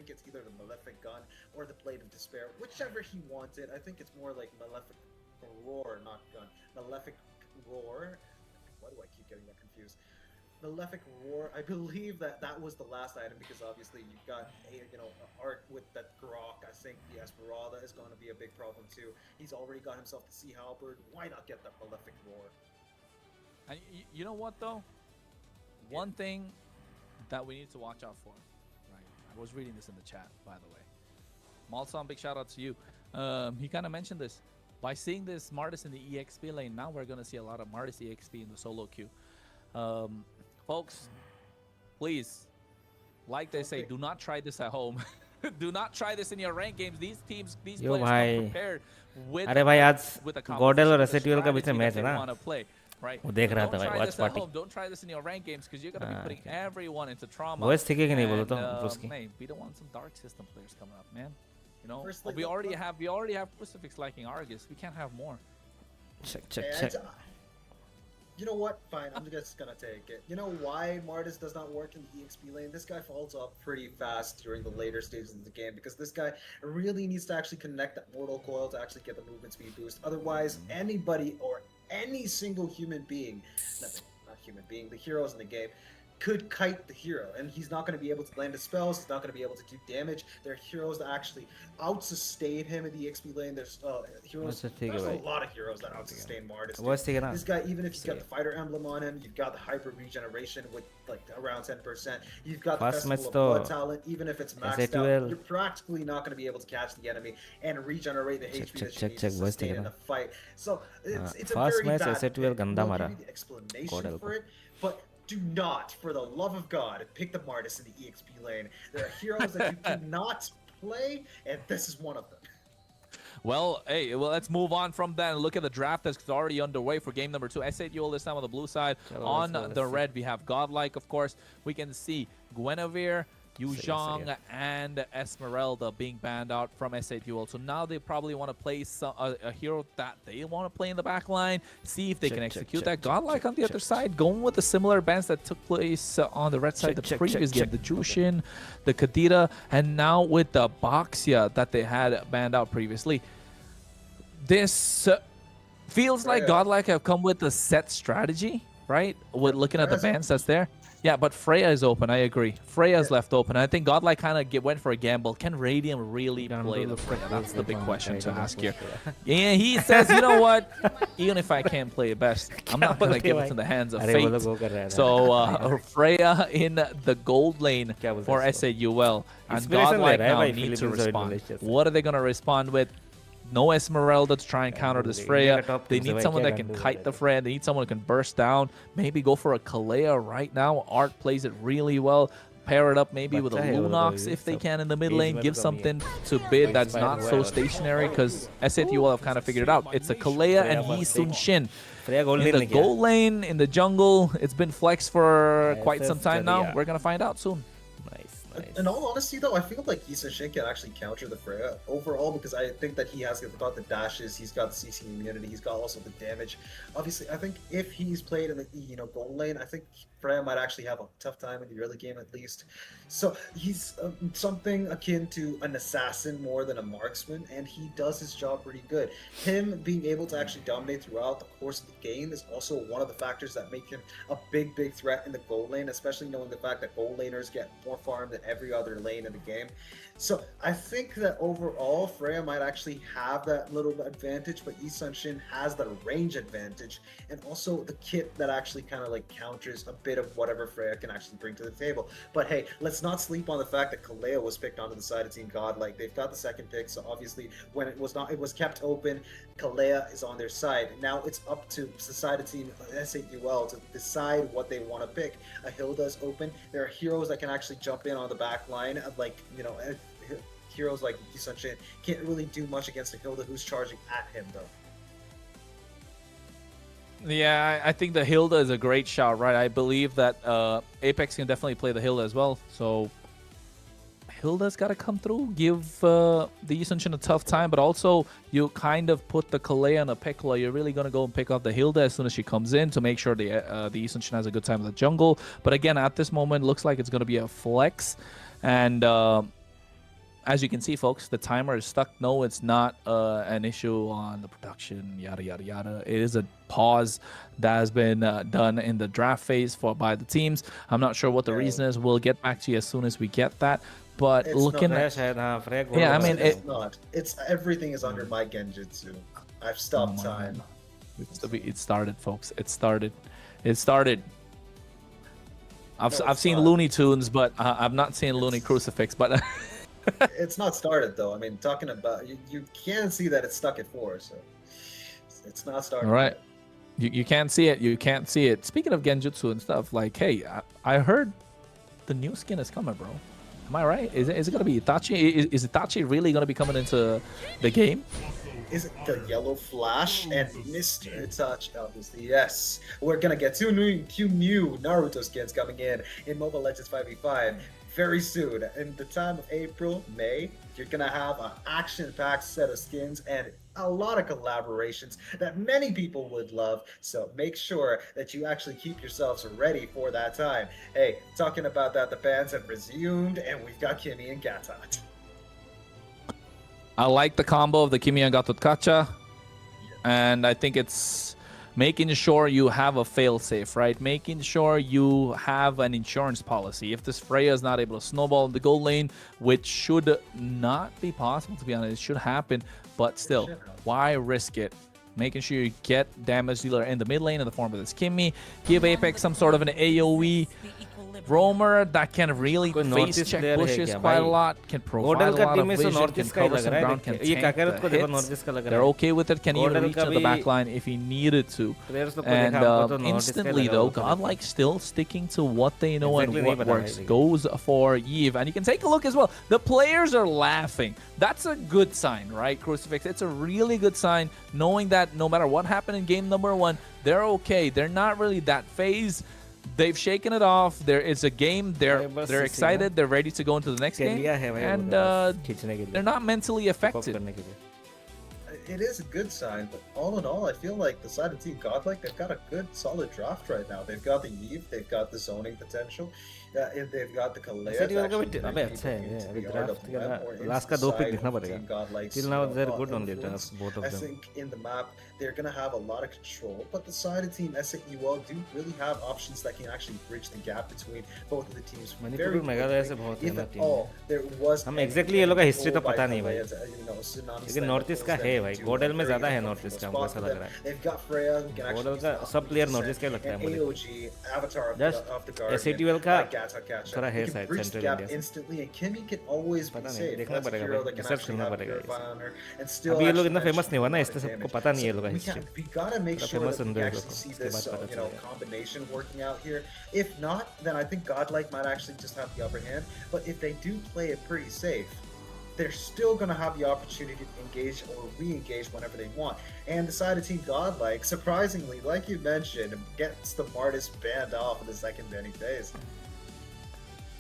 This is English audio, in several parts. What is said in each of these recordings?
think it's either the Malefic Gun or the Blade of Despair, whichever he wanted. I think it's more like Malefic Roar, not Gun. Malefic Roar. Why do I keep getting that confused? Malefic Roar. I believe that was the last item because obviously you've got art with that Grok. I think the Esmeralda is going to be a big problem too. He's already got himself the Sea Halberd. Why not get that Malefic Roar? And you know what though? One thing that we need to watch out for, right? I was reading this in the chat, by the way. Malson, big shout out to you. He kind of mentioned this. By seeing this Martis in the EXP lane, now we're going to see a lot of Martis EXP in the solo queue. Folks, please, like they say, do not try this at home. Do not try this in your rank games. These teams, these players come prepared with a GODL और S8UL का बीच में match है ना, want to play. Right. वो देख रहा था भाई watch party. Don't try this in your rank games because you're gonna be putting everyone into trauma. Voice ठीक है कि नहीं बोलो तो उसकी. Man, we don't want some dark system players coming up, man. You know, we already have Crucifix liking Argus. We can't have more. Check. You know what? Fine, I'm just gonna take it. You know why Martis does not work in the EXP lane? This guy falls off pretty fast during the later stages of the game because this guy really needs to actually connect that Mortal Coil to actually get the movement speed boost. Otherwise, anybody or any single human being, not human being, the heroes in the game, could kite the hero, and he's not going to be able to land his spells, he's not going to be able to do damage. There are heroes that actually out-sustain him in the XP lane. There's heroes, there's a lot of heroes that out-sustain Martis. This guy, even if you've got the fighter emblem on him, you've got the hyper regeneration with like around 10%, you've got the Festival of Blood talent, even if it's maxed out, you're practically not going to be able to catch the enemy and regenerate the HP that you need to sustain in the fight. So it's a very bad thing. We'll give you the explanation for it, but do not, for the love of God, pick the Martis in the EXP lane. There are heroes that you cannot play, and this is one of them. Well, hey, let's move on from that and look at the draft that's already underway for game number 2. S8UL this time on the blue side. On the red, we have Godlike, of course. We can see Guinevere, Yu Zhang, and Esmeralda being banned out from S8UL. So now they probably want to play a hero that they want to play in the back line, see if they can execute that. Godlike on the other side, going with the similar bans that took place on the red side the previous game. The Jushin, the Kadira, and now with the Baxia that they had banned out previously. This feels like Godlike have come with a set strategy, right? With looking at the bans that's there. Yeah, but Freya is open. I agree. Freya's left open. I think Godlike kind of went for a gamble. Can Radiant really play the Freya? That's the big question to ask here. Yeah, he says, you know what? Even if I can't play it best, I'm not going to give it to the hands of fate. So Freya in the gold lane for S8UL. And Godlike now need to respond. What are they going to respond with? No Esmeralda to try and counter this Freya. They need someone that can kite the Freya. They need someone who can burst down. Maybe go for a Kalea right now. Art plays it really well. Pair it up maybe with a Lunox if they can in the mid lane. Give something to bid that's not so stationary because S8UL have kind of figured it out. It's a Kalea and Yi Sun Shin. In the gold lane, in the jungle, it's been flexed for quite some time now. We're going to find out soon. In all honesty, though, I feel like Yi Sun Shin can actually counter the Freya overall because I think that he has got the dashes, he's got the CC immunity, he's got also the damage. Obviously, I think if he's played in the gold lane, I think Freya might actually have a tough time in the early game at least. So he's something akin to an assassin more than a marksman, and he does his job pretty good. Him being able to actually dominate throughout the course of the game is also one of the factors that make him a big threat in the gold lane, especially knowing the fact that gold laners get more farm than every other lane in the game. So I think that overall Freya might actually have that little advantage, but Yi Sun Shin has the range advantage and also the kit that actually kind of like counters a bit of whatever Freya can actually bring to the table. But hey, let's not sleep on the fact that Kalea was picked onto the side of Team Godlike. They've got the second pick, so obviously when it was kept open, Kalea is on their side. Now it's up to the side of Team S8UL to decide what they want to pick. A Hilda is open. There are heroes that can actually jump in on the back line, like, you know, heroes like Yi Sun Shin can't really do much against a Hilda who's charging at him, though. Yeah, I think the Hilda is a great shot, right? I believe that Apex can definitely play the Hilda as well. So Hilda's got to come through, give the Yi Sun Shin a tough time, but also you kind of put the Kalea and a Pekla. You're really going to go and pick off the Hilda as soon as she comes in to make sure the Yi Sun Shin has a good time in the jungle. But again, at this moment, looks like it's going to be a flex. And as you can see, folks, the timer is stuck. No, it's not an issue on the production, yada, yada, yada. It is a pause that has been done in the draft phase by the teams. I'm not sure what the reason is. We'll get back to you as soon as we get that. But it's looking at... Yeah, I mean... It's not. It's everything is under my genjutsu. I've stopped time. It started, folks. It started. I've seen not. Looney Tunes, but I've not seen Looney Crucifix, but... It's not started, though. I mean, talking about... You can see that it's stuck at 4, so... It's not started. All right. You can't see it. You can't see it. Speaking of genjutsu and stuff, like, hey, I heard the new skin is coming, bro. Am I right? Is it going to be Itachi? Is Itachi really going to be coming into the game? Is it the Yellow Flash and Mr. Itachi? Obviously, yes. We're going to get two new Naruto skins coming in Mobile Legends 5v5 very soon. In the time of April, May, you're going to have an action-packed set of skins and a lot of collaborations that many people would love. So make sure that you actually keep yourselves ready for that time. Hey, talking about that, the bans have resumed and we've got Kimi and Gatot. I like the combo of the Kimi and Gatot Kacha, and I think it's making sure you have a fail-safe, right? Making sure you have an insurance policy. If this Freya is not able to snowball in the gold lane, which should not be possible, to be honest, it should happen, but still, why risk it? Making sure you get damage dealer in the mid lane in the form of this Kimi, give Apex some sort of an AoE roamer that can really face check bushes quite a lot, can provide a lot of vision, can cover some ground, can tank the hits. They're okay with it, can even reach to the back line if he needed to. And instantly though, Godlike still sticking to what they know and what works. Goes for Eve. And you can take a look as well. The players are laughing. That's a good sign, right, Crucifix? It's a really good sign knowing that no matter what happened in game number 1, they're okay. They're not really that phased. They've shaken it off. There is a game. They're excited. They're ready to go into the next game, and they're not mentally affected. It is a good sign, but all in all, I feel like the side of Team Godlike, they've got a good, solid draft right now. They've got the Eve, they've got the zoning potential, and they've got the Kalea. Last का 2 pick देखना पड़ेगा. Till now they're good on the draft, both of them. I think in the map they're gonna have a lot of control, but the side of Team S8UL do really have options that can actually bridge the gap between both of the teams. Manipur Meghalaya से बहुत If at all there was हम exactly ये लोग का history तो पता नहीं भाई. लेकिन नॉर्थ ईस्ट का है भाई. GODL में ज़्यादा है नॉर्थ ईस्ट का, हमको ऐसा लग रहा है. GODL का सब player नॉर्थ ईस्ट का लगता है मुझे. Just S8UL का थोड़ा है शायद central India. Instantly, and Kimi can always be safe. देखना पड़ेगा भाई. रिसर्च करना पड़ेगा. अभी ये लोग इतना फेमस नहीं हुआ ना, इसलिए सबको पता नहीं है लोग. We gotta make sure that we actually see this combination working out here. If not, then I think Godlike might actually just have the upper hand. But if they do play it pretty safe, they're still going to have the opportunity to engage or re-engage whenever they want. And the side of Team Godlike, surprisingly, like you mentioned, gets the Martis banned off in the second banning phase.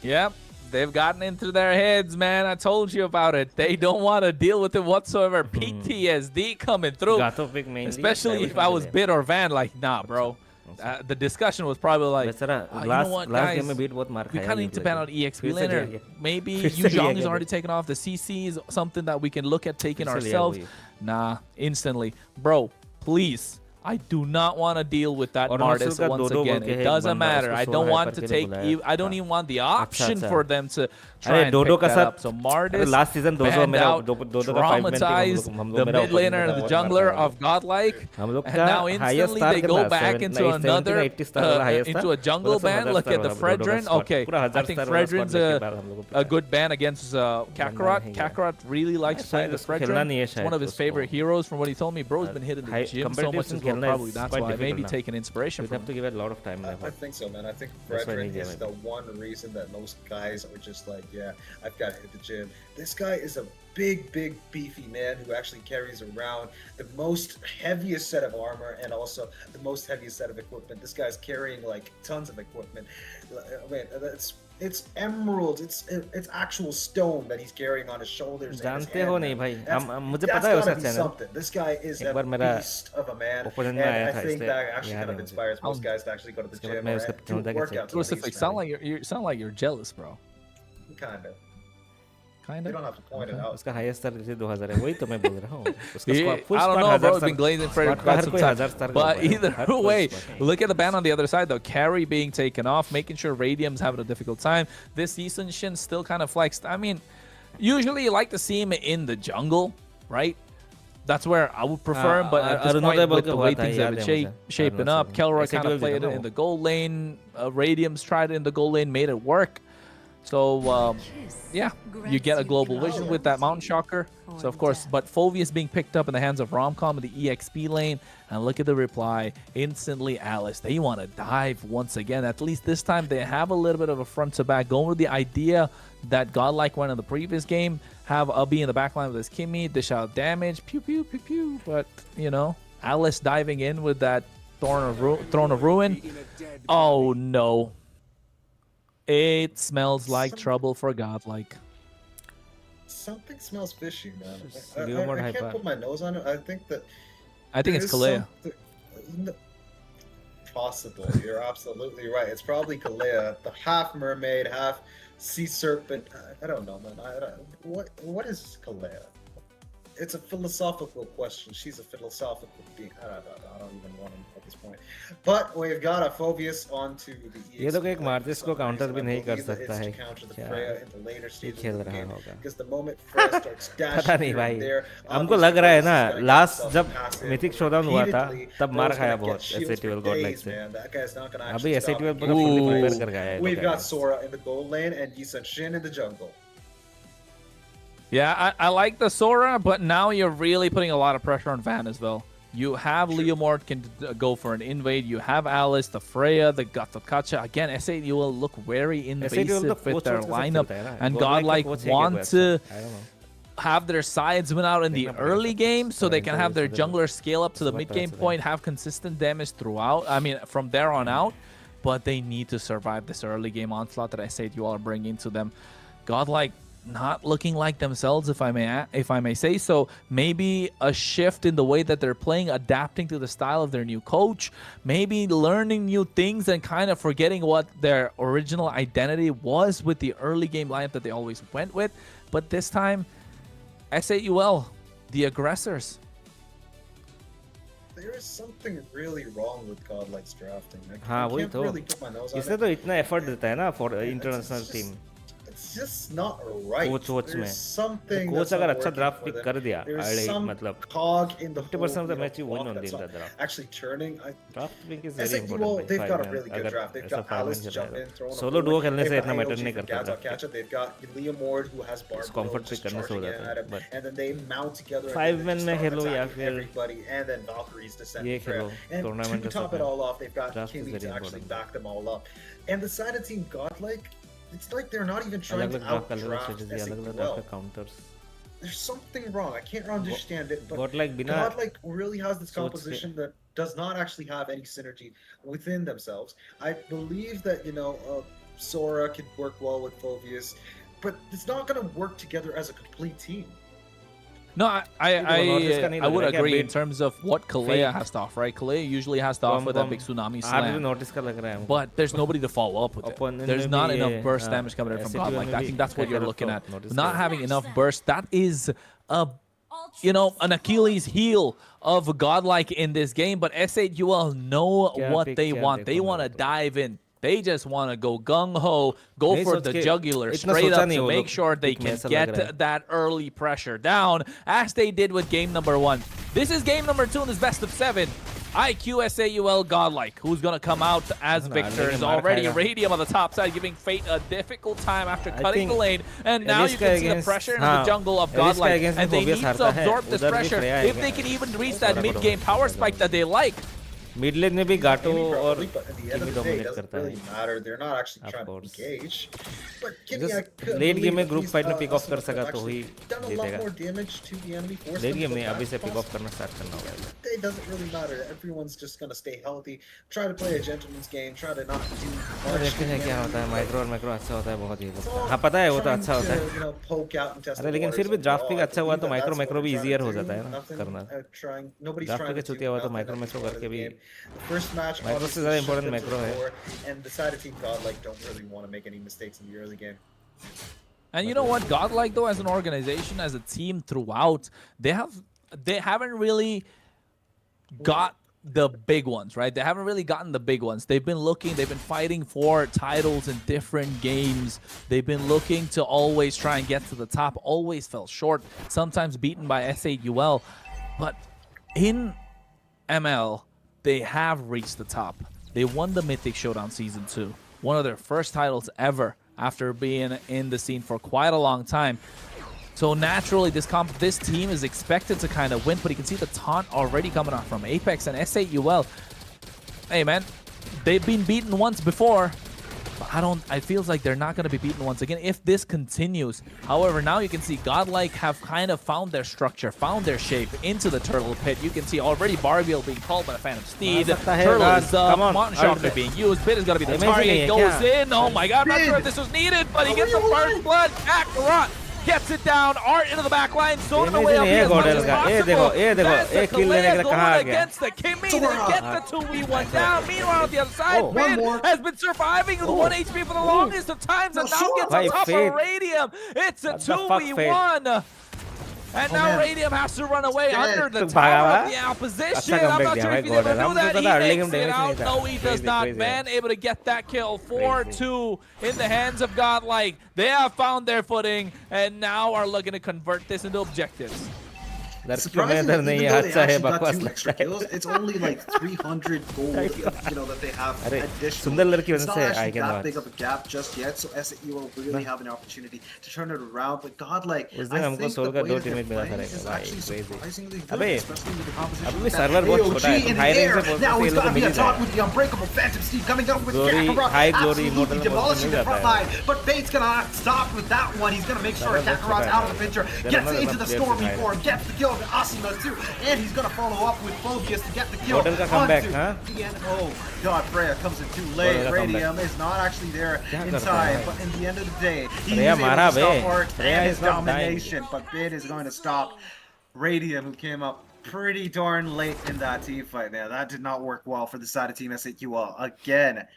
Yep. They've gotten into their heads, man. I told you about it. They don't want to deal with it whatsoever. PTSD coming through. Especially if I was Bit or Van, like, nah, bro. The discussion was probably like, you know what, guys, we kind of need to ban out EXP laner. Maybe Yuzhong is already taken off. The CC is something that we can look at taking ourselves. Nah, instantly. Bro, please. I do not want to deal with that artist once again. It doesn't matter. I don't want to take. I don't even want the option for them to try and pick that up. So Martis banned out, traumatized the mid laner and the jungler of Godlike, and now instantly they go back into another into a jungle ban. Look at the Fredrin. Okay, I think Fredrin's a good ban against Kakarot. Kakarot really likes playing the Fredrin. It's one of his favorite heroes from what he told me. Bro's been hitting the gym so much as well. Probably that's why. Maybe taking inspiration from him. You have to give it a lot of time. I think so, man. I think Fredrin is the one reason that most guys are just like, yeah, I've got to hit the gym. This guy is a big, beefy man who actually carries around the most heaviest set of armor and also the most heaviest set of equipment. This guy's carrying like tons of equipment. Man, it's emeralds. It's actual stone that he's carrying on his shoulders. जानते हो नहीं भाई, मुझे that's पता है उसका gotta be channel. something. This guy is a beast of a man, and I think that actually kind of inspires most guys to actually go to the gym or do workouts. Crucifix, sound like you're jealous, bro. Kind of. kind They of. don't have to point it out. उसका highest star जैसे 2000 है वही तो मैं बोल रहा हूँ उसका Yeah, full I don't squad know, bro. 1000 It's been glazing for squad का quite हर some कोई time. 1000 star का But ऊपर है, either हर कोई way, squad. look at the ban on the other side, though. Carry being taken off, making sure Radium's having a difficult time. This Eason Shin still kind of flexed. I mean, usually you like to see him in the jungle, right? That's where I would prefer him, but at this point, with the way things have been shaping up, Kelroy kind of played it in the goal lane. Radium's tried it in the goal lane, made it work. So, yeah, you get a global vision with that Mountain Shocker. So, of course, but Phoveus being picked up in the hands of Romcom in the EXP lane. And look at the reply. Instantly, Alice. They want to dive once again. At least this time, they have a little bit of a front to back. Going with the idea that Godlike went in the previous game. Have Ubby in the backline with his Kimmy. Dish out damage. Pew, pew, pew, pew. But, you know, Alice diving in with that Throne of Ruin. Oh, no. It smells like trouble for Godlike. Something smells fishy, man. I can't put my nose on it. I think it's Kalea. Possible. You're absolutely right. It's probably Kalea, the half mermaid, half sea serpent. I don't know, man. What is Kalea? It's a philosophical question. She's a philosophical being. I don't even want to at this point. But we've got a Phoveus onto the EX. ये तो एक merges को counter भी नहीं कर सकता है क्या खेल रहा होगा because the moment Freya starts dashing पता नहीं भाई there, हमको लग रहा है ना लास्ट जब मिथिक शोडाउन हुआ था तब मार खाया बहुत S8UL गॉडलाइक से अभी S8UL पूरा फुल्ली प्रिपेयर कर गया है We've got Sora in the gold lane and Yisun Shin in the jungle. Yeah, I like the Sora, but now you're really putting a lot of pressure on Van as well. You have Leomord can go for an invade. You have Alice, the Freya, the Gatakacha. Again, S8UL look very invasive with their lineup. And Godlike want to have their sides win out in the early game so they can have their jungler scale up to the mid-game point, have consistent damage throughout. I mean, from there on out. But they need to survive this early game onslaught that S8UL are bringing to them. Godlike not looking like themselves, if I may say so. Maybe a shift in the way that they're playing, adapting to the style of their new coach, maybe learning new things and kind of forgetting what their original identity was with the early game lineup that they always went with. But this time, S8UL, the aggressors. There is something really wrong with Godlike's drafting. हाँ वही तो इसलिए तो इतना effort देता है ना for international team It's just not right. Coach में something कोच अगर अच्छा ड्राफ्ट पिक कर दिया मतलब cog in the 50% of the match you win on the draft. Actually turning draft pick is very important. They've got a really good draft. They've got Alice to jump in, throw solo duo खेलने से इतना matter नहीं करता draft. They've got Leomord who has Barbaro comfort pick करने से हो जाता है and then they mount together 5 men में खेलो या फिर everybody and then Valkyries descend ये खेलो and to top it all off they've got Kimmy to actually back them all up. And the side of team Godlike, it's like they're not even trying to out-draft counters. There's something wrong. I can't understand it. But Godlike really has this composition that does not actually have any synergy within themselves. I believe that, Sora could work well with Phoveus, but it's not going to work together as a complete team. No, I would agree in terms of what Kalea has to offer, right? Kalea usually has to offer that big tsunami slam. But there's nobody to follow up with it. There's not enough burst damage coming in from Godlike. I think that's what you're looking at. Not having enough burst, that is an Achilles heel of Godlike in this game. But S8UL know what they want. They want to dive in. They just want to go gung-ho, go for the jugular straight up to make sure they can get that early pressure down, as they did with game number 1. This is game number 2 in this best of 7. IQ, S8UL, Godlike, who's going to come out as victors. Already Radium on the top side, giving Fate a difficult time after cutting the lane. And now you can see the pressure in the jungle of Godlike. And they need to absorb this pressure if they can even reach that mid-game power spike that they like. Mid lane में भी गाटो और किमी dominate करता है late game में group fight में pick off कर सका तो ही जीतेगा लेट गेम में अभी से पिक ऑफ करना स्टार्ट करना होगा it doesn't really matter. Everyone's just going to stay healthy, try to play a gentleman's game, try to not do much. देखते हैं क्या होता है माइक्रो और मैक्रो अच्छा होता है बहुत ही हाँ पता है वो तो अच्छा होता है अरे लेकिन फिर भी ड्राफ्ट पिक अच्छा हुआ तो माइक्रो मैक्रो भी इजीियर हो जाता है ना करना ड्राफ्ट पिक छूटिया हुआ तो माइक्रो मैक्रो करके भी माइक्रो से ज़्यादा इंपॉर्टेंट मैक्रो है and the side of team Godlike don't really want to make any mistakes in the early game. And you know what? Godlike, though, as an organization, as a team throughout, they haven't really got the big ones, right? They haven't really gotten the big ones. They've been fighting for titles in different games. They've been looking to always try and get to the top, always fell short, sometimes beaten by S8UL. But in ML, they have reached the top. They won the Mythic Showdown Season 2, one of their first titles ever after being in the scene for quite a long time. So naturally, this team is expected to kind of win, but you can see the taunt already coming out from Apex and S8UL. Hey man, they've been beaten once before, but it feels like they're not going to be beaten once again if this continues. However, now you can see Godlike have kind of found their structure, found their shape into the turtle pit. You can see already Barbiel being called by the Phantom Steed. Turtle is up, Mountain Shock is being used. Bit is going to be the target, goes in. Oh my god, I'm not sure if this was needed, but he gets the first blood. Kakarot gets it down. Art into the back line, zoning away up here as much as possible. There's the Kalea going against the Kimmy to get the 2v1 down. Meanwhile, on the other side, Bid has been surviving the 1 HP for the longest of times and now gets on top of Radium. It's a 2v1. And now Radium has to run away under the tower of the opposition. I'm not sure if he's able to do that. He makes it out. No, he does not. Man, able to get that kill. 4-2 in the hands of Godlike. They have found their footing and now are looking to convert this into objectives. Surprisingly, even though they actually got 2 extra kills, it's only like 300 gold, that they have additional. It's not actually that big of a gap just yet, so S8UL really have an opportunity to turn it around. But Godlike, I think the way that they're playing is actually surprisingly good, especially with the composition of AOG in the air. Now he's got to be a top with the unbreakable Phantom Steed coming up with Kakarot, absolutely demolishing the front line. But Bait's going to stop with that one. He's going to make sure Kakarot's out of the picture, gets into the Stormy form, gets the kill. Asima too, and he's gonna follow up with Phobius to get the kill. Oh god, Freya comes in too late. Radium is not actually there in time, but in the end of the day, he's able to stop Art and his domination, but Bid is going to stop Radium, who came up pretty darn late in that team fight, man. That did not work well for the side of Team S8UL again.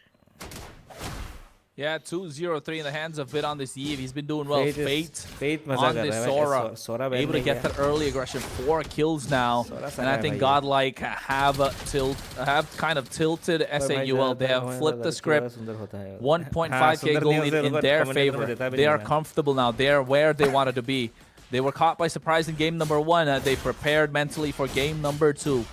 Yeah, 2-0-3 in the hands of Bid on this Eve. He's been doing well. Fate on this Sora. Able to get that early aggression. 4 kills now. And I think Godlike have kind of tilted S8UL. They have flipped the script. 1.5k goal lead in their favor. They are comfortable now. They are where they wanted to be. They were caught by surprise in game number 1. They prepared mentally for game number 2.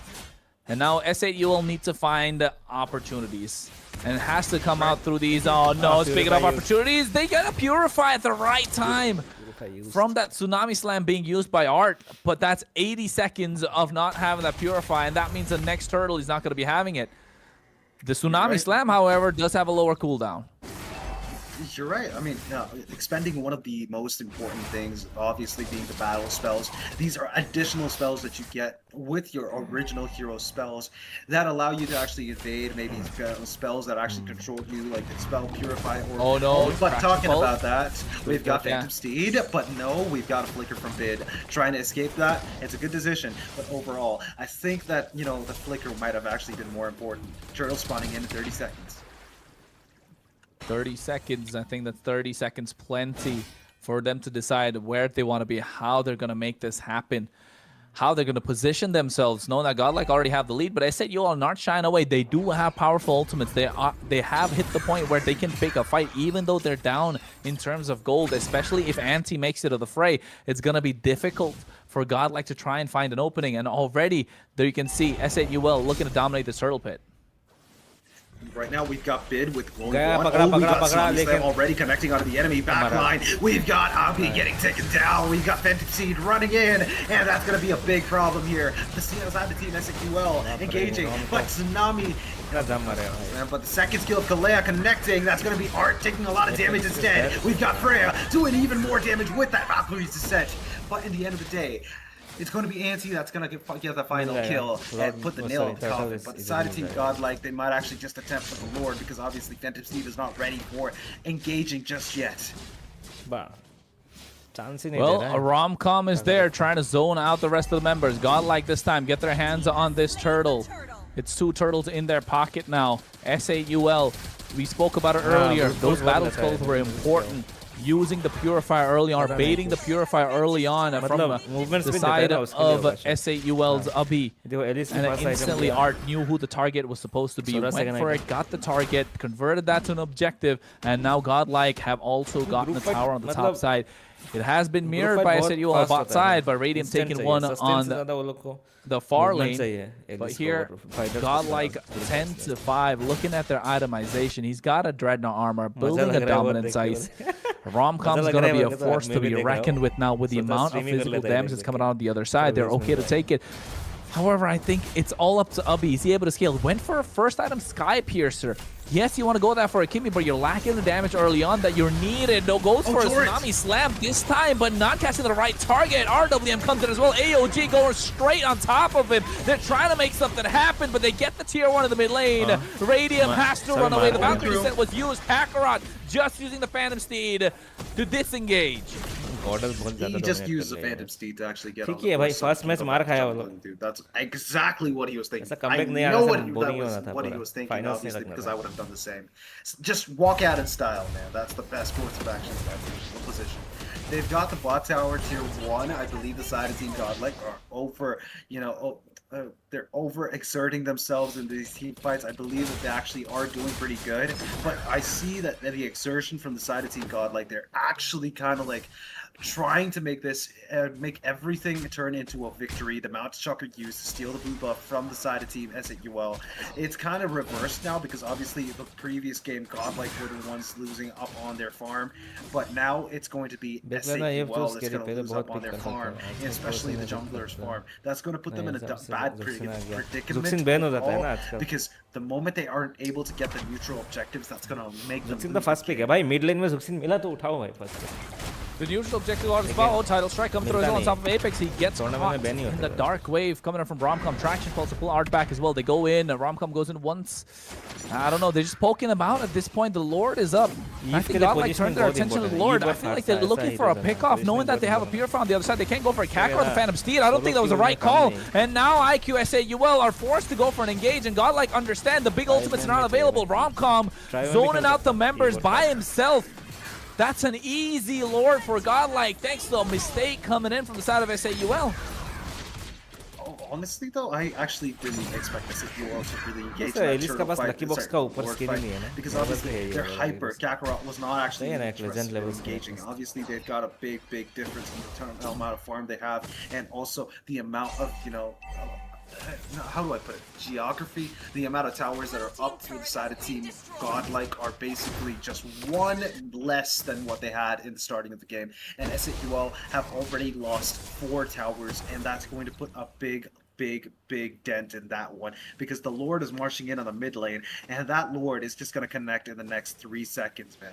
And now S8UL need to find opportunities. And it has to come out through these. Oh no, speaking of opportunities, they gotta purify at the right time from that Tsunami Slam being used by Art. But that's 80 seconds of not having that purify, and that means the next turtle is not gonna be having it. The Tsunami Slam, however, does have a lower cooldown. You're right. I mean, expending one of the most important things, obviously being the battle spells. These are additional spells that you get with your original hero spells that allow you to actually evade maybe spells that actually control you, like the spell Purify or... Oh no! But talking about that, we've got Phantom Steed, but no, we've got a Flicker from Bid. Trying to escape that, it's a good decision, but overall, I think that, the Flicker might have actually been more important. Turtle spawning in 30 seconds. 30 seconds. I think that 30 seconds plenty for them to decide where they want to be, how they're going to make this happen, how they're going to position themselves, knowing that Godlike already have the lead. But I said you all not shying away. They do have powerful ultimates. They have hit the point where they can pick a fight, even though they're down in terms of gold, especially if Anti makes it to the fray. It's going to be difficult for Godlike to try and find an opening. And already there you can see S8UL looking to dominate the turtle pit. Right now we've got Bid with glowing one. We've got Tsunami Slam already connecting onto the enemy backline. We've got Abi getting taken down. We've got Phantom Seed running in, and that's going to be a big problem here. The side of the team S8UL engaging, but Tsunami. But the second skill of Kalea connecting, that's going to be Art taking a lot of damage instead. We've got Freya doing even more damage with that Valkyrie's Descent. But in the end of the day, it's going to be Anti that's going to get the final kill and put the nail in the coffin. But the side of Team Godlike, they might actually just attempt for the Lord, because obviously Phantom Steve is not ready for engaging just yet. Well, a rom-com is there trying to zone out the rest of the members. Godlike this time get their hands on this turtle. It's 2 turtles in their pocket now. S8UL, we spoke about it earlier. Those battle spells were important. using the Purifier early on, baiting the Purifier early on from the side of S8UL's Abhi. And instantly Art knew who the target was supposed to be, went for it, got the target, converted that to an objective, and now Godlike have also gotten the tower on the top side. It has been mirrored by S8UL on the bot side, but Radium taking one on the far lane. But here, Godlike 10-5, looking at their itemization. He's got a Dreadnought armor, building a Dominance Ice. Romcom's going to be a force to be reckoned with now with the amount of physical damage that's coming out on the other side. They're okay to take it. However, I think it's all up to Abhi. Is he able to scale? Went for a first item Sky Piercer. Yes, you want to go there for a Kimmy, but you're lacking the damage early on that you're needed. No, goes for a Tsunami Slam this time, but not catching the right target. RWM comes in as well. AOG going straight on top of him. They're trying to make something happen, but they get the tier 1 in the mid lane. Radium has to run away. The Valkyrie set was used. Kakarot just using the Phantom Steed to disengage. He just used the Phantom Steed to actually get on the first match मार खाया वो लोग. Dude, that's exactly what he was thinking. I know what he was thinking, obviously, because I would have done the same. Just walk out in style, man. That's the best course of action in that position. They've got the bot tower tier 1. I believe the side of Team Godlike are over, they're over-exerting themselves in these team fights. I believe that they actually are doing pretty good, but I see that the exertion from the side of Team Godlike, they're actually kind of like trying to make this, make everything turn into a victory. The Mount Shocker used to steal the blue buff from the side of Team S8UL. It's kind of reversed now because obviously the previous game Godlike were the ones losing up on their farm, but now it's going to be S8UL that's going to lose up on their farm, and especially the jungler's farm. That's going to put them in a bad predicament because the moment they aren't able to get the neutral objectives, that's going to make them lose. The first pick है भाई, mid lane में Zuxin मिला तो उठाओ भाई first pick. The neutral objective on the spot. Oh, title strike coming through as well on top of Apex. He gets caught in the dark wave coming in from Romcom. Traction falls to pull Art back as well. They go in. Romcom goes in once. I don't know. They're just poking him out at this point. The Lord is up. I think Godlike turned their attention to the Lord. I feel like they're looking for a pickoff, knowing that they have a Purifier on the other side. They can't go for a Kakarot or the Phantom Steed. I don't think that was the right call. And now IQ S8UL are forced to go for an engage, and Godlike understand the big ultimates are not available. Romcom zoning out the members by himself. That's an easy Lord for Godlike, thanks to a mistake coming in from the side of S8UL. Honestly though, I actually didn't expect S8UL to really engage because obviously they're hyper. Kakarot was not actually engaging. Obviously they've got a big difference in the amount of farm they have, and also the amount of, how do I put it? Geography. The amount of towers that are up through the side of Team Godlike are basically just one less than what they had in the starting of the game. And S8UL have already lost 4 towers, and that's going to put a big dent in that one because the Lord is marching in on the mid lane, and that Lord is just going to connect in the next 3 seconds, man.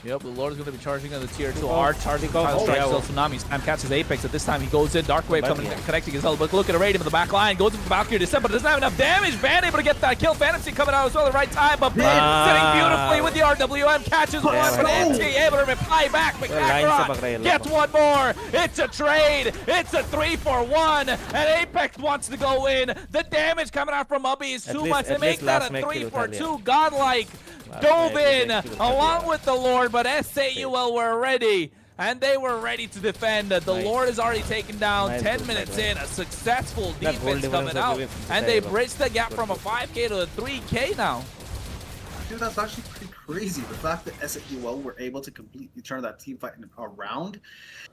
Yep, the Lord is going to be charging on the tier 2. Art charging title strike, still Tsunami. Spam catches Apex. At this time, he goes in. Dark Wave coming, connecting his health. But look at a Radium in the back line. Goes into the Valkyrie to but doesn't have enough damage. Van able to get that kill. Fantasy coming out as well at the right time. But Bid sitting beautifully with the RWM. Catches one, but NT able to reply back. But Kakarot gets one more. It's a trade. It's a 3-for-1. And Apex wants to go in. The damage coming out from Ubby is too much to make that a 3-for-2. Godlike dove in along with the Lord, but S8UL were ready, and they were ready to defend. The Lord is already taken down. 10 minutes in, a successful defense coming out, and they bridged the gap from a 5K to a 3K now. Dude, that's actually pretty crazy. The fact that S8UL were able to completely turn that team fight around.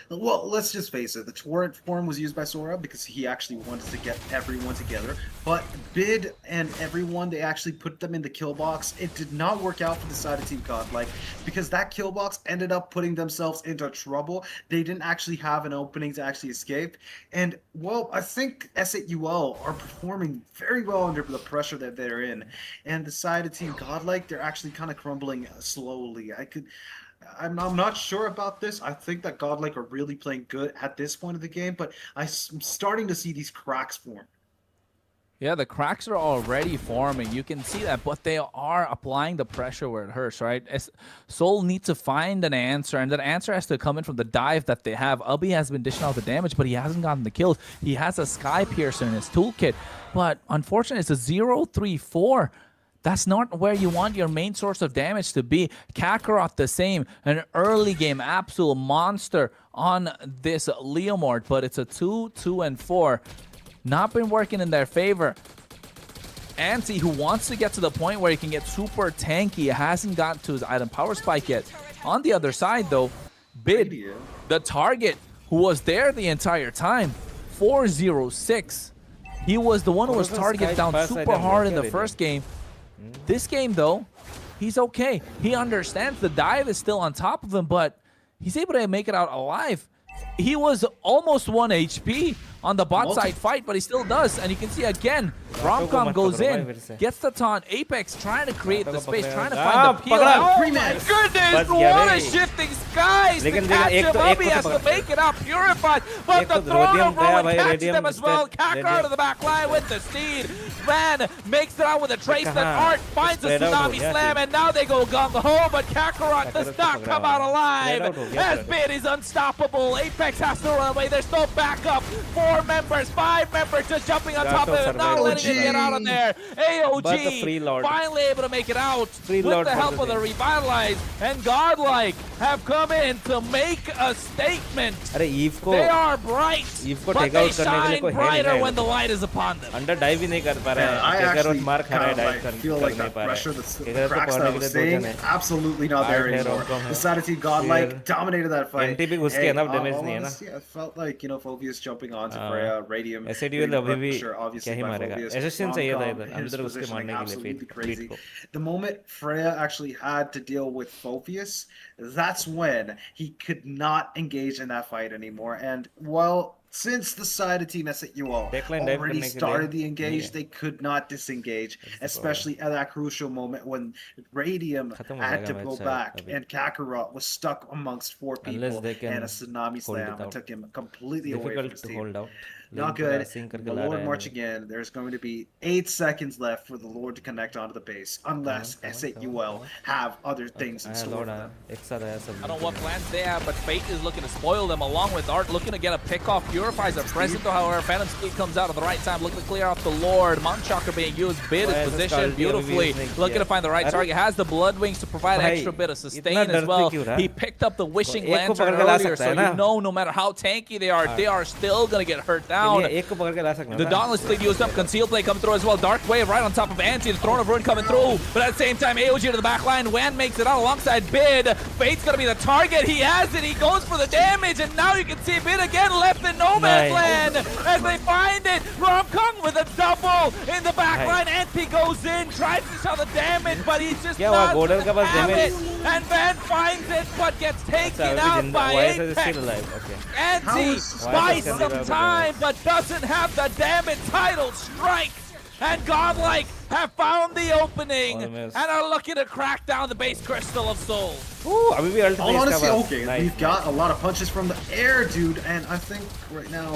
Well, let's just face it. The torrent form was used by Sora because he actually wanted to get everyone together. But Bid and everyone, they actually put them in the kill box. It did not work out for the side of Team Godlike because that kill box ended up putting themselves into trouble. They didn't actually have an opening to actually escape. And, well, I think S8UL are performing very well under the pressure that they're in. And the side of Team Godlike, they're actually kind of crumbling slowly. I'm not sure about this. I think that Godlike are really playing good at this point of the game, but I'm starting to see these cracks form. Yeah, the cracks are already forming. You can see that, but they are applying the pressure where it hurts, right? Soul needs to find an answer, and that answer has to come in from the dive that they have. Ubby has been dishing out the damage, but he hasn't gotten the kills. He has a Sky Piercer in his toolkit, but unfortunately, it's a 0-3-4. That's not where you want your main source of damage to be. Kakarot the same, an early game absolute monster on this Leomord, but it's a 2, 2, and 4. Not been working in their favor. Anti, who wants to get to the point where he can get super tanky, hasn't gotten to his item power spike yet. On the other side, though, Bid, the target who was there the entire time, 406. He was the one who was targeted down super hard in the first game. This game, though, he's okay. He understands the dive is still on top of him, but he's able to make it out alive. He was almost 1 HP on the bot side fight, but he still does. And you can see again, Romcom goes in, gets the taunt. Apex trying to create the space, trying to find the peel. Oh my goodness, what a shifting skies to catch him up. He has to make it out purified, but the throne of Rowan catches them as well. Kakarot to the back line with the steed. Van makes it out with a trace that Art finds a tsunami slam, and now they go gung-ho, but Kakarot does not come out alive. As Bid is unstoppable. Apex has to run away. There's no backup. 4 members, 5 members just jumping on top of him, not letting him get out of there. AOG finally able to make it out with the help of the Revitalize, and Godlike have come in to make a statement. They are bright, but they shine brighter when the light is upon them. Under dive ही नहीं कर पा रहा है. I actually feel like that pressure that's the cracks that I was saying, absolutely not there anymore. The Sanity Godlike dominated that fight. NT भी उसके enough damage नहीं है ना. Yeah, it felt like, you know, Phobius jumping onto Freya, Radium. S8UL अभी भी क्या ही मारेगा. Assassin चाहिए था इधर. अंदर उसके मारने के लिए crazy. The moment Freya actually had to deal with Phobius, that's when he could not engage in that fight anymore. And well, since the side of Team S8UL already started the engage, they could not disengage, especially at that crucial moment when Radium had to go back and Kakarot was stuck amongst 4 people and a tsunami slam took him completely away from his team. Not good. The Lord marching in. There's going to be 8 seconds left for the Lord to connect onto the base, unless S8UL have other things in store for them. I don't know what plans they have, but Fate is looking to spoil them, along with Art looking to get a pick off. Purifies are present, however. Phantom Speed comes out at the right time, looking to clear off the Lord. Mount Shocker being used. Bid is positioned beautifully, looking to find the right target. Has the Blood Wings to provide an extra bit of sustain as well. He picked up the Wishing Lantern earlier, so you know no matter how tanky they are still going to get hurt down. The Dauntless Fleet used up, Concealed Play coming through as well. Dark Wave right on top of Anti, the Throne of Ruin coming through. But at the same time, AOG to the back line. Wan makes it out alongside Bid. Fate's gonna be the target. He has it. He goes for the damage. And now you can see Bid again left in no man's land as they find it. Romcom with a double in the back line. Anti goes in, tries to show the damage, but he's just not have it. And Van finds it, but gets taken out by Apex. Anti buys some time, but doesn't have the damage. Title strikes, and Godlike have found the opening and are looking to crack down the base Crystal of Soul. Honestly, okay, we've got a lot of punches from the air, dude, and I think right now,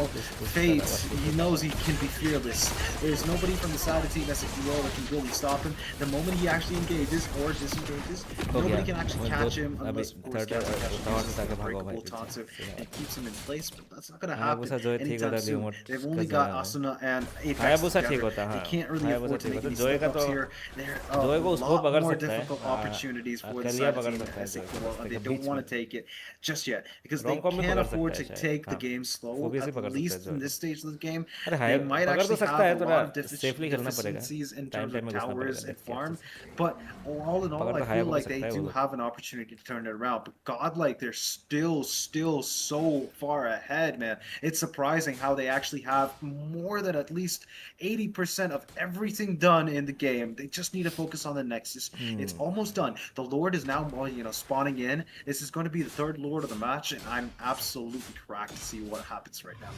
Fate, he knows he can be fearless. There's nobody from the side of Team S8UL that can really stop him. The moment he actually engages or disengages, nobody can actually catch him unless, of course, Unbreakable taunts him and keeps him in place, but that's not going to happen anytime soon. They've only got Asuna and Apex together. They can't really afford to make any slip-ups here. There are a lot more difficult opportunities for the side of Team S8UL, and they don't want to take it just yet because they can't afford to take the game slow. At least in this stage of the game, they might actually have a lot of deficiencies in terms of towers and farm, but all in all, I feel like they do have an opportunity to turn it around. But Godlike, they're still so far ahead, man. It's surprising how they actually have more than at least 80% of everything done in the game. They just need to focus on the Nexus. It's almost done. The Lord is now, you know, spawning in. This is going to be the 3rd Lord of the match, and I'm absolutely cracked to see what happens right now.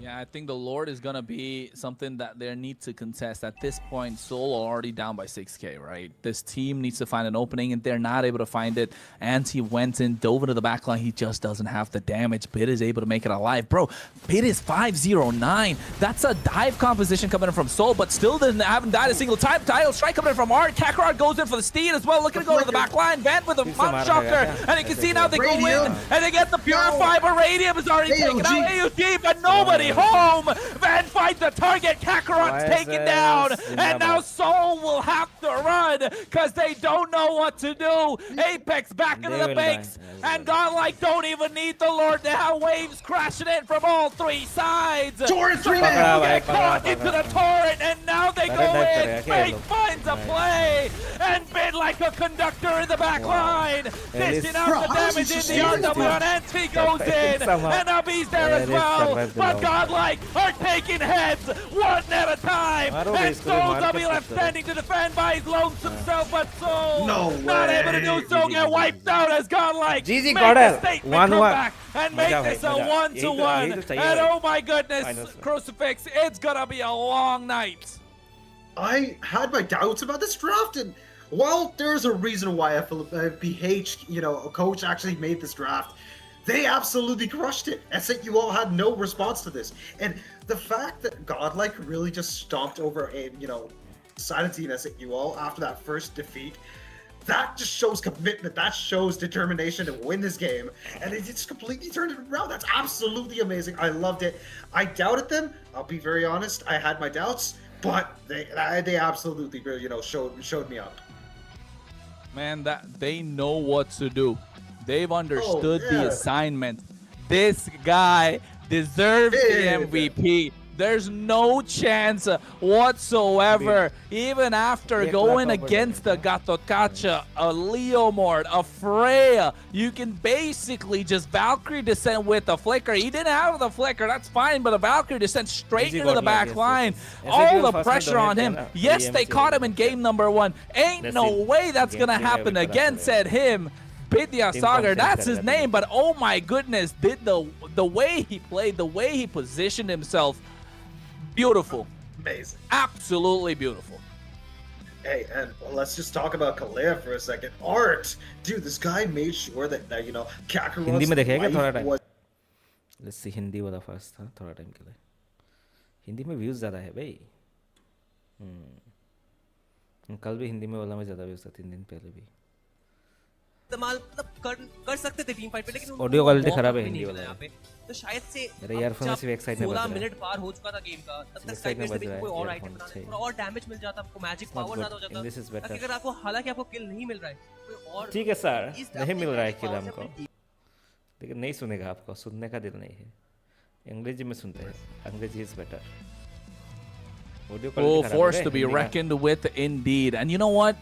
Yeah, I think the Lord is going to be something that they need to contest. At this point, Seoul are already down by 6k, right? This team needs to find an opening, and they're not able to find it. Anti went in, dove into the backline. He just doesn't have the damage. Bid is able to make it alive. Bro, Bid is 509. That's a dive composition coming in from Seoul, but still haven't died a single time. Title strike coming in from Art. Kakarot goes in for the Steed as well, looking to go to the backline. Van with a Mount Shocker, and you can see now they go in, and they get the Purify, but Radium is already taken out. AUG, but nobody already home. Van finds the target. Kakarot's taken down. And now Soul will have to run because they don't know what to do. Apex back into the base. And Godlike don't even need the Lord. They have waves crashing in from all three sides. Torrent 3 get caught into the torrent. And now they go in. Fake finds a play. And bid like a conductor in the back line. Dishing out the damage in the RW. And Anti goes in. And Abby's there as well. But Godlike are taking heads one at a time. And Soul's Abby left standing to defend by his lonesome self. But Soul not able to do so. Get wiped out as Godlike make the statement comeback and make this a 1-1. And oh my goodness, Crucifix, it's gonna be a long night. I had my doubts about this draft, and while there's a reason why FLPH, a coach actually made this draft, they absolutely crushed it. S8UL had no response to this. And the fact that Godlike really just stomped over a, Silent and S8UL after that first defeat, that just shows commitment. That shows determination to win this game. And they just completely turned it around. That's absolutely amazing. I loved it. I doubted them. I'll be very honest. I had my doubts. But they absolutely, showed me up. Man, that they know what to do. They've understood the assignment. This guy deserves the MVP. There's no chance whatsoever. Even after going against the Gatokacha, a Leomord, a Freya, you can basically just Valkyrie descent with a Flicker. He didn't have the Flicker, that's fine, but a Valkyrie descent straight into the back line. All the pressure on him. Yes, they caught him in game number 1. Ain't no way that's gonna happen again, said him. Vidya Sagar, that's his name, but oh my goodness, did the way he played, the way he positioned himself, beautiful. Amazing. Absolutely beautiful. Hey, and let's just talk about Kalea for a second. Art! Dude, this guy made sure that Kakarot's Hindi में देखेगा थोड़ा life time. was... Let's see Hindi वाला first था थोड़ा time के लिए. हिंदी में views ज़्यादा है भाई. कल भी हिंदी में वाला में ज़्यादा व्यूज था 3 दिन पहले भी. इस्तेमाल कर सकते थे टीम फाइट पे, लेकिन ऑडियो क्वालिटी खराब है हिंदी वाला यहाँ पे, तो शायद से मेरे ईयरफोन सिर्फ एक साइड में बज रहा है. 16 मिनट पार हो चुका था गेम का, तब तक साइड में से कोई और आइटम बनाना और डैमेज मिल जाता, आपको मैजिक पावर ज्यादा हो जाता. अगर आपको हालांकि आपको किल नहीं मिल रहा है कोई और, ठीक है सर, नहीं मिल रहा है किल हमको, लेकिन नहीं सुनेगा आपको, सुनने का दिल नहीं है. अंग्रेजी में सुनते हैं, अंग्रेजी is better. Oh, forced to be reckoned with indeed. And you know what?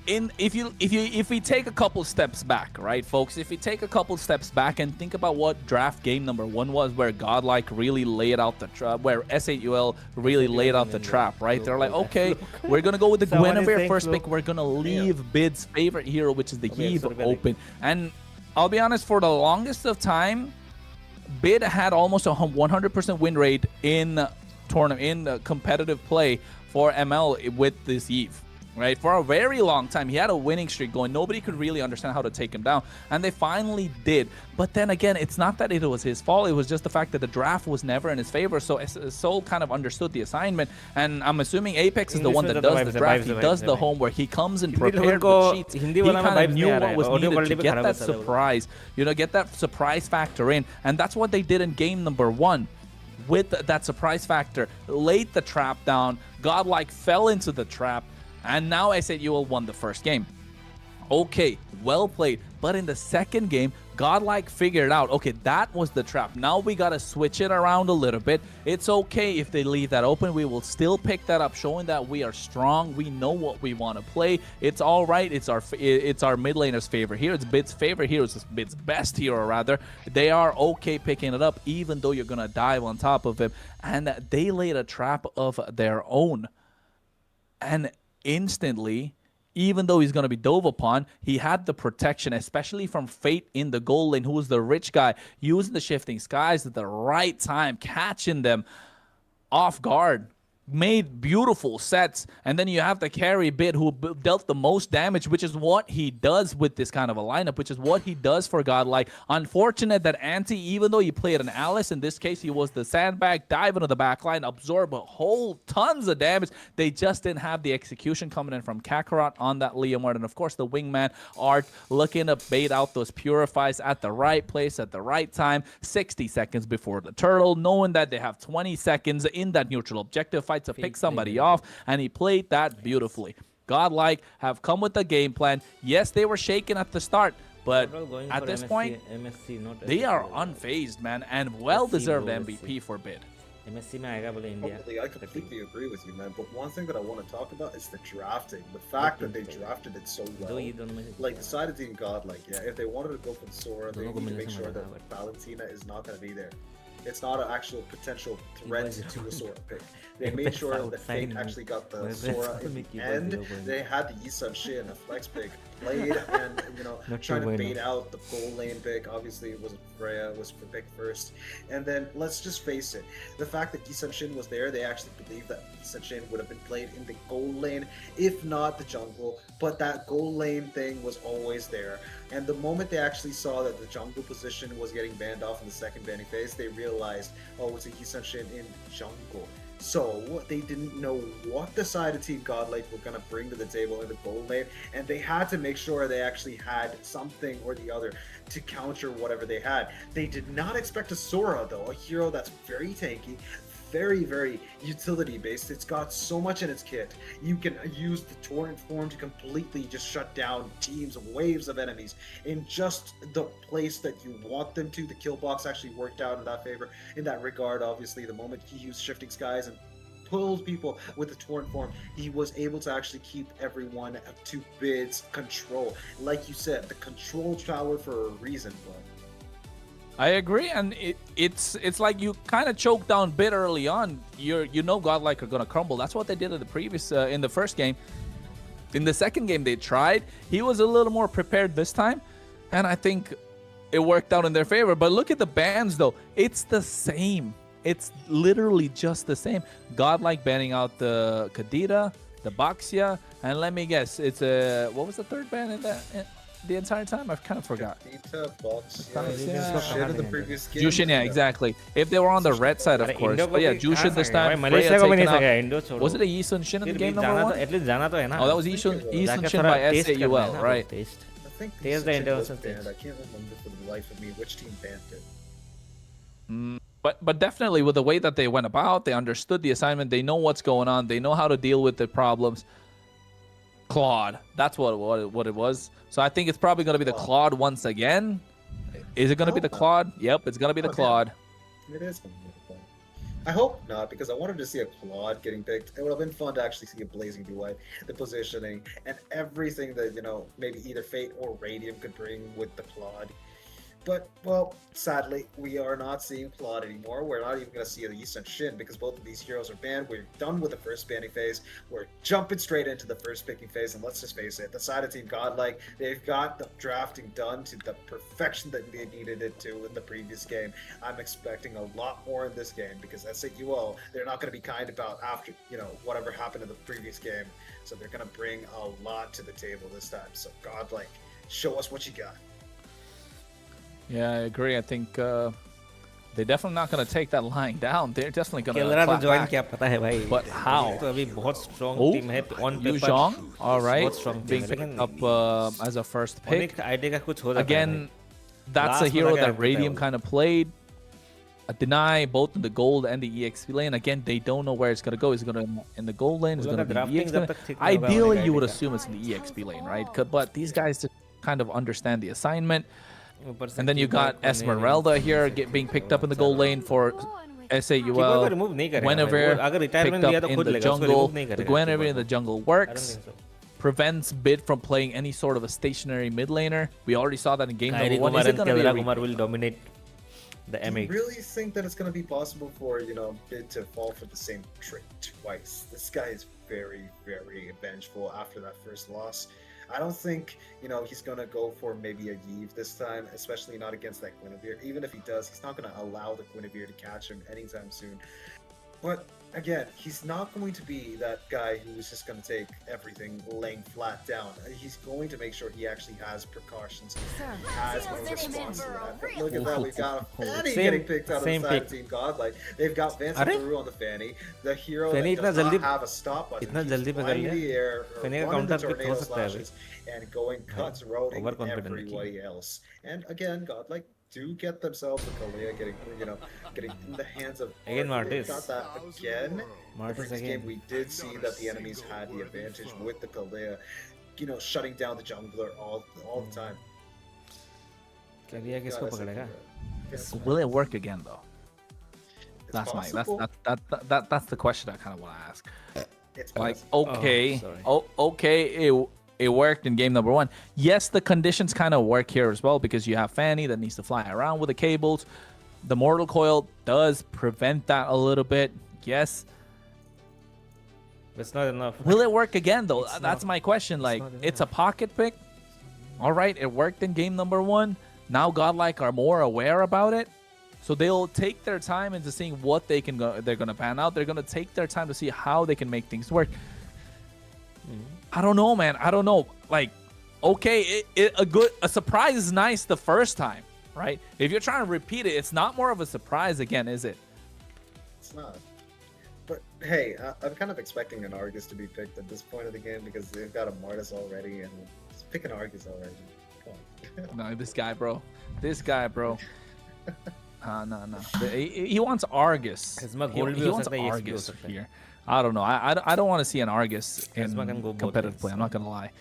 If we take a couple steps back, right, folks? If we take a couple steps back and think about what draft game number 1 was, where Godlike really laid out the trap, where S8UL really laid out the trap, right? They're like, okay, we're gonna go with the Guinevere first pick. We're gonna leave Bid's favorite hero, which is the Eve, open. And I'll be honest, for the longest of time, Bid had almost a 100% win rate in competitive play for ML with this Eve. Right, for a very long time, he had a winning streak going. Nobody could really understand how to take him down, and they finally did. But then again, it's not that it was his fault. It was just the fact that the draft was never in his favor. So Soul kind of understood the assignment, and I'm assuming Apex is the one that does the draft. He does the homework. He comes in prepared with cheats. He kind of knew what was needed to get that surprise, get that surprise factor in, and that's what they did in game number 1. With that surprise factor, laid the trap down. Godlike fell into the trap. And now S8UL won the first game. Okay, well played. But in the second game, Godlike figured out, okay, that was the trap. Now we got to switch it around a little bit. It's okay if they leave that open. We will still pick that up, showing that we are strong. We know what we want to play. It's all right. It's our mid laner's favorite hero. It's Bid's favorite hero. It's Bid's best hero, rather. They are okay picking it up, even though you're going to dive on top of him. And they laid a trap of their own. And instantly, even though he's going to be dove upon, he had the protection, especially from Fate in the gold lane, who was the rich guy, using the shifting skies at the right time, catching them off guard. made beautiful sets, and then you have the carry Bit who dealt the most damage, which is what he does with this kind of a lineup, which is what he does for Godlike. Unfortunate that Anti, even though he played an Alice, in this case he was the sandbag, dive into the backline, absorb a whole tons of damage. They just didn't have the execution coming in from Kakarot on that Leomord, and of course the wingman Art looking to bait out those purifies at the right place at the right time, 60 seconds before the turtle, knowing that they have 20 seconds in that neutral objective fight to pick somebody off, and he played that beautifully. Godlike have come with a game plan. Yes, they were shaken at the start, but at this point, they are unfazed, man, and well-deserved MVP for Bid. MSC में आएगा बोले India. Totally, I completely agree with you, man. But one thing that I want to talk about is the drafting. The fact that they drafted it so well. Like, decided Team Godlike, yeah, if they wanted to go for Sora, they need to make sure that Valentina is not going to be there. It's not an actual potential threat to the Sora pick. They made sure that Fate actually got the Sora in the end. They had the Yisun Shin, a flex pick, played and, you know, trying to bait out the goal lane pick. Obviously, it wasn't Freya, it was for pick first. And then, let's just face it, the fact that Yisun Shin was there, they actually believed that Yisun Shin would have been played in the goal lane, if not the jungle. But that goal lane thing was always there. And the moment they actually saw that the jungle position was getting banned off in the second banning phase, they realized, oh, it's a Yisun Shin in jungle. So they didn't know what the side of Team Godlike were going to bring to the table in the goal lane, and they had to make sure they actually had something or the other to counter whatever they had. They did not expect a Sora, though, a hero that's very tanky, very, very utility based. It's got so much in its kit. You can use the torrent form to completely just shut down teams of waves of enemies in just the place that you want them to. The kill box actually worked out in that favor. In that regard, obviously, the moment he used Shifting Skies and pulled people with the torrent form, he was able to actually keep everyone to Bid's control. Like you said, the control tower for a reason, bro. I agree, and it's like you kind of choked down Bid early on. You know Godlike are gonna crumble. That's what they did in the previous in the first game. In the second game they tried. He was a little more prepared this time, and I think it worked out in their favor. But look at the bans though. It's the same. It's literally just the same. Godlike banning out the Kadita, the Baxia, and let me guess, it's a what was the third ban in that? The entire time? I've kind of forgot. Jushin in the previous game. Jushin, yeah, exactly. If they were on the red side, of course. But yeah, Jushin this time. Malaysia को भी नहीं सका Indo. Was it a Yisun Shin in the game number one? At least जाना तो है ना. Oh, that was Yisun Shin by S8UL, right? I think Taste the intervention. I can't remember for the life of me which team banned it. But definitely with the way that they went about, they understood the assignment. They know what's going on. They know how to deal with the problems. Claude, that's what it was. So I think it's probably going to be the Claude once again. Is it going to be the Claude? Yep, it's going to be the Claude. It is going to be the Claude. I hope not, because I wanted to see a Claude getting picked. It would have been fun to actually see a Blazing Duet, the positioning, and everything that, you know, maybe either Fate or Radium could bring with the Claude. But, well, sadly, we are not seeing Claude anymore. We're not even going to see the Yisun Shin because both of these heroes are banned. We're done with the first banning phase. We're jumping straight into the first picking phase, and let's just face it, the side of Team Godlike, they've got the drafting done to the perfection that they needed it to in the previous game. I'm expecting a lot more in this game because S8UL, they're not going to be kind about after, you know, whatever happened in the previous game. So they're going to bring a lot to the table this time. So Godlike, show us what you got. Yeah, I agree. I think they're definitely not going to take that lying down. They're definitely going to clap back. But how? Oh, Yu Zhong, all right, being picked up as a first pick. Again, that's a hero that Radium kind of played. Deny both in the gold and the EXP lane. Again, they don't know where it's going to go. Is it going to in the gold lane? Is it going to be the EXP lane? Ideally, you would assume it's in the EXP lane, right? But these guys just kind of understand the assignment. And then you got Esmeralda here being picked up in the gold lane for S8UL. Guinevere picked up in the jungle. The Guinevere in the jungle works. Prevents Bid from playing any sort of a stationary mid laner. We already saw that in game number one. Is it going to be will dominate the Do you really think that it's going to be possible for, you know, Bid to fall for the same trick twice? This guy is very, very vengeful after that first loss. I don't think, you know, he's going to go for maybe a Yves this time, especially not against that Guinevere. Even if he does, he's not going to allow the Guinevere to catch him anytime soon. But again, he's not going to be that guy who's just going to take everything laying flat down. He's going to make sure he actually has precautions. He has no response to that. But look at that, we've got a Fanny getting picked out of the side of Team Godlike. They've got Vance and Peru on the Fanny. The hero that does not have a stop button. He's flying in the air, running the tornado slashes, and going cuts, roading everybody else. And again, Godlike do get themselves a Kalia getting in the hands of again Martis. Got that again. Martis This again. game we did see that the enemies had the advantage with the Kalia, shutting down the jungler all the time. Kalia किसको पकड़ेगा? Will it work again though? It's That's possible. that's the question I kind of want to ask. It's Like, possible. okay, sorry. okay, it worked in game number 1. Yes, the conditions kind of work here as well because you have Fanny that needs to fly around with the cables. The Mortal Coil does prevent that a little bit. Yes. It's not enough. Will it work again though? It's That's not- my question. Like, not it's a enough. pocket pick. All right, it worked in game number 1. Now Godlike are more aware about it. So they'll take their time into seeing what they're going to pan out. They're going to take their time to see how they can make things work. I don't know, man. I don't know. Like, okay, a surprise is nice the first time, right? If you're trying to repeat it, it's not more of a surprise again, is it? It's not. But hey, I'm kind of expecting an Argus to be picked at this point of the game because they've got a Martis already, and just pick an Argus already. Come on. No, this guy, bro. This guy, bro. No. He wants Argus. इसमें He gold भी हो wants सकता है, EXP भी हो Argus सकता है. here. I don't know. I don't want to see an Argus in Charisma can go both competitive ways. play. I'm not gonna lie.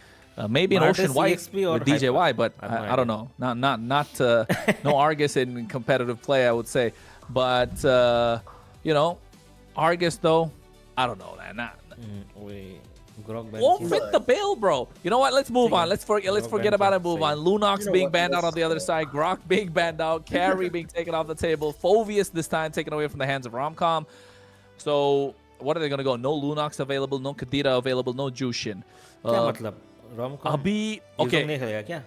Maybe an Martis Ocean White EXP or with DJY, Hyper? but I have no I don't idea. know. Not no Argus in competitive play, I would say. But Argus though, I don't know, man. Wait, Grog Won't ban fit the bill, bro. You know what? Let's move on. Let's forget Grog about it. ban Move same. on. Lunox You know being what? banned out on Let's the other go. side. Grok being banned out. Carry being taken off the table. Phovius this time taken away from the hands of Romcom. So what are they gonna go? No Lunox available. No Kadira available. No Jushin. क्या मतलब? Rom-com Abhi. Yuzong Okay. नहीं खेलेगा क्या?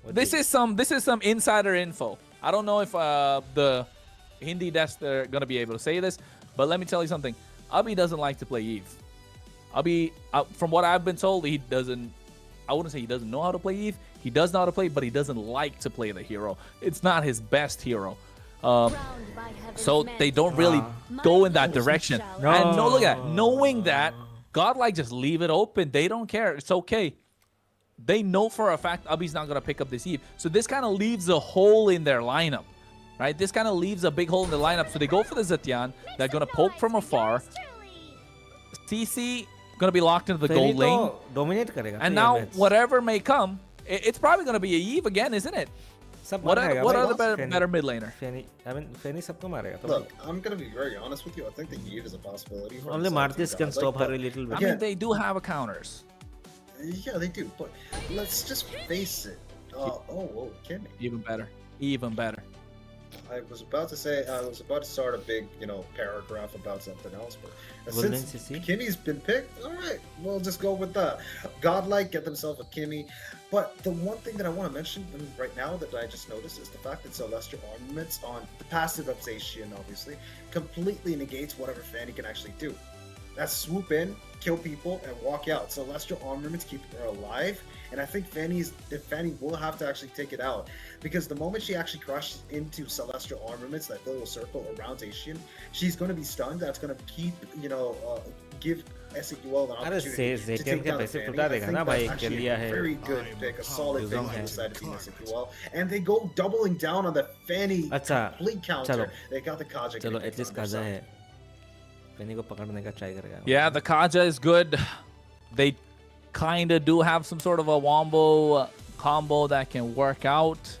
What This do you- is some insider info. I don't know if the Hindi desk they're gonna be able to say this, but let me tell you something. Abhi doesn't like to play Eve. Abhi, from what I've been told, he doesn't. I wouldn't say he doesn't know how to play Eve. He does know how to play, but he doesn't like to play the hero. It's not his best hero. So they don't really go in that direction. No. And no, look at that. Knowing that, Godlike just leave it open. They don't care. It's okay. They know for a fact Abhi's not going to pick up this Eve. So this kind of leaves a hole in their lineup, right? This kind of leaves a big hole in the lineup. So they go for the Zetian. They're going to poke from afar. CC going to be locked into the gold Fairy lane. तो dominate करेगा And तो now, ये match. whatever may come, it's probably going to be a Eve again, isn't it? सब What मारेगा are भाई, the better, Fanny- better mid laner? Fanny, I mean, Fanny सबको मारेगा तो Look, I'm gonna be very honest with you. I think the Eve is a possibility. for only the Martis Celtics can guys. stop Like, her a little bit. I Yeah. mean, they do have a counters. Yeah, they do. But let's just face it. Kimmy. Even better. Even better. I was about to start a big, paragraph about something else, but Golden since CC? Kimmy's been picked, all right, we'll just go with that. Godlike, get themselves a Kimmy. But the one thing that I want to mention right now that I just noticed is the fact that Celestial Armaments on the passive of Zacian, obviously, completely negates whatever Fanny can actually do. That's swoop in, kill people, and walk out. Celestial Armaments keep her alive, and I think Fanny will have to actually take it out, because the moment she actually crushes into Celestial Armaments, that little circle around Zacian, she's going to be stunned. That's going to keep, give S8UL an अरे opportunity to Zetian take के down पैसे Fanny. टुटा I देगा think ना भाई, that's actually लिया a है। very good pick, a solid pick Yuzong on है। the side of Team S8UL, and they go doubling down on the Fanny अच्छा, complete counter. चलो। They got the Kaja. चलो getting picked at least on their Kaza side. है Fanny को पकड़ने का try करेगा Yeah, the Kaja is good. They kind of do have some sort of a wombo combo that can work out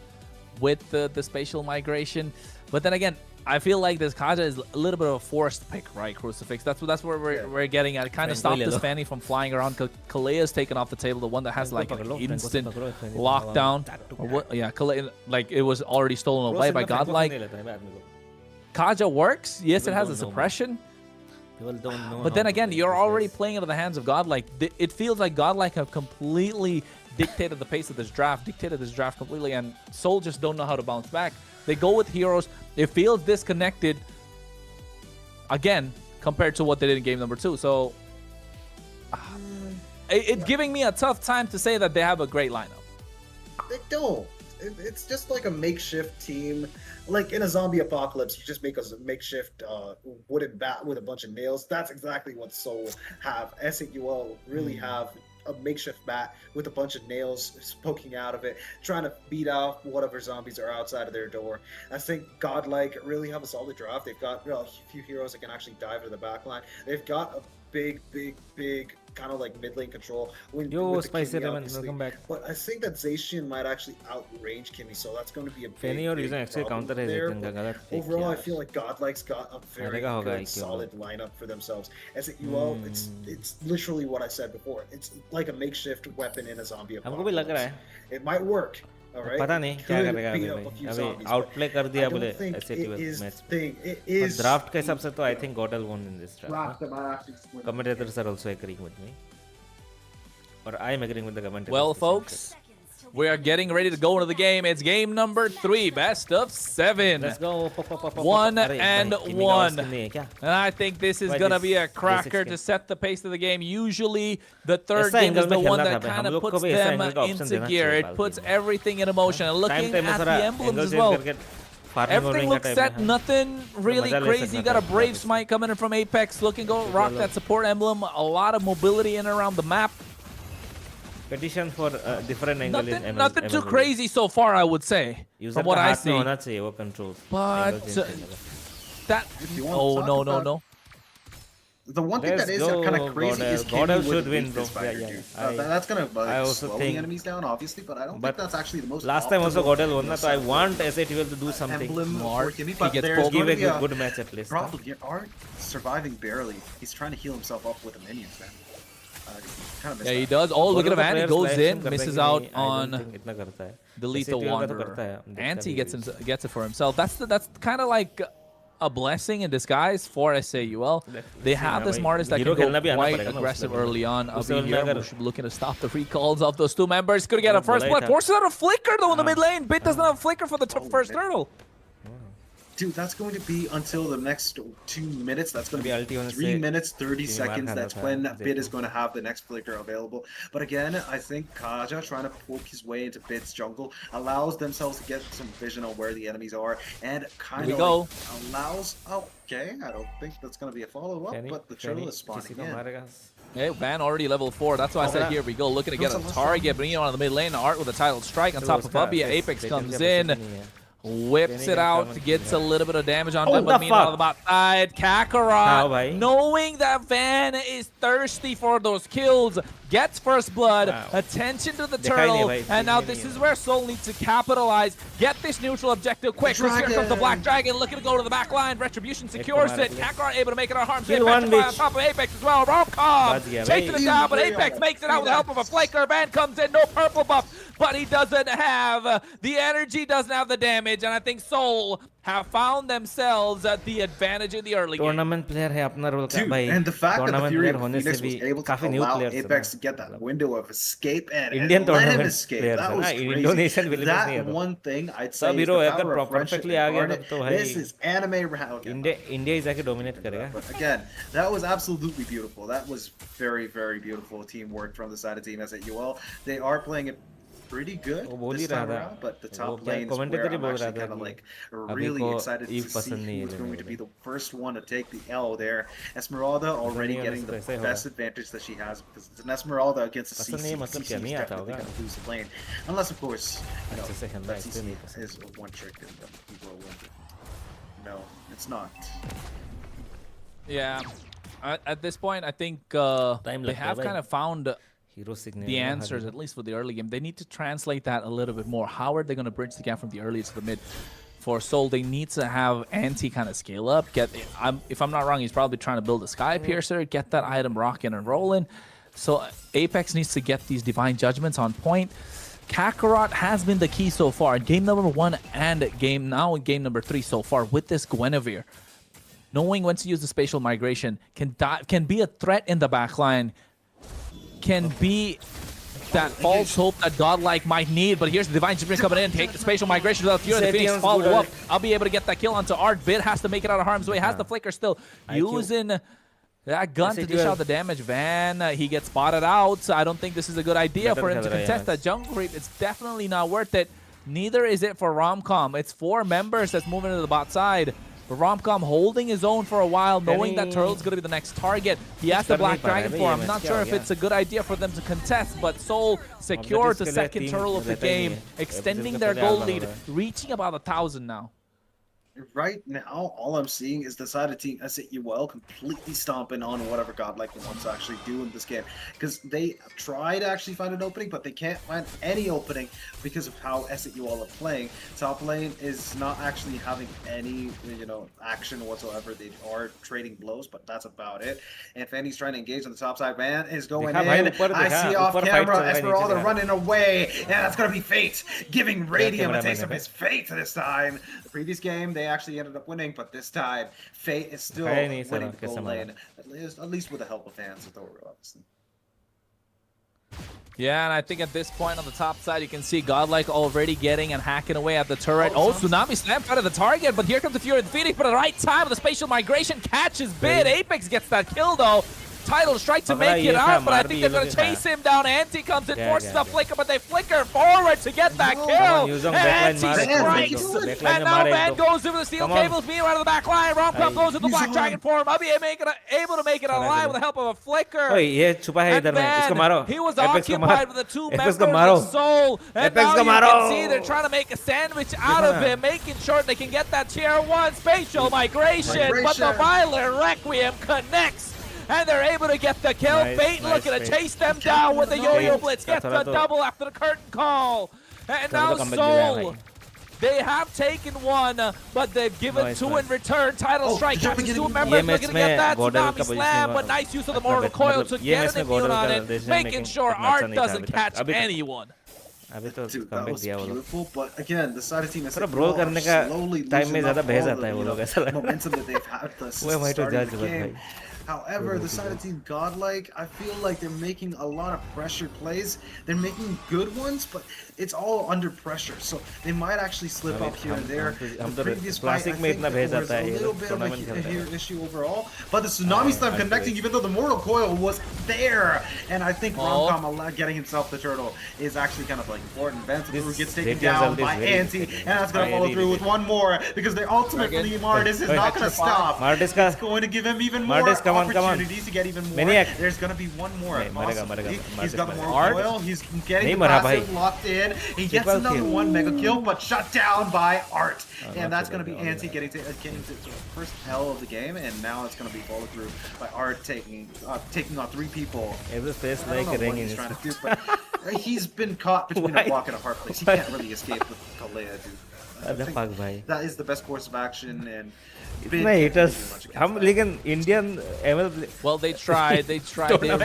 with the spatial migration. But then again, I feel like this Kaja is a little bit of a forced pick, right, Crucifix? That's where we're getting at. It kind of Franco stopped this Lelo. Fanny from flying around. Kalea's taken off the table, the one that has like Franco an पकड़ लो, Franco से instant पकड़ो, Fanny को lockdown. हवा में Or what, yeah, Kalea, like it was already stolen Bro, away सिर्फ by मैं Franco से Godlike. नहीं लेता है, मैं आदमी को. Kaja works. Yes, it People has a don't know, man. suppression. People don't know But how then to again, play you're this already guys. playing into the hands of Godlike. It feels like Godlike have completely dictated the pace of this draft, completely, and Soul just don't know how to bounce back. They go with heroes. It feels disconnected. again, compared to what they did in game number 2. So it's giving me a tough time to say that they have a great lineup. They don't. It's just like a makeshift team. Like in a zombie apocalypse, you just make a makeshift wooden bat with a bunch of nails. That's exactly what Seoul have. S8UL really have a makeshift bat with a bunch of nails poking out of it, trying to beat off whatever zombies are outside of their door. I think Godlike really have a solid draft. They've got a few heroes that can actually dive to the back line. They've got a big kind of like mid lane control. Yo, Spicy Lemon, welcome back. But I think that Zacian might actually outrange Kimmy, so that's going to be a big, problem there. Overall, I feel like Godlike's got a very good, solid lineup for themselves. S8UL, it's literally what I said before. It's like a makeshift weapon in a zombie apocalypse. It might work. पता नहीं क्या करेगा अभी Outplay कर दिया बोले S8UL match में draft के हिसाब से तो I think GODL won in this draft. Commentators are also agreeing with me, or I am agreeing with the commentators. Well, folks, we are getting ready to go into the game. It's game number 3, best of 7. Let's go. 1 and 1. And I think this is going to be a cracker to set the pace of the game. Usually, the third game is the one that kind of puts them into gear. It puts everything in motion. And looking at the emblems as well, everything looks set. Nothing really crazy. You got a Brave Smite coming in from Apex, looking to rock that support emblem. A lot of mobility in and around the map. Petition for different angle in nothing too crazy so far, I would say, from what I see. But that no. The one thing that is kind of crazy is GODL should win, bro. That's gonna slow the enemies down, obviously, but I don't think that's actually the most. Last time also GODL won, so I want S8UL to do something more. But there's give a good match at least. Problem, you are surviving barely. He's trying to heal himself up with the minions, man. Yeah, he does. Oh, look at him. He goes in, misses out on the Lethal Wanderer. Anti gets it for himself. That's kind of like a blessing in disguise for S8UL. They have the smartest that can go quite aggressive early on. We should be looking to stop the recalls of those two members. Could get a first blood. Forces out a flicker though in the mid lane. Bit doesn't have a flicker for the first turtle. Dude, that's going to be until the next 2 minutes. That's going to be 3 minutes, 30 seconds. That's when Bit is going to have the next flicker available. But again, I think Kaja trying to poke his way into Bit's jungle allows themselves to get some vision on where the enemies are and kind of allows... Okay, I don't think that's going to be a follow-up, but the turtle is spawning in. Hey, Van already level 4. That's why I said here we go. Looking to get a target, bringing on the mid lane. Art with a title strike on top of Bubby. Apex comes in. Whips it out, gets a little bit of damage on them, but meanwhile on the bot side, Kakarot, knowing that Van is thirsty for those kills, gets first blood, attention to the turtle, and now this is where Seoul needs to capitalize, get this neutral objective quick. Here comes the Black Dragon, looking to go to the back line, Retribution secures it, Kakarot able to make it on harm's way, on top of Apex as well, Rom-Com, chasing it down, but Apex makes it out with the help of a flaker. Van comes in, no purple buff, but he doesn't have the energy, doesn't have the damage, and I think Seoul have found themselves at the advantage in the early game. Tournament player है अपना role का भाई. And the fact that the Fury of होने Phoenix was able to allow Apex to get that window of escape and Indian let him tournament escape, players that was crazy. Indonesian villages That नहीं है तो. one thing I'd say is the power of friendship and Garnet. This is anime round. India is जाके dominate करेगा. But again, that was absolutely beautiful. That was very, very beautiful teamwork from the side of Team S8UL. They are playing it pretty good this time around, but the top lane is where I'm actually kind of like really excited to see who's going to be the first one to take the L there. Esmeralda already getting the best advantage that she has because it's an Esmeralda against a CC. CC is definitely going to lose the lane. Unless, of course, you know, that CC is one trick and he will win. No, it's not. Yeah. At this point, I think they have kind of found the answers, at least for the early game. They need to translate that a little bit more. How are they going to bridge the gap from the early to the mid? For Seoul, they need to have Anti kind of scale up. If I'm not wrong, he's probably trying to build a Sky Piercer, get that item rocking and rolling. So Apex needs to get these Divine Judgments on point. Kakarot has been the key so far. Game number 1 and game number 3 so far with this Guinevere. Knowing when to use the spatial migration can be a threat in the backline. Can be that false hope that Godlike might need. But here's the Divine Judgment coming in, take the spatial migration without Fury. The Phoenix follow up. I'll be able to get that kill onto Art. Vid has to make it out of harm's way, has the flicker still. Using that gun to dish out the damage. Van, he gets spotted out. I don't think this is a good idea for him to contest that jungle creep. It's definitely not worth it. Neither is it for Romcom. It's 4 members that's moving to the bot side. But Romcom holding his own for a while, knowing that Turtle's going to be the next target. He has the Black Dragon for him. I'm not sure if it's a good idea for them to contest, but Soul secured the second Turtle of the game, extending their goal lead, reaching about 1,000 now. Right now, all I'm seeing is the side of Team S8UL completely stomping on whatever Godlike wants to actually do in this game. Because they try to actually find an opening, but they can't find any opening because of how S8UL are playing. Top lane is not actually having any, action whatsoever. They are trading blows, but that's about it. And Fanny's trying to engage on the top side. Man is going in. I see off camera Esmeralda running away. And that's going to be Fate, giving Radium a taste of his fate this time. The previous game, they actually ended up winning, but this time Fate is still winning the goal lane, at least with the help of fans, obviously. Yeah, and I think at this point on the top side, you can see Godlike already getting and hacking away at the turret. Oh, Tsunami Slam out of the target, but here comes the Fury of the Phoenix, but at the right time, the spatial migration catches Bid. Apex gets that kill, though. Title strike to make it out, but I think they're going to chase him down. Anti comes in, forces a flicker, but they flicker forward to get that kill. And Anti strikes. And now Van goes over the steel cables, being right on the back line. Romcom goes with the Black Dragon form. I'll be able to make it alive with the help of a flicker. And Van, he was occupied with the 2 members of Soul. And now you can see they're trying to make a sandwich out of him, making sure they can get that tier 1 spatial migration. But the Violent Requiem connects. And they're able to get the kill. Fate looking to chase them down with the Yo-Yo Blitz. Gets the double after the curtain call. And now Soul, they have taken 1, but they've given 2 in return. Title strike catches 2 members looking to get that Tsunami Slam, but nice use of the Mortal Coil to get an immune on it, making sure Art doesn't catch anyone. Dude, that was beautiful, but again, the side of Team S8UL are slowly losing up all the momentum that they've had since the start of the game. However, the side of Team Godlike, I feel like they're making a lot of pressure plays. They're making good ones, but it's all under pressure, so they might actually slip up here and there. The previous fight, I think there was a little bit of a issue overall, but the Tsunami Slam connecting, even though the Mortal Coil was there, and I think Romcom getting himself the turtle is actually kind of like important. Ventador gets taken down by Anti, and that's going to follow through with 1 more, because they ultimately, Martis is not going to stop. It's going to give him even more opportunities to get even more. There's going to be 1 more. He's got the Mortal Coil, he's getting the passive locked in. He gets another 1 mega kill, but shut down by Art. And that's going to be Anti getting to the first L of the game, and now it's going to be followed through by Art taking on 3 people. I don't know what he's trying to do, but he's been caught between a rock and a hard place. He can't really escape with Kalea, dude. I think that is the best course of action, and Indian well, they tried. They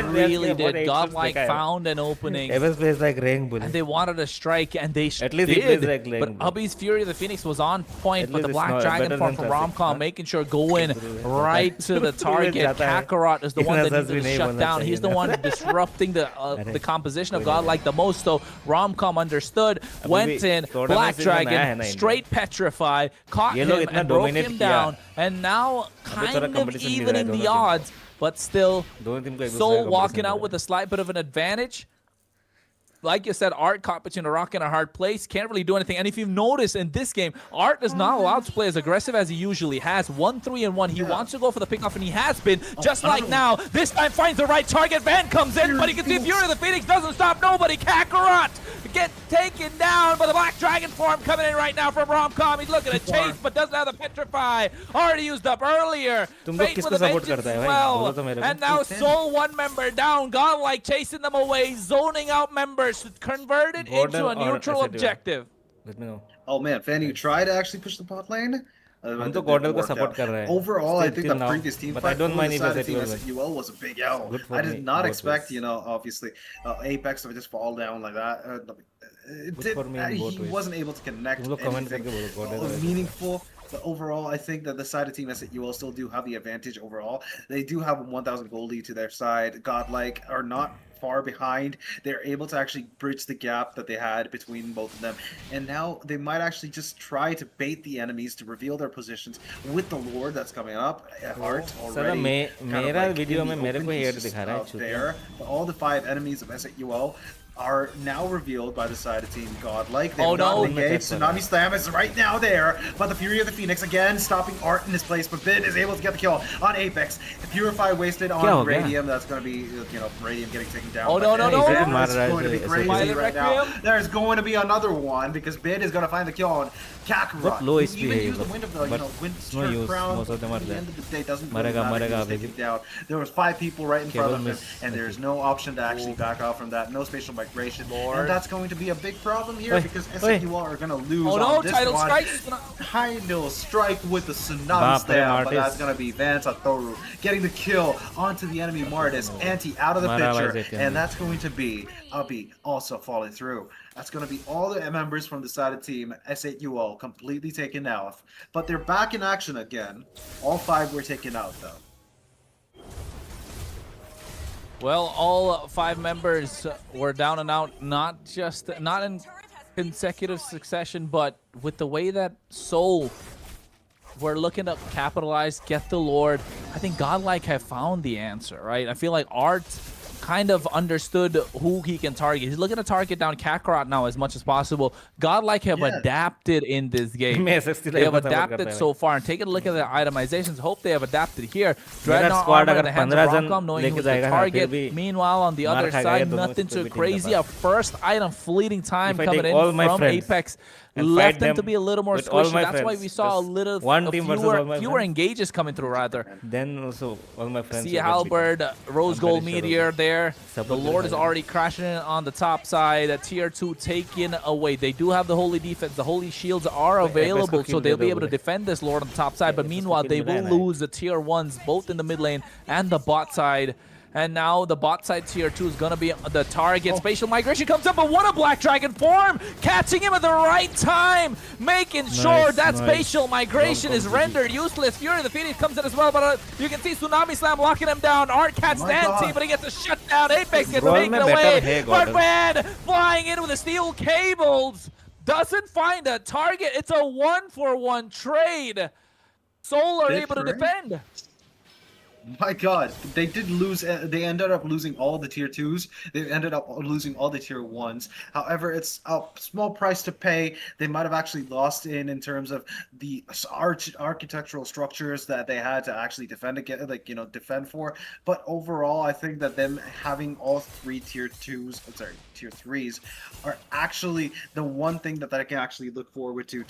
really did. Godlike found an opening. And they wanted a strike, and they did. But Hubby's Fury of the Phoenix was on point, but the Black Dragon form from Romcom making sure going right to the target. Kakarot is the one that needs to shut down. He's the one disrupting the composition of Godlike the most. So Romcom understood, went in, Black Dragon, straight petrify, caught him and broke him down. And now kind of evening the odds, but still Soul walking out with a slight bit of an advantage. Like you said, Art caught between a rock and a hard place. Can't really do anything. And if you've noticed in this game, Art is not allowed to play as aggressive as he usually has. 1-3-1. He wants to go for the pickoff, and he has been. Just like now. This time finds the right target. Van comes in, but you can see Fury of the Phoenix doesn't stop nobody. Kakarot get taken down by the Black Dragon form coming in right now from Romcom. He's looking to chase, but doesn't have the Petrify. Already used up earlier. Fate with the vengeance as well. And now Soul 1 member down. Godlike chasing them away. Zoning out members. Converted into a neutral objective. Let me know. Oh man, Fanny, you try to actually push the bot lane? हम तो GODL को support कर रहे हैं. Overall, I think the previous team fight for the side of Team S8UL was a big L. I did not expect, obviously, Apex to just fall down like that. He wasn't able to connect anything meaningful. But overall, I think that the side of Team S8UL still do have the advantage overall. They do have a 1,000 gold lead to their side. Godlike are not far behind. They're able to actually bridge the gap that they had between both of them. And now they might actually just try to bait the enemies to reveal their positions with the Lord that's coming up. Art already मेरा video में मेरे को head दिखा रहा है there. But all the 5 enemies of S8UL are now revealed by the side of Team Godlike. They've not engaged. Tsunami Slam is right now there, but the Fury of the Phoenix again stopping Art in his place, but Bid is able to get the kill on Apex. Purify wasted on Radium. That's going to be, Radium getting taken down. Oh, no. It's going to be crazy right now. There's going to be another one because Bid is going to find the kill on Kakarot. Low HP even use the wind of the, wind crown. Most of them are at the end of the day, doesn't really matter. Down. There was 5 people right in front of him, and there's no option to actually back off from that. No spatial migration, and that's going to be a big problem here because S8UL are going to lose on this title one. strike. Title strike with the Tsunami Slam, but that's going to be Vance Atoru getting the kill onto the enemy Martis. Anti out of the picture, and that's going to be Abi also falling through. That's going to be all the members from the side of Team S8UL completely taken out. But they're back in action again. All 5 were taken out, though. Well, all 5 members were down and out, not in consecutive succession, but with the way that Seoul were looking to capitalize, get the Lord. I think Godlike have found the answer, right? I feel like Art kind of understood who he can target. He's looking to target down Kakarot now as much as possible. Godlike have adapted in this game. They have adapted so far. And taking a look at the itemizations, hope they have adapted here. Dreadnought armor in the hands of Rockcom, knowing who's the target. Meanwhile, on the other side, nothing too crazy. A first item fleeting time coming in from Apex. Left them to be a little more squishy. That's why we saw a little fewer engages coming through, rather. Then also all my friends. See Halberd, Rose Gold Meteor there. The Lord is already crashing in on the top side. Tier 2 taken away. They do have the Holy Defense. The Holy Shields are available, so they'll be able to defend this Lord on the top side. But meanwhile, they will lose the Tier 1s, both in the mid lane and the bot side. And now the bot side Tier 2 is going to be the target. Spatial migration comes up, but what a Black Dragon form! Catching him at the right time! Making sure that spatial migration is rendered useless. Fury of the Phoenix comes in as well, but you can see Tsunami Slam locking him down. Art catches the anti, but he gets a shutdown. Apex gets taken away. But man, flying in with the steel cables. Doesn't find a target. It's a 1-for-1 trade. Seoul are able to defend. My God, they did lose. They ended up losing all the Tier 2s. They ended up losing all the Tier 1s. However, it's a small price to pay. They might have actually lost in terms of the architectural structures that they had to actually defend against, defend for. But overall, I think that them having all 3 Tier 2s, Tier 3s, are actually the one thing that I can actually look forward to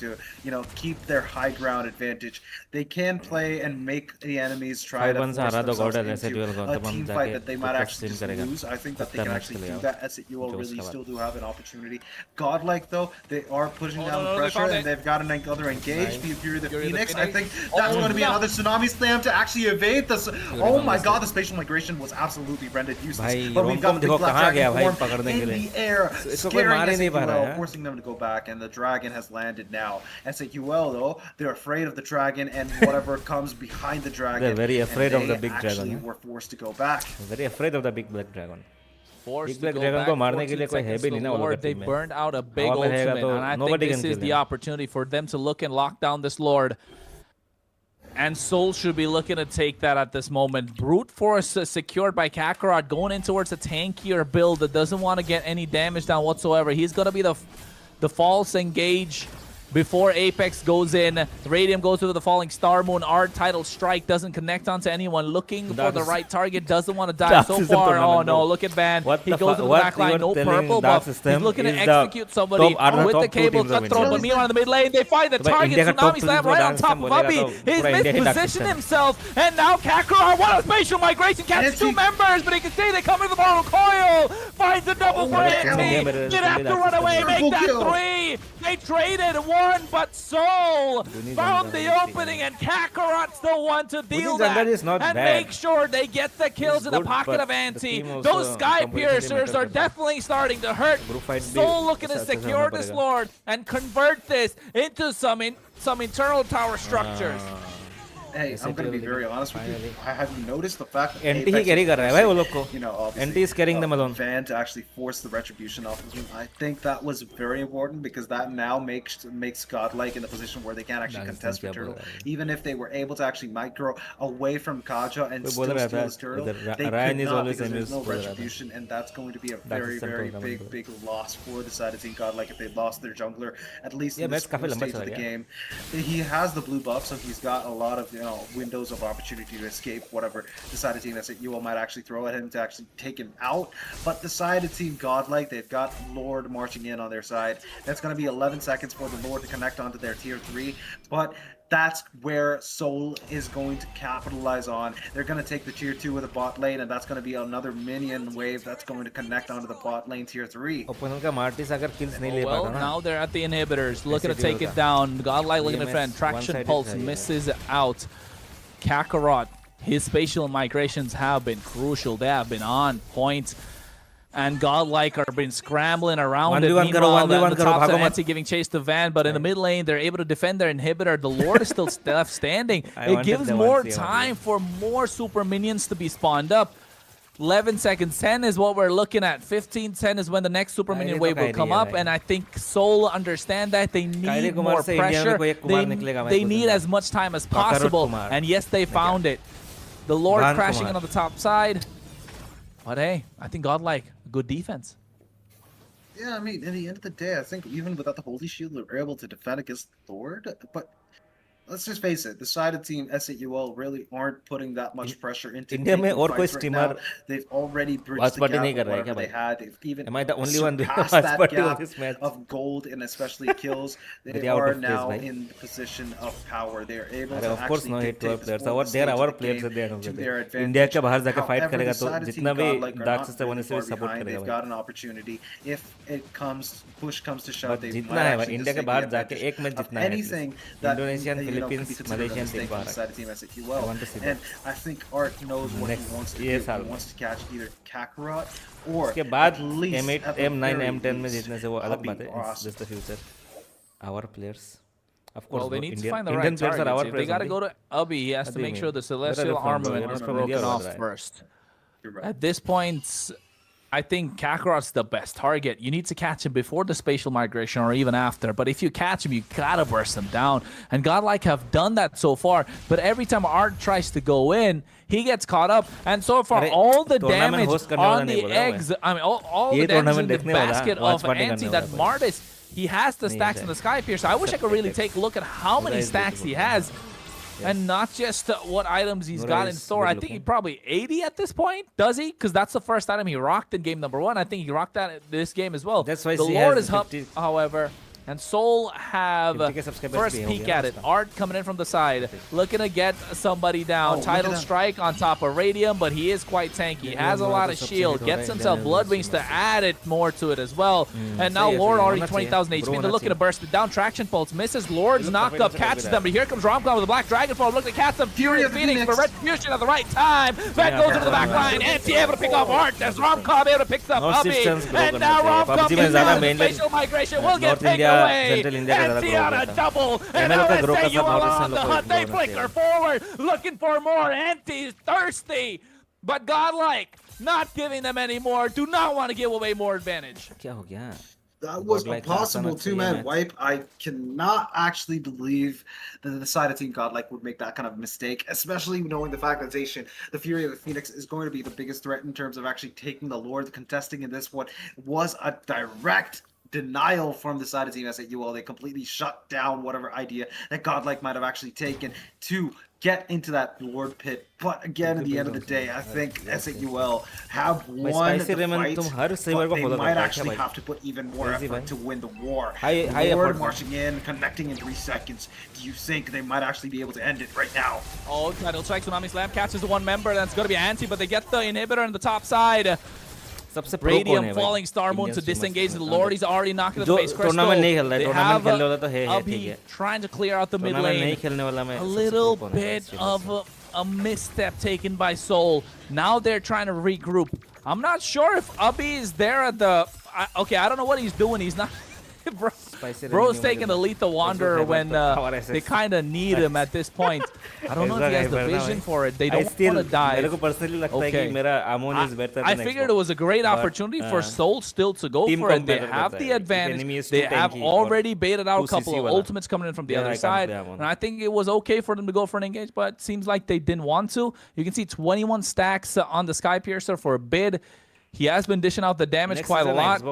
keep their high ground advantage. They can play and make the enemies try to force themselves into a team fight that they might actually just lose. I think that they can actually do that. S8UL really still do have an opportunity. Godlike, though, they are pushing down the pressure, and they've got another engage. Fury the Phoenix. I think that's going to be another Tsunami Slam to actually evade this. Oh my God, the spatial migration was absolutely rendered useless. But we've got the big Black Dragon form in the air, scaring S8UL, forcing them to go back, and the Dragon has landed now. S8UL, though, they're afraid of the Dragon and whatever comes behind the Dragon. They're very afraid of the big dragon. Were forced to go back. Very afraid of the big black dragon. Big black dragon को मारने के लिए कोई है भी नहीं ना वो लोग. They burned out a big ultimate, and I think this is the opportunity for them to look and lock down this Lord. And Seoul should be looking to take that at this moment. Brute Force secured by Kakarot, going in towards a tankier build that doesn't want to get any damage down whatsoever. He's going to be the false engage before Apex goes in. Radium goes through the falling Star Moon. Art title strike doesn't connect onto anyone. Looking for the right target. Doesn't want to die so far. Oh no, look at Van. He goes to the back line. No purple buff. He's looking to execute somebody with the cable cutthroat. But meanwhile in the mid lane, they find the target. Tsunami Slam right on top of Ubby. He's mispositioned himself. And now Kakarot, what a spatial migration. Catches 2 members, but he can see they come in the mortal coil. Finds a double for Anti. Did have to run away. Make that 3. They traded one, but Soul found the opening, and Kakarot's the one to deal that and make sure they get the kills in the pocket of Anti. Those Sky Piercers are definitely starting to hurt. Soul looking to secure this Lord and convert this into some internal tower structures. Hey, I'm gonna be very honest with you. Have you noticed the fact that NT he carry कर रहा है भाई वो लोग को. NT is carrying them alone. Van to actually force the retribution off of him. I think that was very important because that now makes Godlike in a position where they can't actually contest the turtle. Even if they were able to actually micro away from Kaja and still steal his turtle, they could not because there's no retribution, and that's going to be a very big loss for the side of Team Godlike if they lost their jungler at least in this stage of the game. He has the blue buff, so he's got a lot of windows of opportunity to escape whatever the side of Team S8UL might actually throw at him to actually take him out. But the side of Team Godlike, they've got Lord marching in on their side. That's going to be 11 seconds for the Lord to connect onto their tier 3. But that's where Soul is going to capitalize on. They're going to take the tier 2 with the bot lane, and that's going to be another minion wave that's going to connect onto the bot lane tier 3. Well, now they're at the inhibitors, looking to take it down. Godlike looking to defend. Traction Pulse misses out. Kakarot, his spatial migrations have been crucial. They have been on point. And Godlike are been scrambling around it. Meanwhile, the top side, Anti giving chase to Van, but in the mid lane, they're able to defend their inhibitor. The Lord is still left standing. It gives more time for more super minions to be spawned up. 11 seconds, 10 is what we're looking at. 15, 10 is when the next super minion wave will come up, and I think Soul understand that. They need more pressure. They need as much time as possible, and yes, they found it. The Lord crashing in on the top side. But hey, I think Godlike, good defense. Yeah, I mean, at the end of the day, I think even without the Holy Shield, they're able to defend against Lord, but let's just face it, the side of Team S8UL really aren't putting that much pressure into India में और कोई streamer They've already bridged the gap of whatever they had. They've even Am I the only one doing surpassed that gap of gold and especially kills. They are now in the position of power. They're able to actually dictate the sport they are our players to their advantage. India के बाहर जाके fight करेगा तो जितना भी dark system होने से भी support करेगा. They've got an opportunity. If it comes, push comes to shove, they जितना है भाई इंडिया के बाहर जाके एक मैच जितना है. Anything that Philippines, Malaysian team side of Team S8UL. And I think Art knows what he wants to do. He wants to catch either Kakarot or उसके बाद M8, M9, M10 में जीतने से वो अलग बात है. It's just the future. Our players. Of course, well, they need to find the right targets. If they got to go to Ubby, he has to make sure the Celestial Armament is broken off first. At this point, I think Kakarot's the best target. You need to catch him before the spatial migration or even after. But if you catch him, you gotta burst him down. And Godlike have done that so far. But every time Art tries to go in, he gets caught up. And so far, all the damage on the eggs, I mean, all the damage in the basket of Anti that Martis, he has the stacks in the Sky Piercer. I wish I could really take a look at how many stacks he has. And not just what items he's got in store. I think he probably 80 at this point. Does he? Because that's the first item he rocked in game number 1. I think he rocked that this game as well. That's why the Lord is up, however. And Soul have first peek at it. Art coming in from the side, looking to get somebody down. Tidal Strike on top of Radium, but he is quite tanky. He has a lot of shield, gets himself Blood Wings to add it more to it as well. And now Lord already 20,000 HP. They're looking to burst it down. Traction Pulse misses. Lord's knocked up, catches them, but here comes Romcom with the Black Dragon Form. Looking to catch them. Furious Phoenix for Retribution at the right time. That goes into the back line. Anti able to pick off Art as Romcom able to pick up Ubby. And now Romcom is down. Spatial migration will get taken away. Anti on a double, and now S8UL on the hunt. They flicker forward, looking for more. Anti's thirsty, but Godlike not giving them any more. Do not want to give away more advantage. That was a possible two-man wipe. I cannot actually believe that the side of Team Godlike would make that kind of mistake, especially knowing the fact that Zacian, the Fury of the Phoenix, is going to be the biggest threat in terms of actually taking the Lord. Contesting in this one was a direct denial from the side of Team S8UL. They completely shut down whatever idea that Godlike might have actually taken to get into that Lord pit. But again, at the end of the day, I think S8UL have won the fight, but they might actually have to put even more effort to win the war. Lord marching in, connecting in 3 seconds. Do you think they might actually be able to end it right now? Oh, Tidal Strike, Tsunami Slam catches the one member. That's going to be Anti, but they get the inhibitor on the top side. सबसे pro कौन Radium है falling Star Moon to disengage the Lord. He's already knocking the जो base crystal. Tournament नहीं खेल रहा है, They tournament have खेलने वाला तो है ठीक Abhi है, trying to clear out the mid tournament नहीं lane. खेलने वाला मैं A सबसे little pro कौन है bit इस of a misstep taken by Soul. Now they're trying to regroup. I'm not sure if Abhi is there at the... okay, I don't know what he's doing. He's not... Bro's taking the lethal wanderer when they kind of need him at this point. I don't know if he has the vision for it. They don't want to dive. मेरे को personally लगता है कि मेरा Amon is better than I figured it was a great opportunity for Soul still to go for it. They have the advantage. They have already baited out a couple of ultimates coming in from the other side. And I think it was okay for them to go for an engage, but seems like they didn't want to. You can see 21 stacks on the Sky Piercer for a bid. He has been dishing out the damage quite a lot.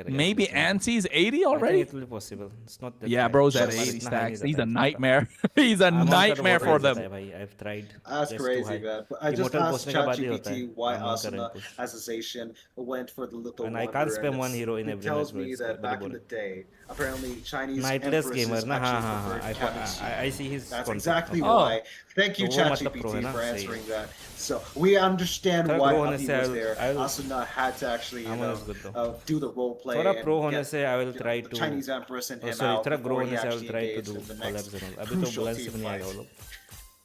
Maybe Anti's 80 already? It will be possible. It's not that yeah, bro's at 80 stacks. He's a nightmare. He's a nightmare for them. I've tried. That's crazy, man. But I just asked ChatGPT why Asuna as a Zacian went for the little and I can't spam one hero in every match. It tells me that back in the day, apparently Chinese Nightless gamer, I see his That's content. exactly why. Thank you, ChatGPT, for answering that. So we understand why he was there. Asuna had to actually, do the role play and get I will try to Chinese Empress and him out before he actually engaged in the next crucial team fight.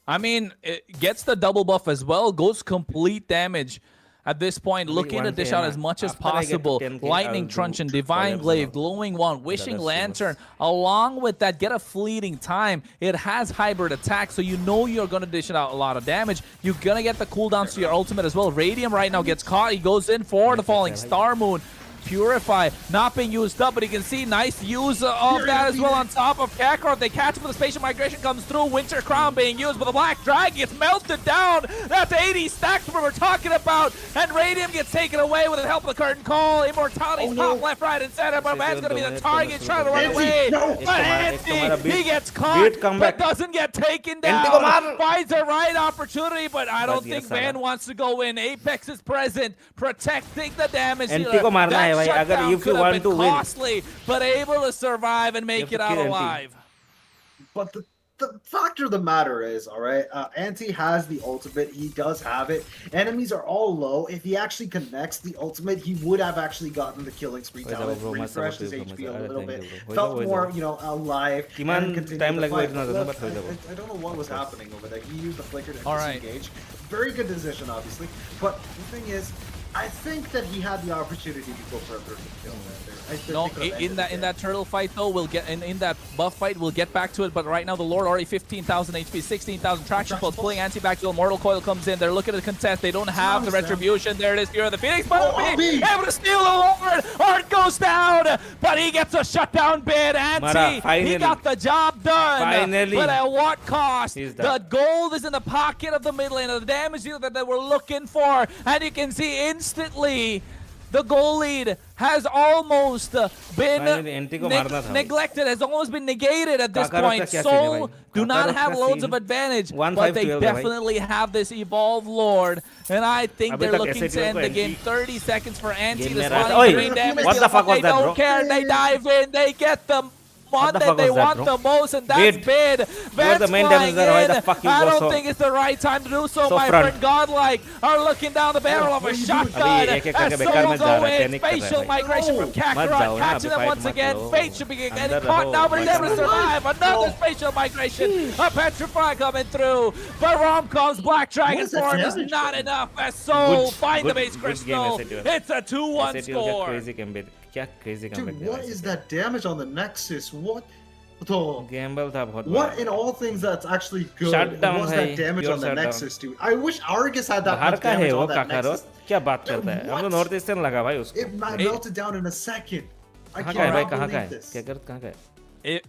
I mean, it gets the double buff as well, goes complete damage. At this point, looking to dish out as much as possible. Lightning Truncheon, Divine Glaive, Glowing Wand, Wishing Lantern. Along with that, get a fleeting time. It has hybrid attack, so you know you're going to dish out a lot of damage. You're going to get the cooldowns to your ultimate as well. Radium right now gets caught. He goes in for the Falling Star Moon. Purify not being used up, but you can see nice use of that as well on top of Kakarot. They catch him with the Spatial Migration comes through. Winter Crown being used, but the Black Dragon gets melted down. That's 80 stacks what we're talking about. And Radium gets taken away with the help of the Curtain Call. Immortality's top, left, right, and center. But man's going to be the target trying to run away. But Anti, he gets caught, but doesn't get taken down. Finds the right opportunity, but I don't think Van wants to go in. Apex is present, protecting the damage dealer. If you want to win, costly, but able to survive and make it out alive. But the factor of the matter is, all right, Anti has the ultimate. He does have it. Enemies are all low. If he actually connects the ultimate, he would have actually gotten the killing spree talent, refreshed his HP a little bit, felt more, alive. And continued the fight. I don't know what was happening over there. He used the flicker to disengage. Very good decision, obviously. But the thing is, I think that he had the opportunity to go for a perfect kill there. In that turtle fight though, we'll get in that buff fight, we'll get back to it. But right now, the Lord already 15,000 HP, 16,000 traction pulse, pulling Anti back to Immortal Coil comes in. They're looking to contest. They don't have the retribution. There it is, Fear of the Phoenix. But able to steal the Lord. Art goes down, but he gets a shutdown bid. Anti, he got the job done. Finally. But at what cost? The gold is in the pocket of the mid lane, the damage dealer that they were looking for, and you can see instantly the goal lead has almost been neglected, has almost been negated at this point. Soul do not have loads of advantage, but they definitely have this Evolve Lord, and I think they're looking to end the game. 30 seconds for Anti to spawn green damage. What the fuck was they that, don't care, they dive in, they get the one that they want the most, and that's bid. Vance flying in. I don't think it's the right time to do so. My friend Godlike are looking down the barrel of a shotgun. As Soul go in, facial migration from Kakarot, catching them once again. Fate should be getting caught now, but he's able to survive. Another spatial migration. A Petrify coming through, but Romcom's Black Dragon form is not enough. As Soul find the base crystal. It's a 2-1 score. Dude, what is that damage on the Nexus? What? Gamble था बहुत What in all things that's actually good was that damage on the Nexus, dude? I wish Argus had that much damage on that Nexus. क्या बात करता है? हम तो north eastern लगा भाई उसको. It melted down in a second. I cannot believe this. कहाँ है?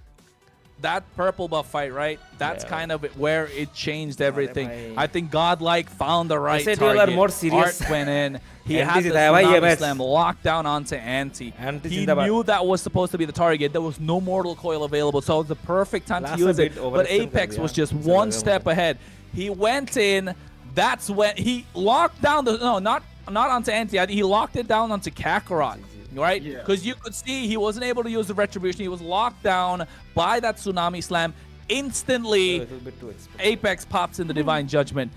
That purple buff fight, right? That's kind of where it changed everything. I think Godlike found the right target. More serious. Art went in. He had the Tsunami Slam locked down onto Anti. He knew that was supposed to be the target. There was no Mortal Coil available, so it was the perfect time to use it. But Apex was just one step ahead. He went in. That's when he locked down the... No, not onto Anti. He locked it down onto Kakarot. Right? Because you could see he wasn't able to use the retribution. He was locked down by that Tsunami Slam. Instantly, Apex pops in the Divine Judgment.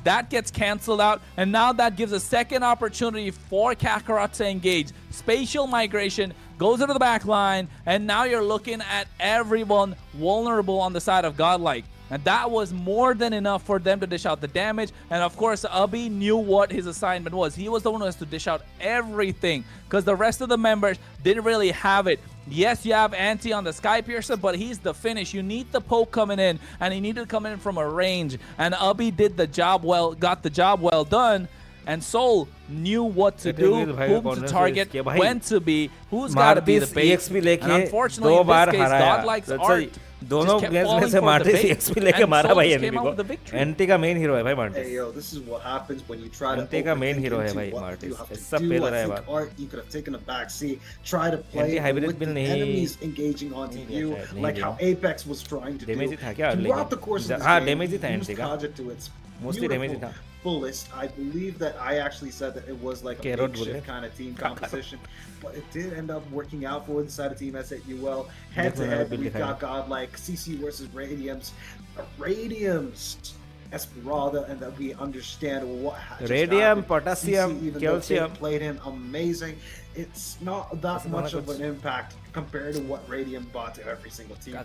That gets cancelled out, and now that gives a second opportunity for Kakarot to engage. Spatial migration goes into the back line, and now you're looking at everyone vulnerable on the side of Godlike. And that was more than enough for them to dish out the damage. And of course, Abhi knew what his assignment was. He was the one who has to dish out everything, because the rest of the members didn't really have it. Yes, you have Anti on the Sky Piercer, but he's the finish. You need the poke coming in, and he needed to come in from a range. And Abhi did the job well, got the job well done. And Soul knew what to do, whom to target, when to be, who's got to be the bait. And unfortunately, in this case, Godlike's art दोनों players में से Martin's XP लेके मारा भाई enemy को. Anti का main hero है भाई Martin's. Hey yo, this is what happens when you try to anti का मेन हीरो है भाई मार्टिस. सब पे रहा है बात. You could have taken a back seat, try to play with the enemies engaging onto you, like how Apex was trying to do. Damage था क्या? Throughout the course of this हाँ game, डैमेज ही था anti का. Mostly damage ही था. Fullest. I believe that I actually said that it was like a makeshift kind of team composition, but it did end up working out for the side of Team S8UL. Head to head, we've got Godlike, CC versus Radiums. Radiums, Esperada, and that we understand what Radium, Potassium, Calcium played him amazing. It's not that much of an impact compared to what Radium brought to every single team.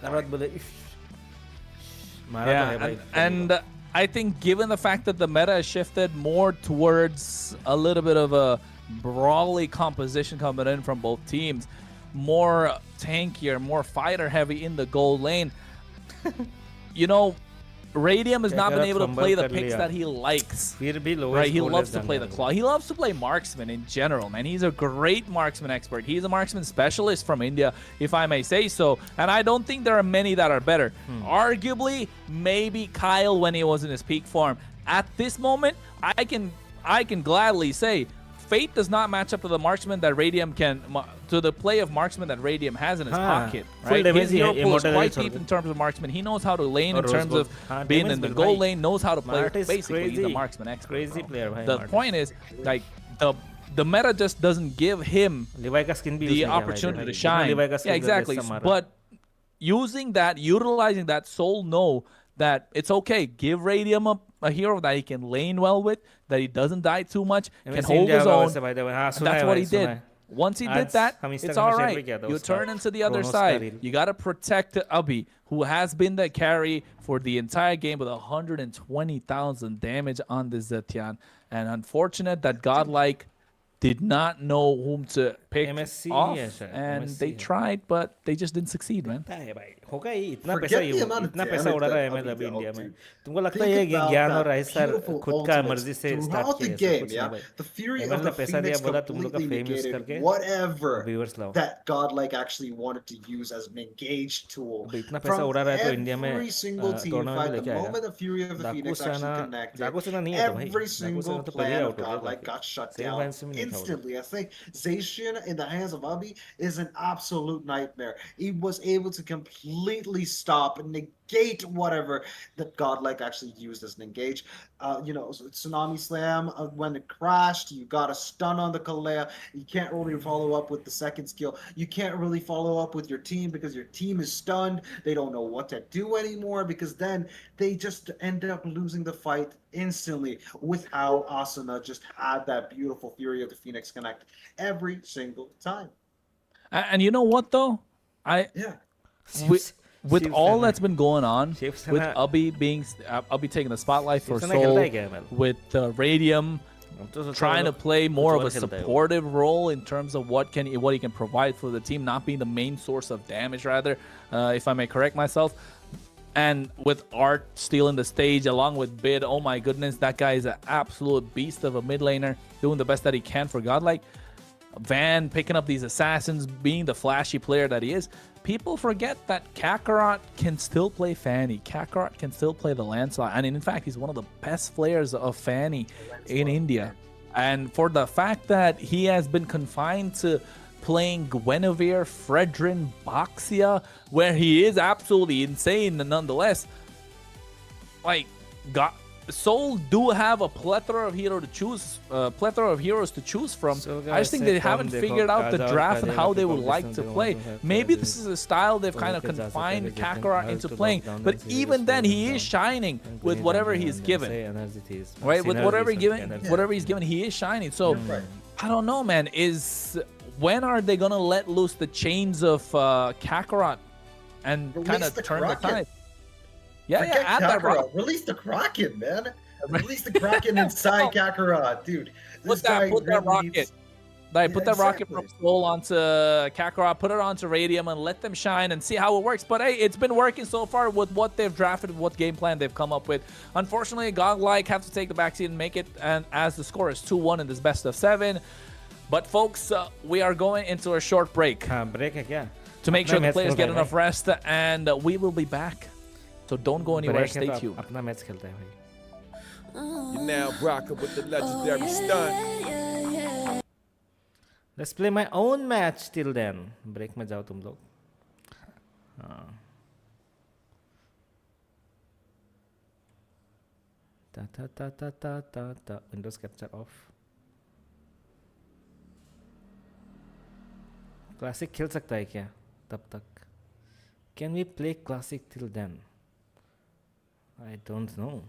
Yeah, and I think given the fact that the meta has shifted more towards a little bit of a brawly composition coming in from both teams, more tankier, more fighter heavy in the gold lane, you know, Radium has not been able to play the picks that he likes. Right, he loves to play the claw. He loves to play marksman in general, man. He's a great marksman expert. He's a marksman specialist from India, if I may say so. And I don't think there are many that are better. Arguably, maybe Kyle when he was in his peak form. At this moment, I can gladly say Fate does not match up to the marksman that Radium can, to the play of marksman that Radium has in his pocket. Right? His hero pool is quite deep in terms of marksman. He knows how to lane in terms of being in the goal lane, knows how to play. Basically, he's a marksman expert. Crazy player. The point is, like, the meta just doesn't give him the opportunity to shine. Yeah, exactly. But utilizing that, Soul know that it's okay. Give Radium a hero that he can lane well with, that he doesn't die too much, can hold his own. And that's what he did. Once he did that, it's all right. You turn into the other side. You got to protect Abhi, who has been the carry for the entire game with 120,000 damage on this Zetian. And unfortunate that Godlike did not know whom to pick off, and they tried, but they just didn't succeed, man. होगा ही इतना पैसा उड़ा रहा है ML अभी India में. तुमको लगता है ये ज्ञान और राइसर खुद का मर्जी से स्टार्ट किया है? कुछ नहीं भाई. ML का पैसा दिया, बोला तुम लोग का फेम यूज करके व्यूअर्स लाओ. That Godlike actually wanted to use as an engaged tool. इतना पैसा उड़ा रहा है तो इंडिया में टूर्नामेंट लेके आएगा. डाकूसेना नहीं है तो भाई. Every single plan of Godlike got shut down instantly. I think Zacian in the hands of Abhi is an absolute nightmare. He was able to completely stop and negate whatever that Godlike actually used as an engage. You know, Tsunami Slam, when it crashed, you got a stun on the Kalea. You can't really follow up with the second skill. You can't really follow up with your team because your team is stunned. They don't know what to do anymore, because then they just ended up losing the fight instantly with how Asuna just had that beautiful Fury of the Phoenix connect every single time. And you know what, though? With all that's been going on, with Abhi taking the spotlight for Soul, with Radium trying to play more of a supportive role in terms of what he can provide for the team, not being the main source of damage, rather, if I may correct myself. And with Art stealing the stage along with Bid, oh my goodness, that guy is an absolute beast of a mid laner, doing the best that he can for Godlike. Van picking up these assassins, being the flashy player that he is. People forget that Kakarot can still play Fanny. Kakarot can still play the Lancelot. And in fact, he's one of the best players of Fanny in India. And for the fact that he has been confined to playing Guinevere, Fredrin, Boxia, where he is absolutely insane nonetheless, like, Seoul do have a plethora of heroes to choose from. I just think they haven't figured out the draft and how they would like to play. Maybe this is a style they've kind of confined Kakarot into playing, but even then he is shining with whatever he's given. Right, with whatever he's given, he is shining. So I don't know, man. When are they gonna let loose the chains of Kakarot and kind of turn the tide? Yeah, add that rocket. Release the Kraken, man. Release the Kraken inside Kakarot, dude. Put that rocket. Put that rocket from Soul onto Kakarot, put it onto Radium, and let them shine and see how it works. But hey, it's been working so far with what they've drafted, what game plan they've come up with. Unfortunately, Godlike have to take the backseat and make it, and as the score is 2-1 in this best of 7. But folks, we are going into a short break. To make sure the players get enough rest, and we will be back. So don't go anywhere, stay tuned. You're now rocking with the legendary stunt. Let's play my own match till then. Break में जाओ तुम लोग. Ta. Windows capture off. Classic खेल सकता है क्या तब तक? Can we play classic till then? I don't know.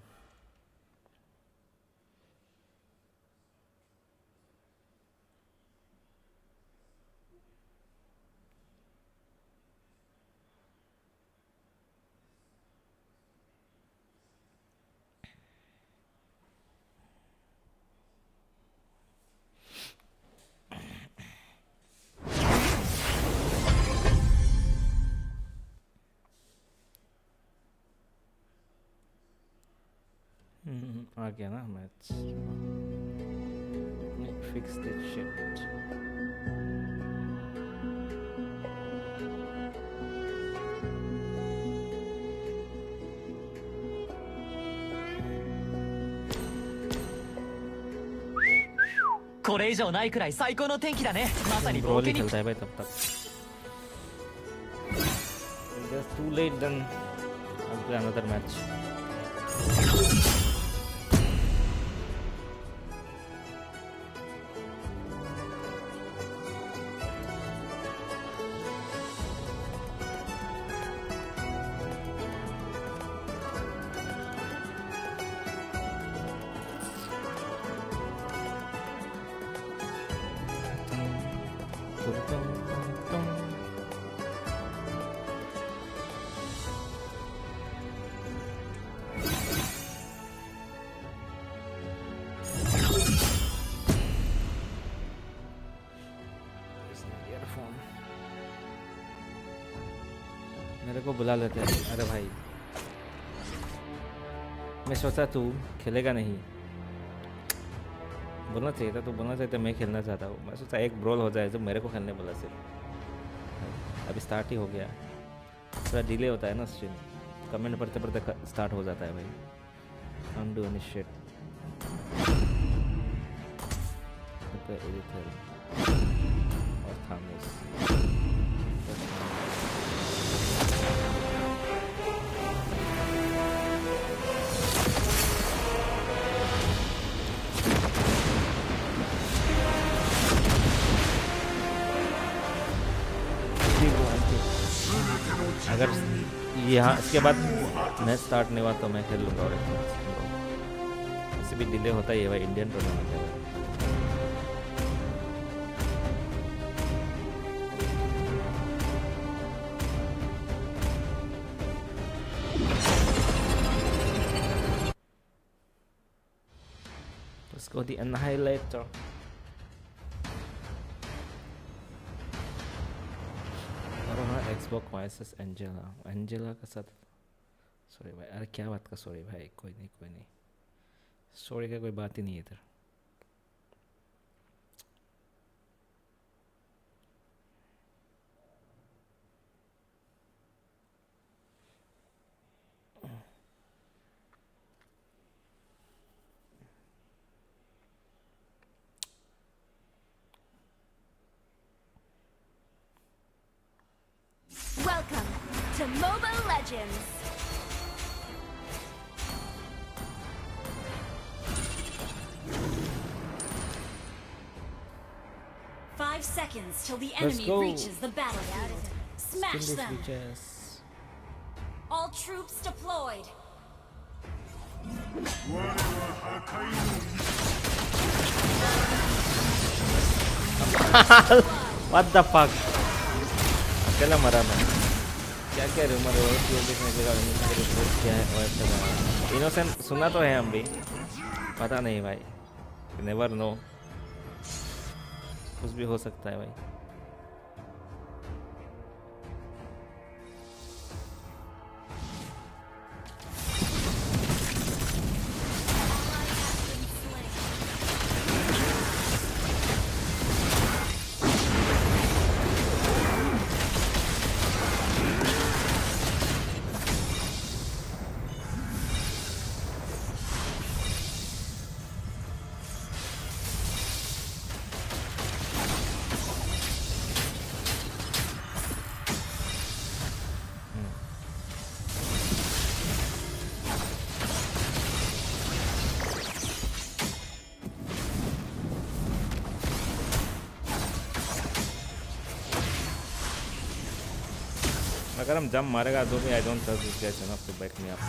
आ गया ना match. Fix this shit. Broly खेलता है भाई तब तक. If it's too late, then I'll play another match. मेरे को बुला लेते हैं. अरे भाई मैं सोचा तू खेलेगा नहीं. बोलना चाहिए था. तो बोलना चाहिए था मैं खेलना चाहता हूँ. मैं सोचा एक ब्रोल हो जाए जो मेरे को खेलने बोला सिर्फ. अभी स्टार्ट ही हो गया. थोड़ा डिले होता है ना स्ट्रीम. कमेंट पढ़ते पढ़ते स्टार्ट हो जाता है भाई. Can't do any shit. और थामस. अगर यहाँ इसके बाद मैच स्टार्ट नहीं हुआ तो मैं खेल लूँगा. और ऐसे भी डिले होता ही है भाई. इंडियन टूर्नामेंट है. Let's go the Annihilator. Xbox vs Angela का साथ. सॉरी भाई. अरे क्या बात का सॉरी भाई. कोई नहीं. सॉरी का कोई बात ही नहीं है इधर. Welcome to Mobile Legends. 5 seconds till the Let's enemy go. reaches the battlefield. Smash Kill these them. bitches. All troops deployed. What the fuck? अकेला मरा मैं. क्या क्या रूमर है कि ये देखने के बाद रिपोर्ट क्या है और ऐसा. इनोसेंट सुना तो है हम भी. पता नहीं भाई. Never know. कुछ भी हो सकता है भाई. अगर हम जंप मारेगा तो भी I don't trust this guys enough to back me up.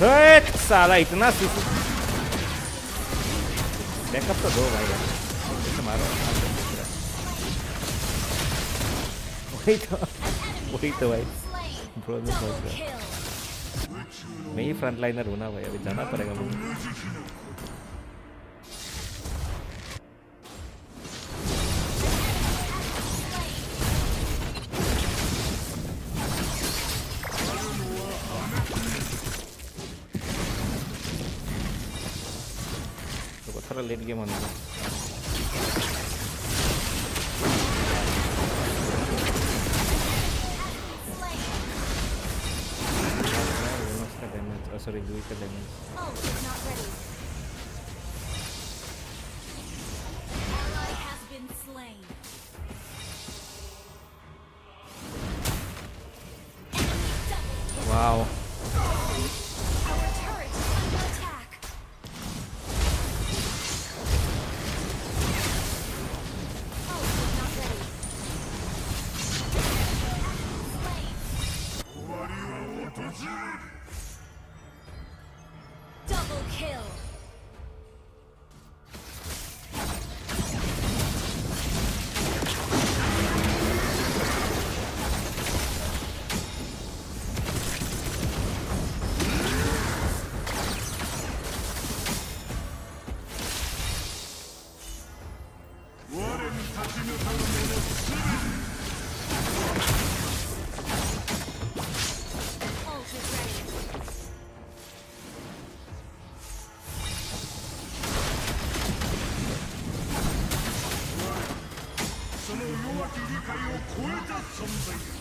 Hate साला इतना सीसी. बैकअप तो दो भाई यार. ऐसे मारो. वही तो भाई. ब्रो ने सोचा मैं ही फ्रंट लाइनर हूँ ना भाई. अभी जाना पड़ेगा मुझे. थोड़ा लेट गेम होने का. Sorry, Louis का damage. Ult is not ready. Ally has been slain. Wow. Our turret is under attack. Ult is not ready. Slain. Double kill. Ult is ready.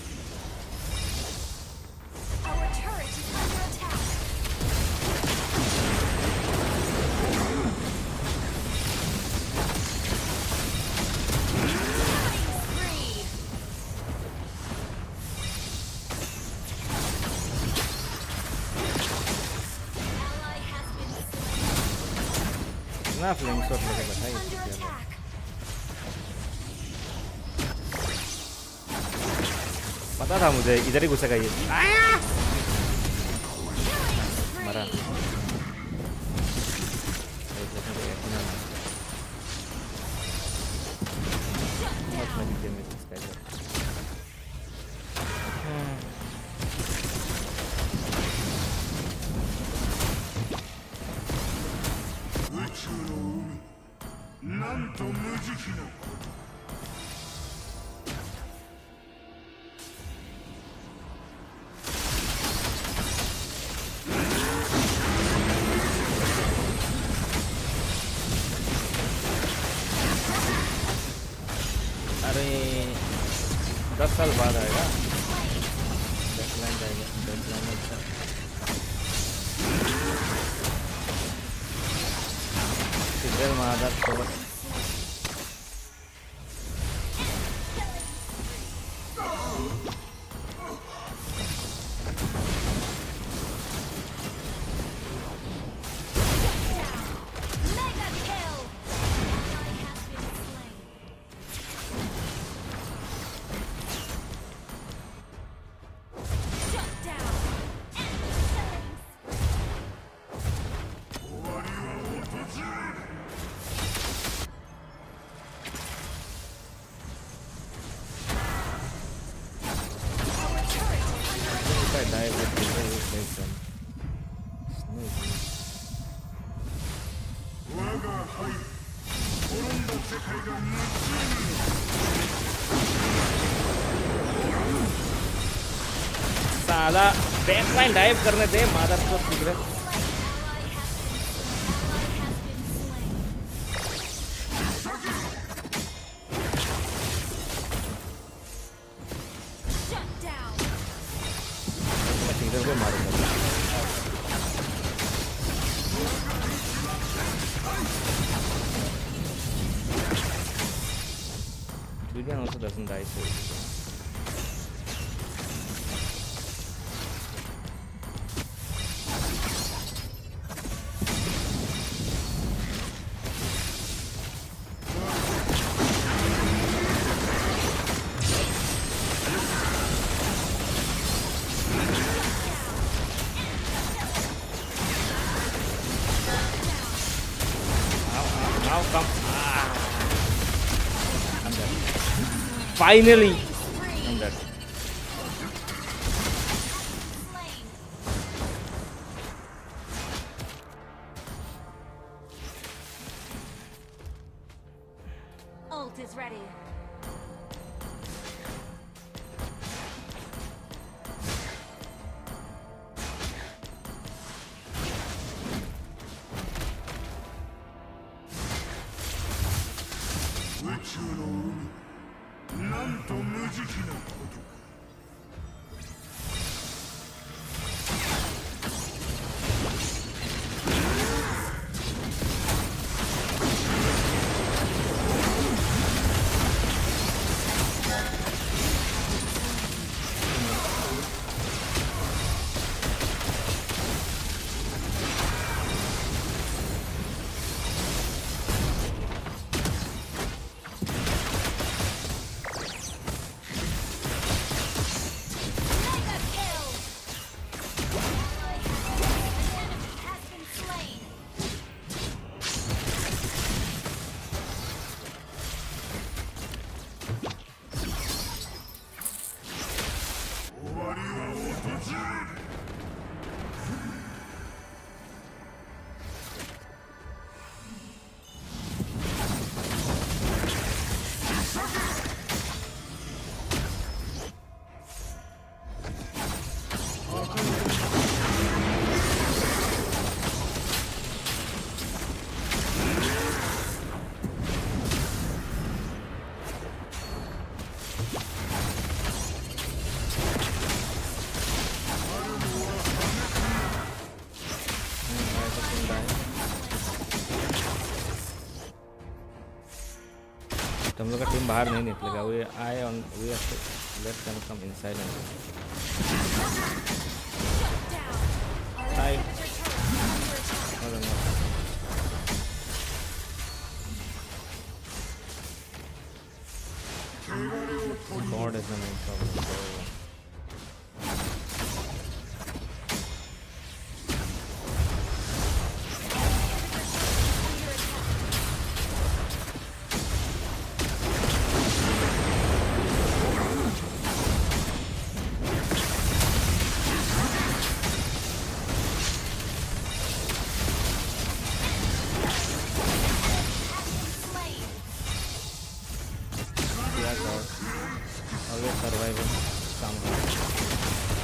Our turret is under attack. Killing spree. Ally has been slain. ना flame shot Turret लगेगा is भाई. under attack. पता था मुझे इधर ही घुसेगा ये. Killing मरा. spree. Much magic damage this guy does. अरे 10 साल बाद आएगा. बैकलाइन जाएगा. बैकलाइन अच्छा. सिग्नल मादा तो I die with people who take them. साला बैकलाइन डाइव करने दे मादर को तिगड़े Shut down. मैं तिगड़े को मारूंगा Julian also doesn't die so easily. Now come. I'm dead. Finally, I'm dead. Slain. Ult is ready. Mega kill. An enemy has been slain. तुम लोग का टीम बाहर नहीं निकलेगा we I on we have to let them come inside and time God is the main problem. Always surviving somehow.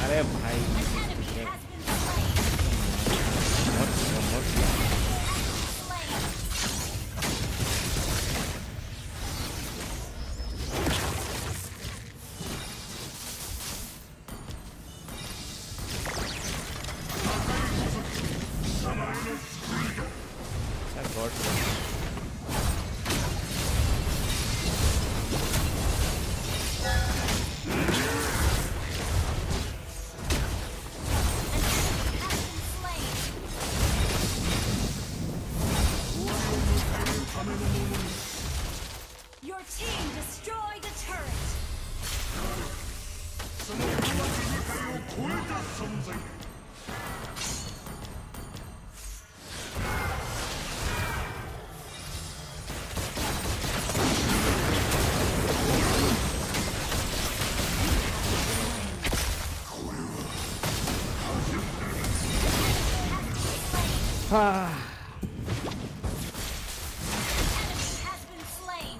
अरे भाई Has been slain.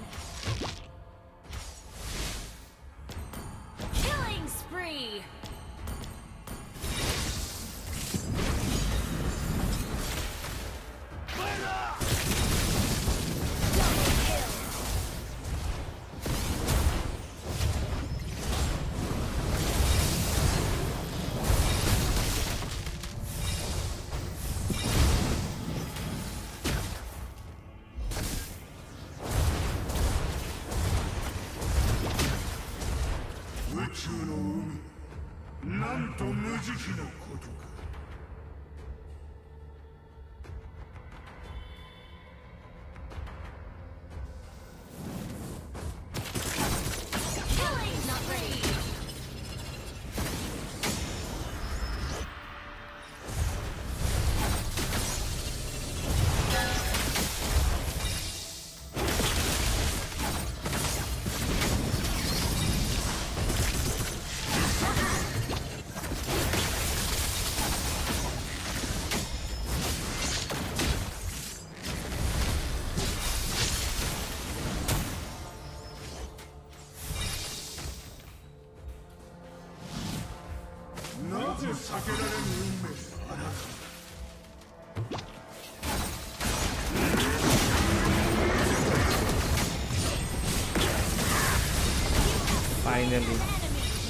Killing spree. Double kill. Killing spree. Finally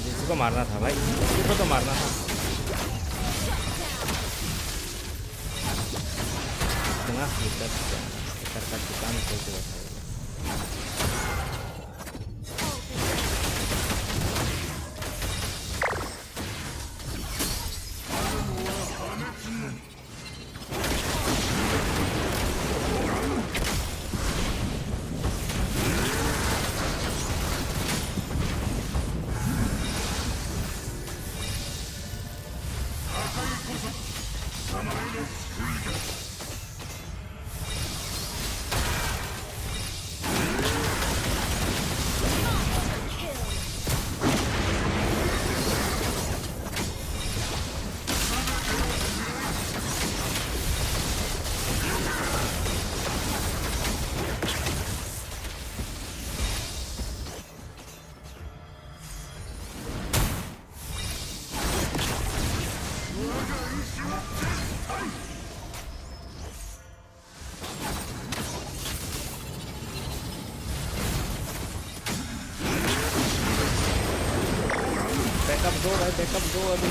जिसको मारना था भाई, इसको तो मारना था। इतना स्पीकर का दुकान खोल के बैठा है। बैकअप दो अभी।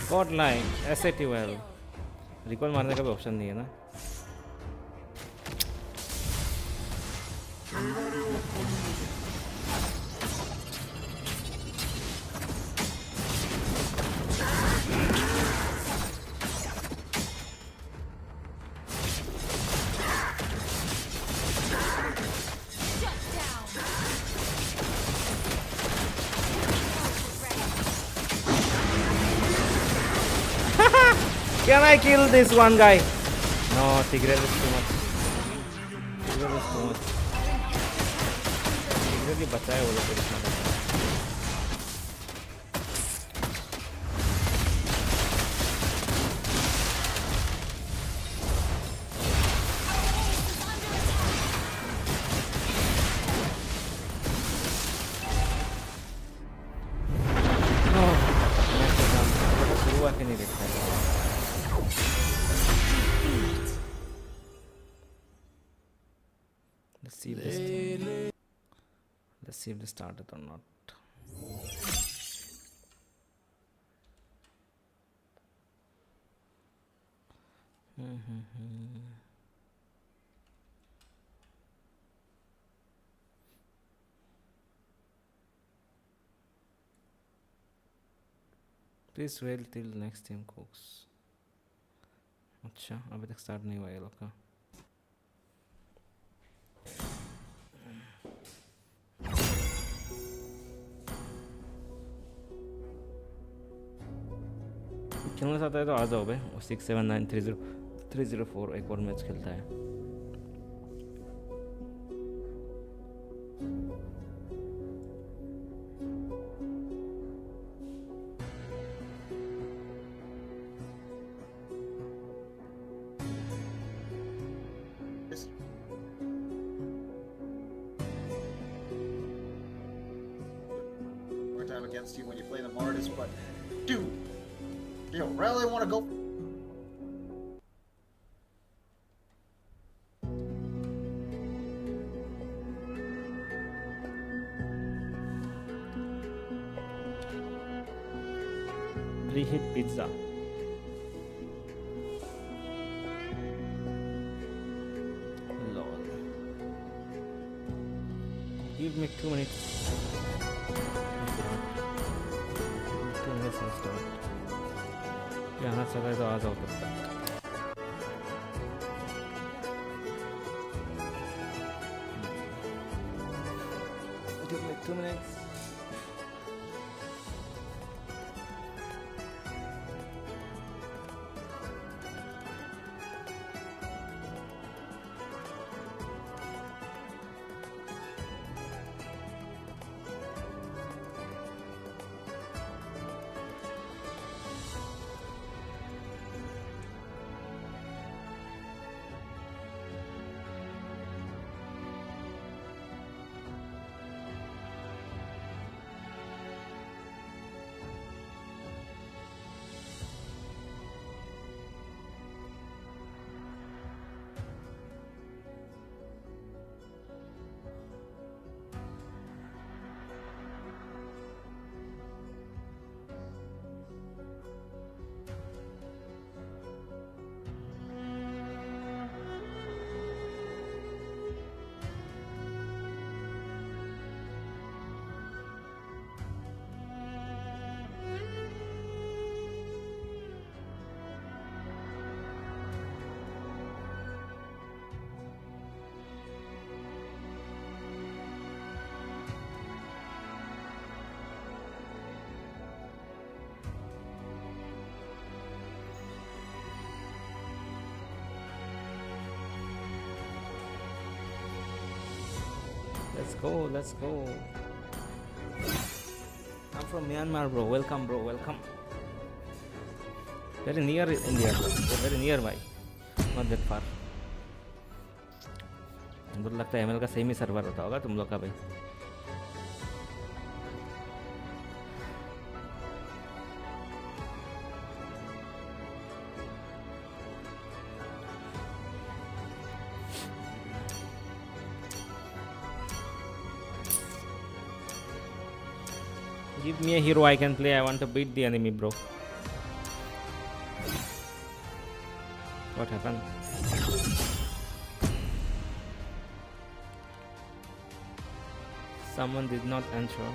गॉड लाइक S8UL रिकॉल मारने का भी ऑप्शन नहीं है ना। Can I kill this one guy? No, Tigreal is too much. Tigreal is too much. Tigreal की बचाए वो लोग इतना। शुरू आके नहीं देखता है। Let's see if they started or not. Please wait till next team cooks. अच्छा अभी तक स्टार्ट नहीं हुआ ये लोग का। खेलना चाहता है तो आ जाओ भाई. 67930 304 एक और मैच खेलता है. More time against you when you play the Martis, but dude, you don't really want to go. Preheat pizza. Lol. Give me 2 minutes. 2 minutes and start. ये आना चाहता है तो आ जाओ तब तक. Give me 2 minutes. Let's go. I'm from Myanmar, bro. Welcome, bro. Welcome. Very near India, bro. Very nearby. Not that far. मुझे लगता है ML का सेम ही सर्वर होता होगा तुम लोग का भाई. Give me a hero I can play. I want to beat the enemy, bro. What happened? Someone did not answer.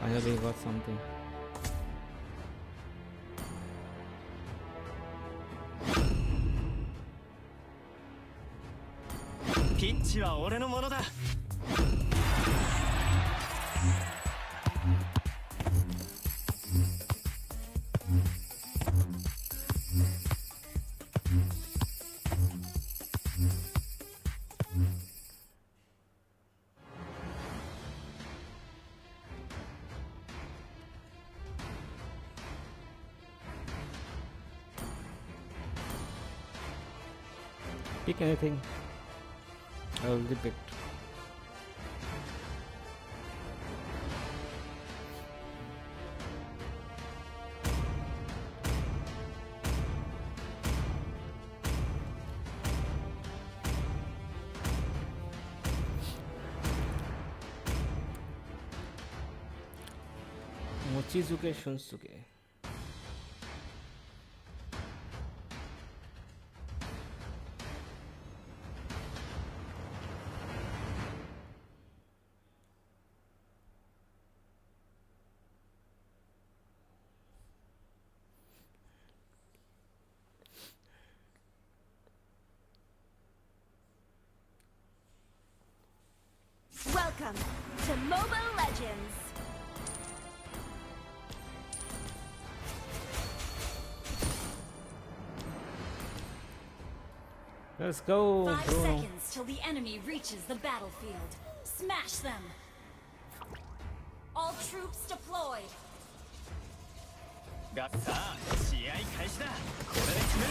Finally got something. Pitch は俺のものだ。Pick anything. I already picked. Mochizuke Shunsuke. Welcome to Mobile Legends. Let's go, 5 bro. seconds till the enemy reaches the battlefield. Smash them. All troops deployed. がさあ試合開始だこれで決める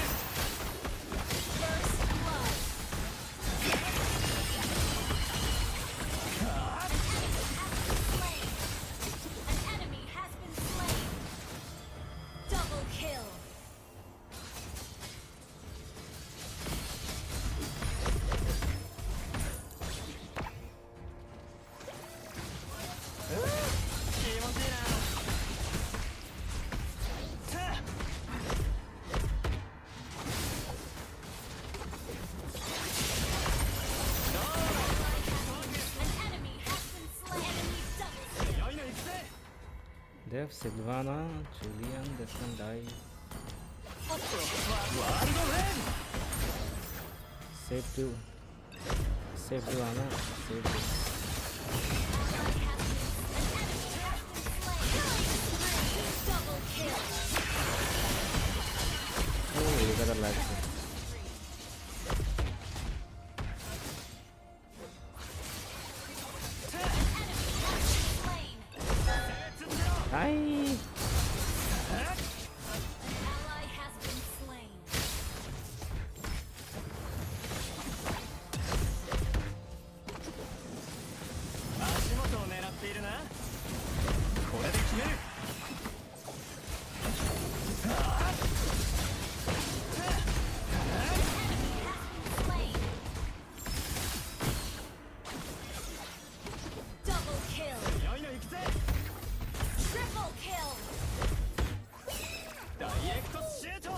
First blood. An enemy has been slain. Double kill. Dev, Sylvana, Julian, this one dies. Save two. Save two, Anna. Save two. Double kill. Oh, you got a lag. Hi. An ally has been slain. 足元を狙っているなこれで決める Slain. Double kill. 強いの行くぜ Triple kill. ダイレクトシュート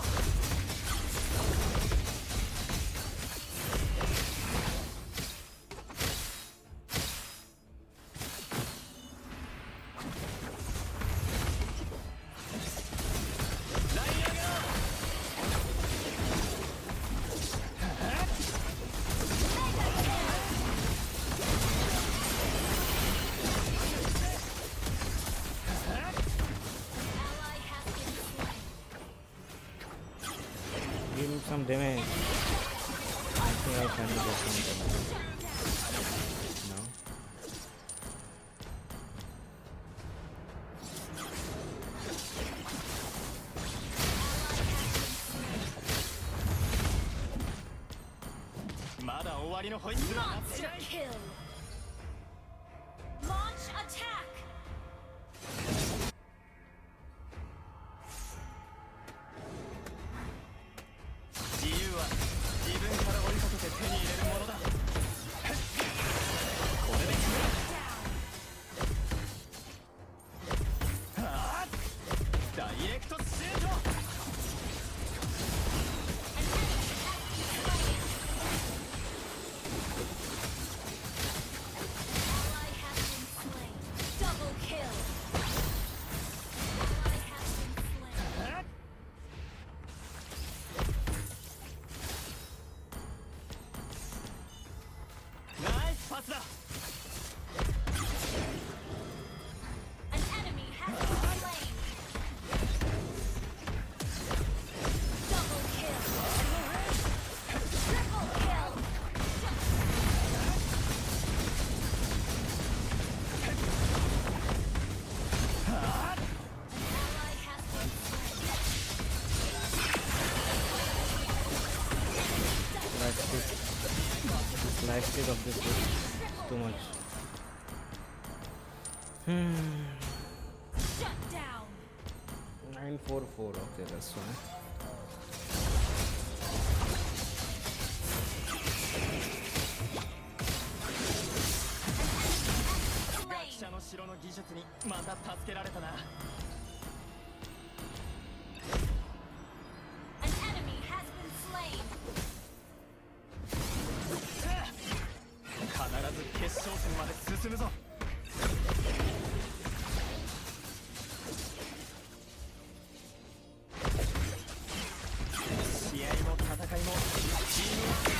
Ally has been slain. Give him some damage. I think I can get some damage. No. Monster kill. Launch attack. 自由は自分から追いかけて手に入れるものだこれで決める Down. はあダイレクトシュート An enemy has been slain. hectic of this list. It's too much. Shut down. 944. Okay, that's fine. An enemy has been slain. 必ず決勝戦まで進むぞ。試合も戦いもチームワーク。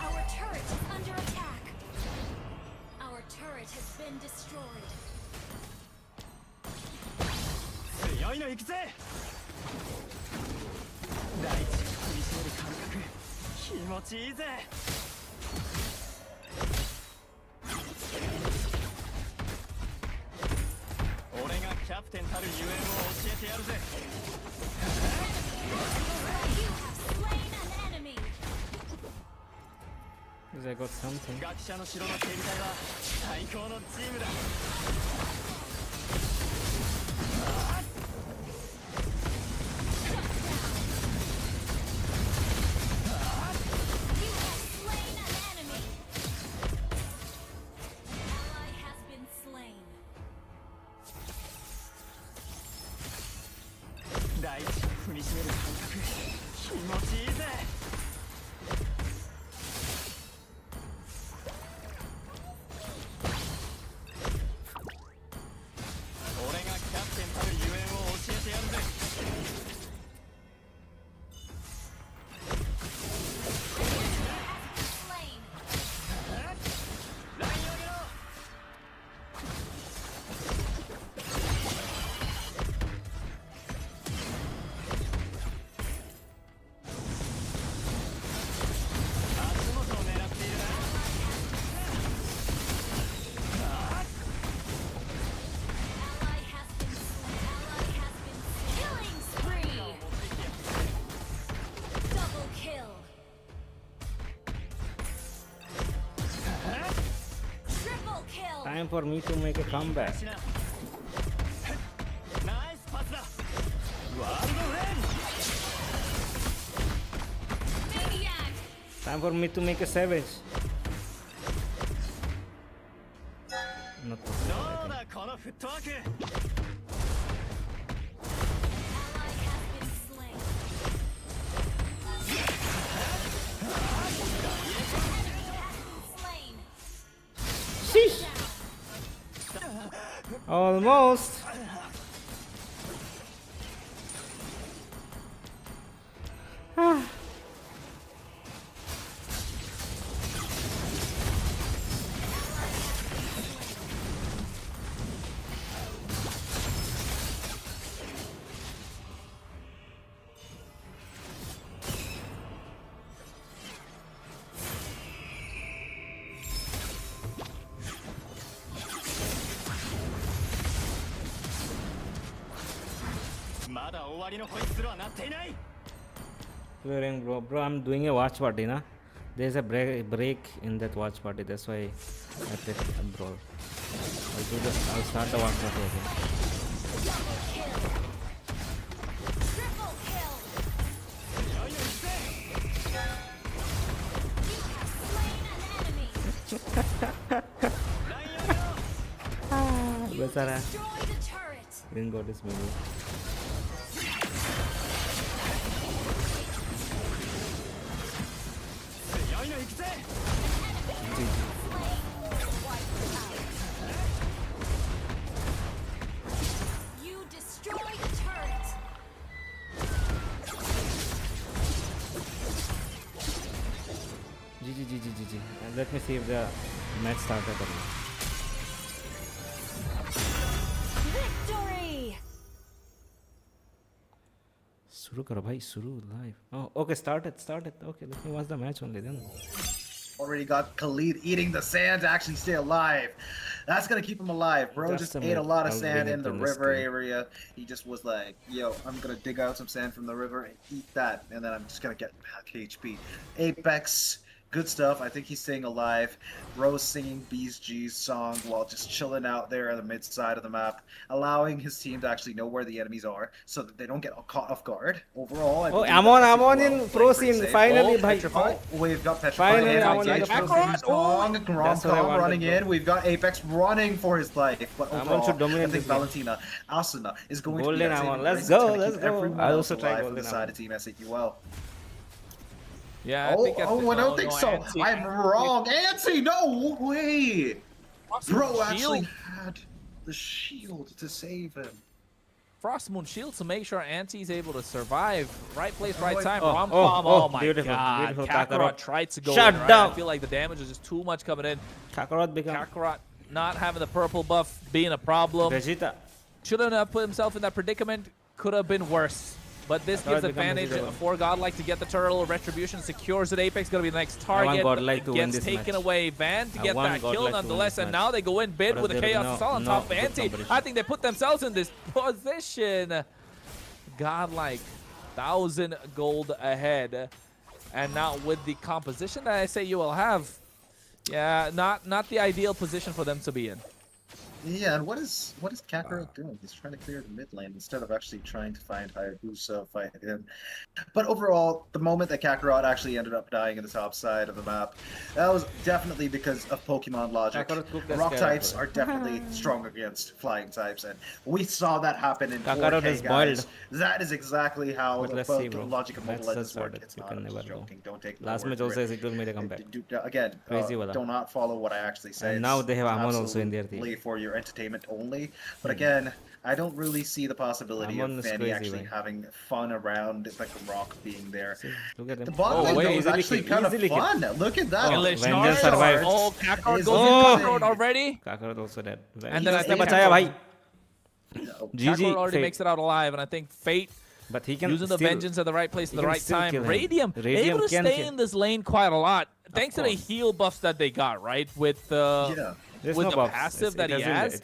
Our turret is under attack. Our turret has been destroyed. 強いの行くぜ。大地を踏みしめる感覚気持ちいいぜ。俺がキャプテンたるゆえんを教えてやるぜ。 You have slain an enemy. Because I got something. 学者の城の警備隊は最高のチームだ。You have slain an enemy. Ally has been slain. 大地を踏みしめる感覚気持ちいいぜ。俺がキャプテンたるゆえんを教えてやるぜ。Slain. ライン上げろ。足元を狙っているな。 Ally has been slain. Ally has been slain. Killing spree. Double kill. Triple kill. Time for me to make a comeback. ナイスパスだ。ワールドフレン Maniac. Time for me to make a savage. Not this ど one, う I だこのフットワーク。 Ally has been slain. Enemy has been slain. think. Almost. Clearing, bro, I'm doing a watch party, na. There's a break in that watch party. That's why I played brawl. I'll start the watch party again. Double kill. Triple kill. You have slain an enemy. Besara. Destroy the turret. Didn't got this move. You destroy the turret. GG. Let me see if the match started or not. Victory. Sweet. शुरू करो भाई शुरू live. Oh, okay, start it. Okay, let me watch the match only then. Already got Khalid eating the sand to actually stay alive. That's gonna keep him alive. Bro just ate a lot of sand in the river area. He just was like, yo, I'm gonna dig out some sand from the river and eat that, and then I'm just gonna get back HP. Apex, good stuff. I think he's staying alive. Rose singing BSG's song while just chilling out there at the mid side of the map, allowing his team to actually know where the enemies are so that they don't get caught off guard. Overall, I'm on in pro scene finally. We've got Petrified. Finally, I'm on Rom running in. We've got Apex running for his life. But overall, I think Valentina Asuna is going to be let's go. I also try Golden side of Team S8UL. Yeah, I think I don't think so. I'm wrong. Anti, no way. Bro actually had the shield to save him. Frostmoon shield to make sure Anti's able to survive. Right place, right time. Oh, Rom-com. Oh my beautiful, god. beautiful. Kakarot tried to go Shut in, right? down. I feel like the damage is just too much coming in. Kakarot not having the purple buff being a problem. Vegeta. Shouldn't have put himself in that predicament. Could have been worse. But this gives advantage for Godlike to get the turtle. Retribution secures it. Apex going to be the next target. It gets taken away. Van to get that kill nonetheless. And now they go in bid with the Chaos Assault on top of Anti. I think they put themselves in this position. Godlike, 1,000 gold ahead. And now with the composition that S8UL have, yeah, not the ideal position for them to be in. Yeah, and what is Kakarot doing? He's trying to clear the mid lane instead of actually trying to find Hayabusa, fight him. But overall, the moment that Kakarot actually ended up dying in the top side of the map, that was definitely because of Pokemon logic. Rock types are definitely strong against flying types, and we saw that happen in 4K, guys. That is exactly how the logic of Mobile Legends work. It's not just joking. Don't take last match also S8UL made a comeback. Again, do not follow what I actually say. And now they have Amon also in their team. For your entertainment only, but again, I don't really see the possibility of Fanny actually having fun around like a rock being there. Look at him. The bot lane is actually kind of fun. Look at that. Vengeance survived. Oh, Kakarot goes in Kakarot already. Kakarot also dead. And then I think Kakarot already makes it out alive, and I think Fate, but he can using the vengeance at the right place at the right time. Radium able to stay in this lane quite a lot, thanks to the heal buffs that they got, right? With the passive that he has,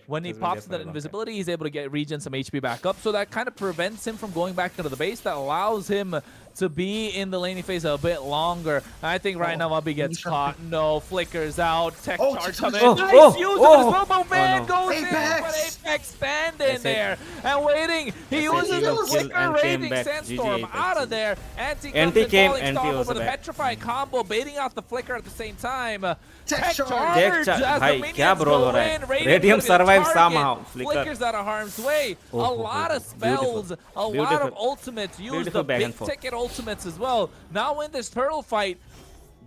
when he pops that invisibility, he's able to get regen some HP back up. So that kind of prevents him from going back into the base. That allows him to be in the laning phase a bit longer. I think right now Mubby gets caught. No, flickers out. Tech charge coming in. Nice use of his Bobo. Van goes in, but Apex standing there and waiting. He uses the flicker raiding Sandstorm out of there. Anti comes in, falling star over the petrified combo, baiting out the flicker at the same time. Tech charge as the minions go in. Radium survives somehow. Flickers out of harm's way. A lot of spells, a lot of ultimates. Use the big ticket ultimates as well. Now in this turtle fight,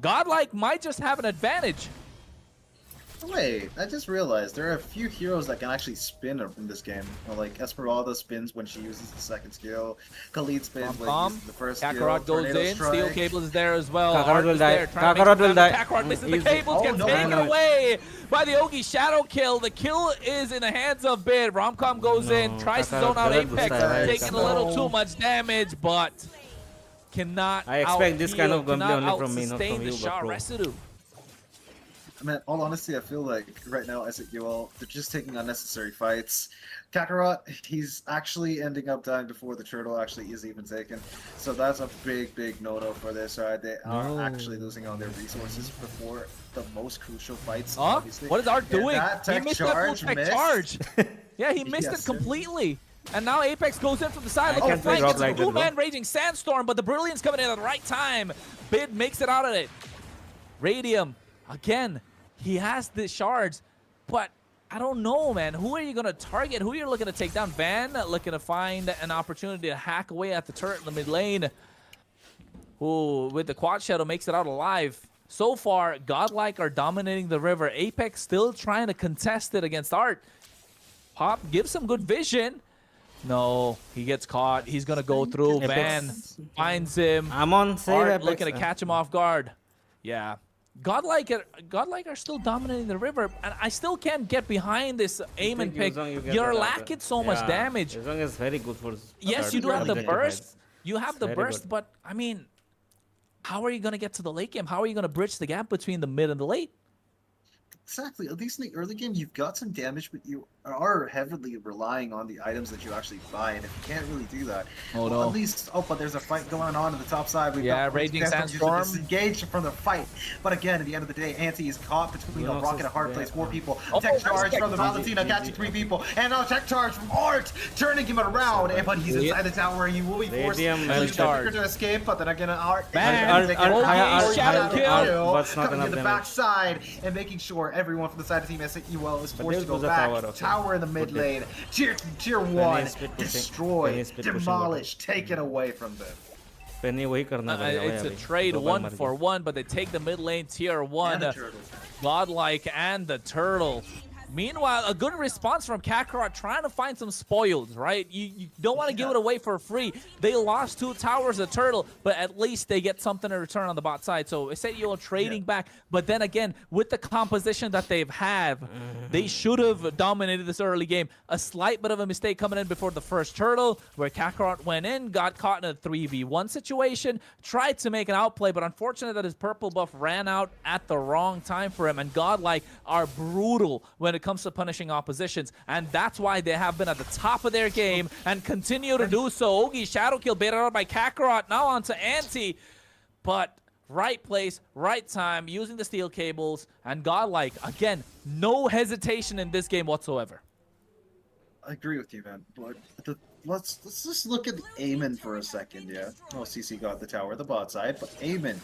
Godlike might just have an advantage. Wait, I just realized there are a few heroes that can actually spin in this game. Like Esmeralda spins when she uses the second skill. Khalid spins when he uses the first skill. Kakarot goes in. Steel Cable is there as well. Kakarot will die. Kakarot misses the cables, gets taken away by the Ogi Shadow kill. The kill is in the hands of Bid. Romcom goes in, tries to zone out Apex, taking a little too much damage, but cannot. I expect this kind of gameplay only from me, not from you, shot residue. I mean, all honesty, I feel like right now, S8UL, they're just taking unnecessary fights. Kakarot, he's actually ending up dying before the turtle actually is even taken. So that's a big, big no-no for this side. They are actually losing on their resources before the most crucial fights, obviously. What is Art doing? He missed that full tech charge. Yeah, he missed it completely. And now Apex goes in from the side. Look at the flank. It's a two-man raging Sandstorm, but the Brilliance coming in at the right time. Bid makes it out of it. Radium, again, he has the shards, but I don't know, man. Who are you going to target? Who are you looking to take down? Van looking to find an opportunity to hack away at the turret in the mid lane. Ooh, with the Quad Shadow makes it out alive. So far, Godlike are dominating the river. Apex still trying to contest it against Art. Pop gives some good vision. No, he gets caught. He's going to go through. Van finds him. I'm on save. Art looking to catch him off guard. Yeah. Godlike are still dominating the river, and I still can't get behind this aim and pick. You're lacking so much damage. Yuzong is very good for yes, you do have the burst, You have the very burst, good. but I mean, how are you going to get to the late game? How are you going to bridge the gap between the mid and the late? Exactly. At least in the early game, you've got some damage, but you are heavily relying on the items that you actually buy. And if you can't really do that, at least but there's a fight going on the top side. We've got Raging Sandstorm disengaged from the fight. But again, at the end of the day, Anti is caught between a rock and a hard place. 4 people. Tech charge from the Valentina catching 3 people, and now tech charge from Art, turning him around. But he's inside the tower. He will be forced to escape. But then again, Art coming to the backside and making sure everyone from the side of Team S8UL is forced to go back. Tower in the mid lane. Tier 1 destroyed, demolished, taken away from them. It's a trade 1-for-1, but they take the mid lane tier 1. Godlike and the turtle. Meanwhile, a good response from Kakarot trying to find some spoils, right? You don't want to give it away for free. They lost 2 towers of turtle, but at least they get something in return on the bot side. So S8UL trading back, but then again, with the composition that they've had, they should have dominated this early game. A slight bit of a mistake coming in before the first turtle, where Kakarot went in, got caught in a 3v1 situation, tried to make an outplay, but unfortunate that his purple buff ran out at the wrong time for him. And Godlike are brutal when it comes to punishing oppositions, and that's why they have been at the top of their game and continue to do so. Ogi shadow kill baited out by Kakarot, now onto Anti, but right place, right time, using the steel cables, and Godlike, again, no hesitation in this game whatsoever. I agree with you, man, but let's just look at Eamon for a second, yeah? Oh, CC got the tower, the bot side, but Eamon,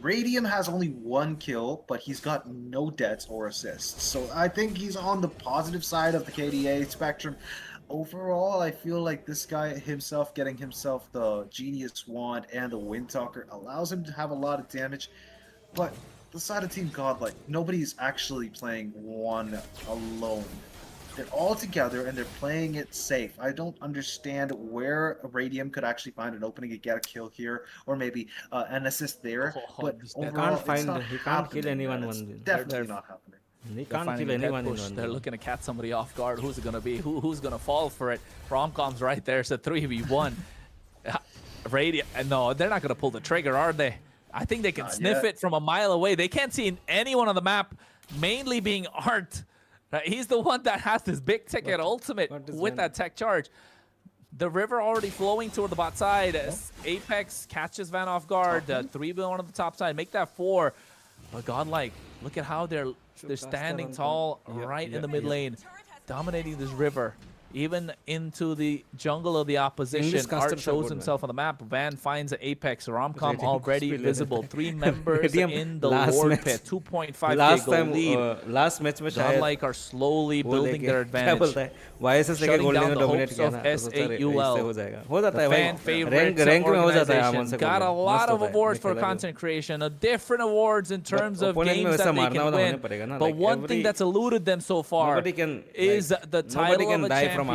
Radium has only 1 kill, but he's got no deaths or assists. So I think he's on the positive side of the KDA spectrum. Overall, I feel like this guy himself, getting himself the Genius Wand and the Wind Talker, allows him to have a lot of damage. But the side of Team Godlike, nobody's actually playing one alone. They're all together and they're playing it safe. I don't understand where Radium could actually find an opening to get a kill here, or maybe an assist there. But overall, he can't kill anyone. It's definitely not happening. He can't kill anyone in one. They're looking to catch somebody off guard. Who's it going to be? Who's going to fall for it? Romcom's right there. It's a 3v1. Radium. No, they're not going to pull the trigger, are they? I think they can sniff it from a mile away. They can't see anyone on the map, mainly being Art. He's the one that has this big ticket ultimate with that tech charge. The river already flowing toward the bot side. Apex catches Van off guard. 3v1 on the top side. Make that 4. But Godlike, look at how they're standing tall right in the mid lane, dominating this river. Even into the jungle of the opposition. Art shows himself on the map. Van finds Apex. Romcom already visible. 3 members in the Lord Pit. 2.5k goal lead. Last match में Godlike are slowly building their advantage. Shutting down the hopes of S8UL. The fan favorites organization. Got a lot of awards for content creation. Different awards in terms of games that they can win. But one thing that's eluded them so far is the title of a champion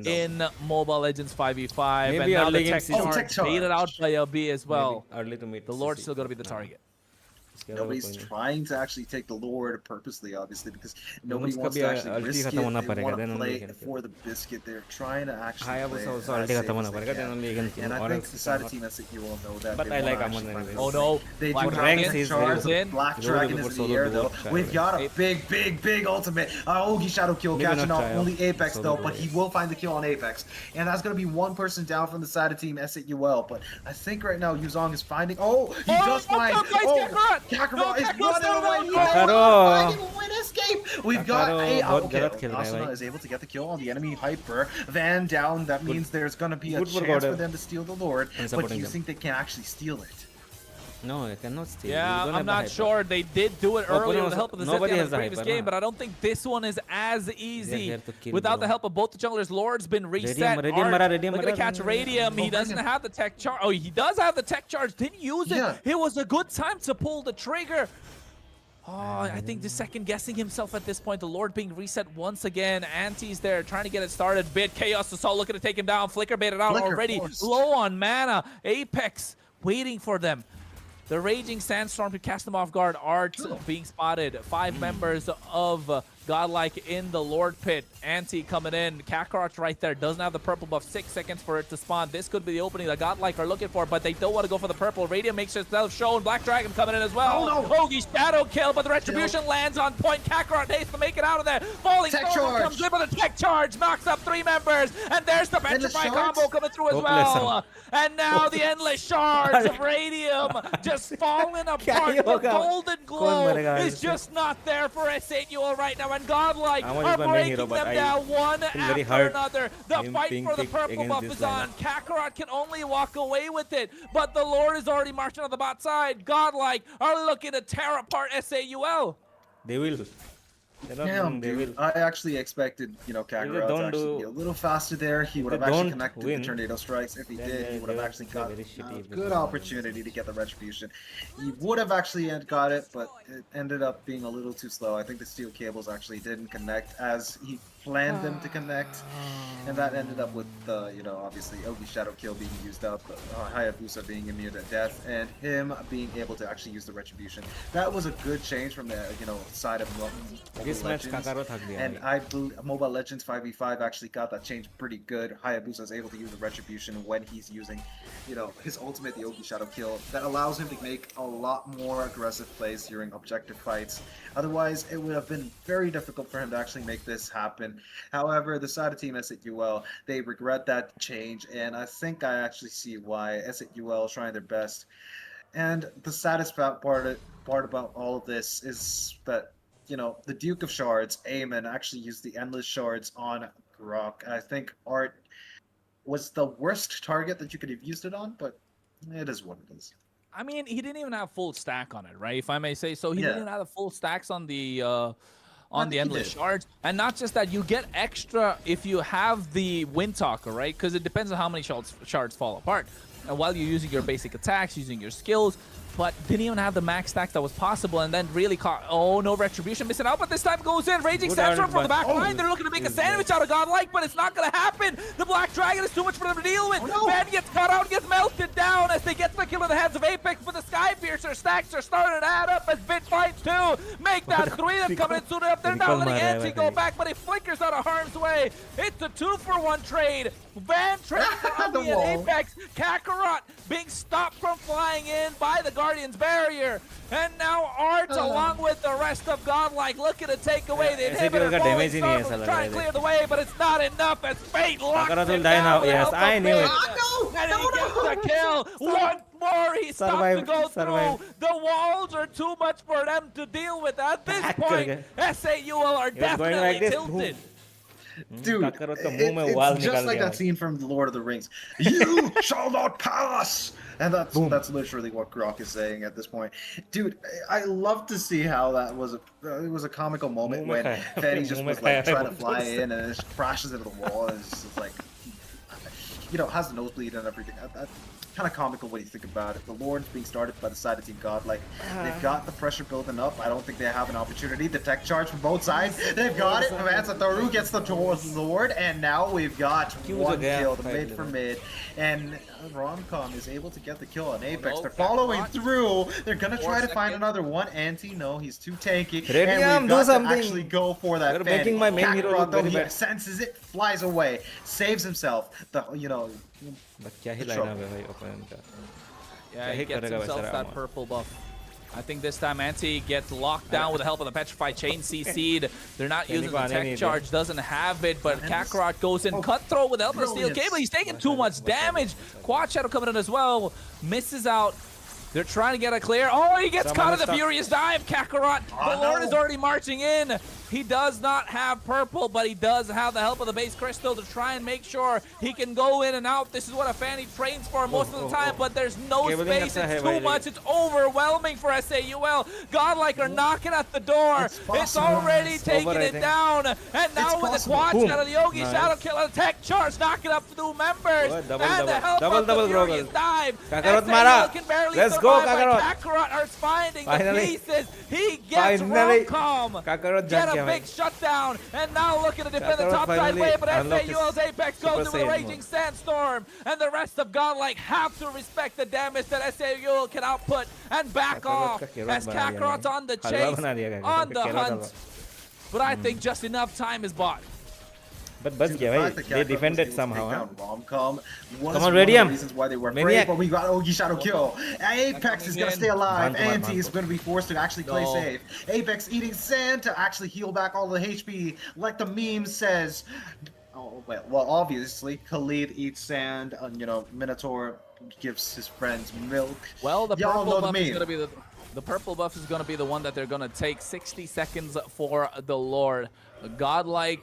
in Mobile Legends 5v5, and now the tech charge baited out by LB as well. The Lord's still going to be the target. Nobody's trying to actually take the Lord purposely, obviously, because nobody wants to actually risk it. They want to play for the biscuit. They're trying to actually play as safe as they can. And I think the side of Team S8 will know that. But I like Amon anyways. Oh no, they do have charge. Black Dragon is in the air though. We've got a big ultimate. Ogi Shadow Kill catching off only Apex though, but he will find the kill on Apex. And that's going to be 1 person down from the side of Team S8UL. But I think right now Yuzong is finding... Oh, he does find... Oh, Kakarot is running away. Kakarot escape. We've got Asuna is able to get the kill on the enemy Hyper. Van down. That means there's gonna be a chance for them to steal the Lord. But do you think they can actually steal it? No, they cannot steal. Yeah, I'm not sure. They did do it earlier with the help of the Zeti in the previous game, but I don't think this one is as easy. Without the help of both the junglers, Lord's been reset. Look at catch Radium. He doesn't have the tech charge. Oh, he does have the tech charge. Didn't use it. It was a good time to pull the trigger. Oh, I think the second guessing himself at this point. The Lord being reset once again. Anti's there trying to get it started. Bit Chaos Assault looking to take him down. Flicker baited out already. Low on mana. Apex waiting for them. The Raging Sandstorm to cast them off guard. Art being spotted. 5 members of Godlike in the Lord Pit. Anti coming in. Kakarot right there. Doesn't have the purple buff. 6 seconds for it to spawn. This could be the opening that Godlike are looking for, but they don't want to go for the purple. Radiant makes itself shown. Black Dragon coming in as well. Oh, no. Ogi shadow kill, but the retribution lands on point. Kakarot needs to make it out of there. Falling Tech Storm charge. comes in with a tech charge. Knocks up 3 members. And there's the Petrify combo coming through as well. And now the endless shards of Radium just falling apart. The golden glow is just not there for S8UL right now. And Godlike are breaking them down one after another. The fight for the purple buff is on. Kakarot can only walk away with it, but the Lord is already marching on the bot side. Godlike are looking to tear apart SAUL. They will. Damn, dude. I actually expected, Kakarot to actually be a little faster there. He would have actually connected the tornado strikes. If he did, he would have actually got a good opportunity to get the retribution. He would have actually got it, but it ended up being a little too slow. I think the steel cables actually didn't connect as he planned them to connect, and that ended up with obviously Ogi Shadow Kill being used up, Hayabusa being immune to death, and him being able to actually use the retribution. That was a good change from the side of Mobile Legends, and I believe Mobile Legends 5v5 actually got that change pretty good. Hayabusa is able to use the retribution when he's using, his ultimate, the Ogi Shadow Kill. That allows him to make a lot more aggressive plays during objective fights. Otherwise, it would have been very difficult for him to actually make this happen. However, the side of Team S8UL, they regret that change, and I think I actually see why. S8UL is trying their best. And the saddest part about all of this is that, the Duke of Shards, Eamon, actually used the Endless Shards on Grok. I think Art was the worst target that you could have used it on, but it is what it is. I mean, he didn't even have full stack on it, right? If I may say so. He didn't even have the full stacks on the endless shards. And not just that, you get extra if you have the Windtalker, right? Because it depends on how many shards fall apart. And while you're using your basic attacks, using your skills, but didn't even have the max stacks that was possible, and then really caught, no retribution, missing out, but this time goes in. Raging Sandstorm from the back line. They're looking to make a sandwich out of Godlike, but it's not going to happen. The Black Dragon is too much for them to deal with. Van gets caught out, gets melted down as they get the kill in the hands of Apex, but the Sky Piercer stacks are starting to add up as Bit fights too. Make that 3 that's coming in soon enough. They're now letting Anti go back, but he flickers out of harm's way. It's a 2-for-1 trade. Van trade for Ugly and Apex. Kakarot being stopped from flying in by the Guardian's barrier. And now Art, along with the rest of Godlike, looking to take away the inhibitor. Falling Storm trying to clear the way, but it's not enough as Fate locks him down. Yes, I knew it. And he gets the kill. One more. He stopped to go through. The walls are too much for them to deal with. At this point, S8UL are definitely tilted. Dude, it's just like that scene from The Lord of the Rings. You shall not pass! And that's literally what Grok is saying at this point. Dude, I love to see how that was it was a comical moment when Fanny just was like trying to fly in and it just crashes into the wall and it's just like, has the nosebleed and everything. Kind of comical when you think about it. The Lord's being started by the side of Team Godlike. They've got the pressure building up. I don't think they have an opportunity. The tech charge from both sides. They've got it. Avanzataru gets the Lord, and now we've got one kill. The mid for mid. And Romcom is able to get the kill on Apex. They're following through. They're going to try to find another one. Anti, no, he's too tanky. And we've got to actually go for that. You're making my main hero though, he senses it, flies away, saves himself. Yeah, he gets himself that purple buff. I think this time Anti gets locked down with the help of the Petrified Chain CC'd. They're not using the tech charge, doesn't have it, but Kakarot goes in cutthroat with the help of the steel cable. He's taking too much damage. Quad Shadow coming in as well. Misses out. They're trying to get a clear. Oh, he gets caught in the Furious Dive, Kakarot. The Lord is already marching in. He does not have purple, but he does have the help of the base crystal to try and make sure he can go in and out. This is what a Fanny trains for most of the time, but there's no space. It's too much. It's overwhelming for SAUL. Godlike are knocking at the door. It's already taking it down. And now with the quad shadow, the Yogi Shadow Kill, and tech charge knocking up two members. And the help of the Furious Dive. SAUL can barely survive. Kakarot are finding the pieces. He gets Romcom. Get a big shutdown, and now looking to defend the top side way, but SAUL's Apex goes into the Raging Sandstorm, and the rest of Godlike have to respect the damage that SAUL can output and back off as Kakarot's on the chase, on the hunt. but I think just enough time is bought. But bas The gaya fact bhai. that They Kakarot was defended able to somehow, take huh? down Rom-Com was Come one on, of the Radium. reasons why they were afraid, Maniac. but we got Ogi Shadow Kill. Apex is coming gonna in. stay alive. Vankumar, Anti is Vankumar. gonna be forced to actually play No. safe. Apex eating sand to actually heal back all the HP, like the meme says. Oh, well, obviously, Khalid eats sand, and, you know, Minotaur gives his friends milk. Well, the Y'all purple know buff the is meme. gonna be the purple buff is gonna be the one that they're gonna take. 60 seconds for the Lord. Godlike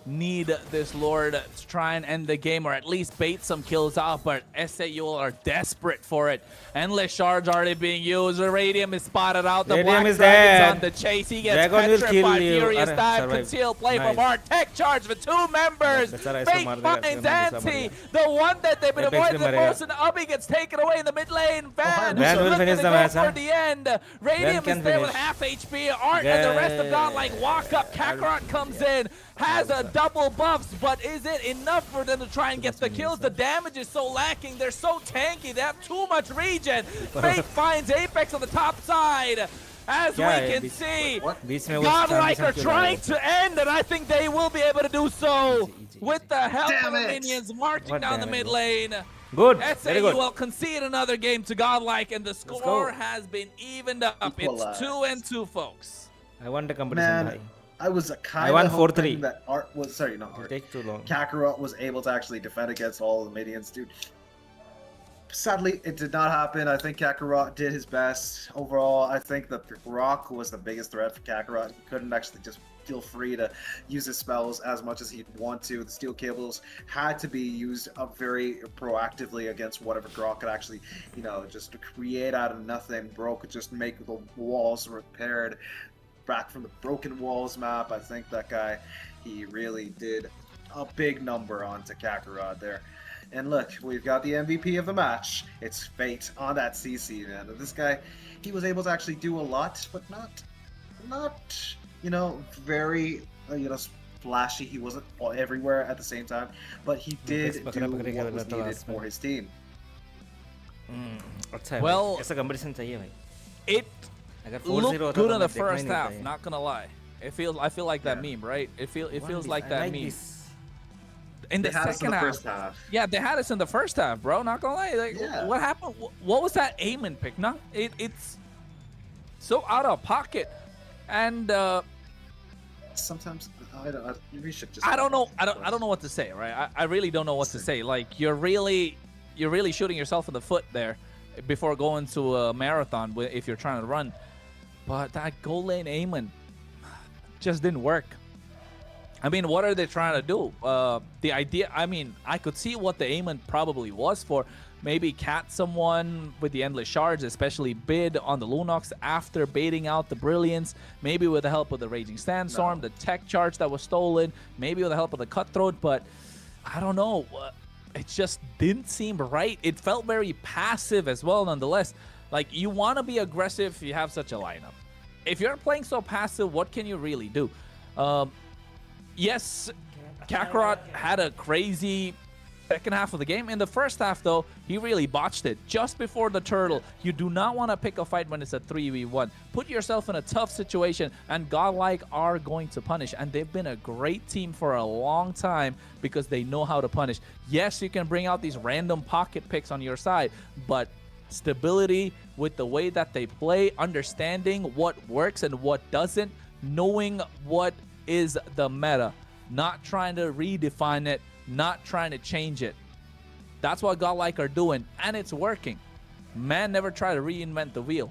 need this Lord to try and end the game, or at least bait some kills out, but S8UL are desperate for it. Endless Charge already being used. The Radium is spotted out. The Radium Black is Dragon's dead. on the chase. He gets Dragon will kill petrified. you. Furious Arre, dive. survive. Concealed play Nice. from Art. Tech Charge for 2 members. Beचारा इसको Fate मार देगा, finds इसमें दूसरा मर Anti. गया. The one that they've been Apex avoiding भी the मरेगा. most, and Ubby gets taken away in the mid lane. Van, Van will looking finish to the go match, for huh? the end. Radium can is there with finish. half HP. Art and the rest of Godlike walk up. Kakarot comes in, has a double buffs, but is it enough for them to try and get the kills? The damage is so lacking. They're so tanky. They have too much regen. Fate finds Apex on the top side. As we क्या है can beach- see, बीच में वो Godlike transition are क्यों trying लगा? to end, and I think they will be able to do so Easy, with the help Damn of the it. minions marching What down the damage, mid bro? lane. Good. Very good. S8UL concede another game to Godlike, and the score go. has been evened up. Equalized. It's 2-2, folks. I want the competition, Man, bhai. I was kind won of 4-3. hoping that Art was, sorry, not It'll Art. take too long. Kakarot was able to actually defend against all the minions, dude. Sadly, it did not happen. I think Kakarot did his best. Overall, I think that Rock was the biggest threat for Kakarot. He couldn't actually just feel free to use his spells as much as he'd want to. The steel cables had to be used up very proactively against whatever Grok could actually, you know, just create out of nothing. Bro could just make the walls repaired back from the broken walls map. I think that guy, he really did a big number onto Kakarot there. And look, we've got the MVP of the match. It's Fate on that CC, man. And this guy, he was able to actually do a lot, but not, you know, very, you know, flashy. He wasn't everywhere at the same time, but he did do what was needed for his team. अच्छा है Well, भाई. ऐसा competition चाहिए भाई. It अगर 4-0 looked होता good तो in मैं the देखना ही first नहीं half, था ये. not gonna lie. I feel like that Yeah. meme, right? It feels like I that like meme. this. In the They had us in second the half. first half. Yeah, they had us in the first half, bro. Not gonna lie. Like, Yeah. what happened? What was that Aemon pick? No, it's so out of pocket, and Sometimes we should just. I don't know. I don't know what to say. Right? I really don't know what to say. Like you're really shooting yourself in the foot there before going to a marathon if you're trying to run. But that goal lane Aemon just didn't work. I mean, what are they trying to do? The idea, I mean, I could see what the Aemon probably was for. Maybe cat someone with the Endless Shards, especially bid on the Lunox after baiting out the Brilliance. Maybe with the help of the Raging Sandstorm, the Tech Charge that was stolen. Maybe with the help of the Cutthroat, but I don't know. It just didn't seem right. It felt very passive as well, nonetheless. Like, you want to be aggressive if you have such a lineup. If you're playing so passive, what can you really do? Yes, Kakarot had a crazy second half of the game. In the first half, though, he really botched it. Just before the turtle, you do not want to pick a fight when it's a 3v1. Put yourself in a tough situation, and Godlike are going to punish. And they've been a great team for a long time because they know how to punish. Yes, you can bring out these random pocket picks on your side, but stability with the way that they play, understanding what works and what doesn't, knowing what is the meta, not trying to redefine it, not trying to change it. That's what Godlike are doing, and it's working. Man, never try to reinvent the wheel.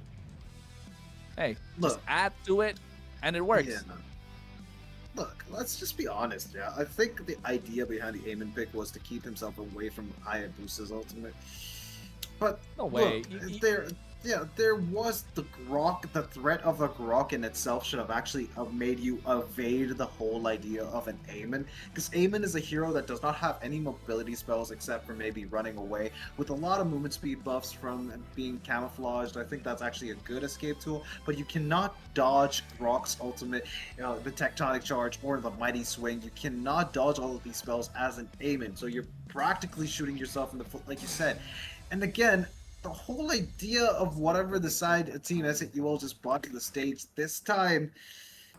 Hey, just Look. add to it, and it works. Yeah, no. Look, let's just be honest, yeah. I think the idea behind the Aemon pick was to keep himself away from Hayabusa's ultimate. But No way. look, there was the Grok. The threat of the Grok in itself should have actually made you evade the whole idea of an Aemon, because Aemon is a hero that does not have any mobility spells except for maybe running away, with a lot of movement speed buffs from being camouflaged. I think that's actually a good escape tool, but you cannot dodge Grok's ultimate, you know, the Tectonic Charge or the Mighty Swing. You cannot dodge all of these spells as an Aemon, so you're practically shooting yourself in the foot, like you said. And again, the whole idea of whatever the side team S8UL just brought to the stage this time,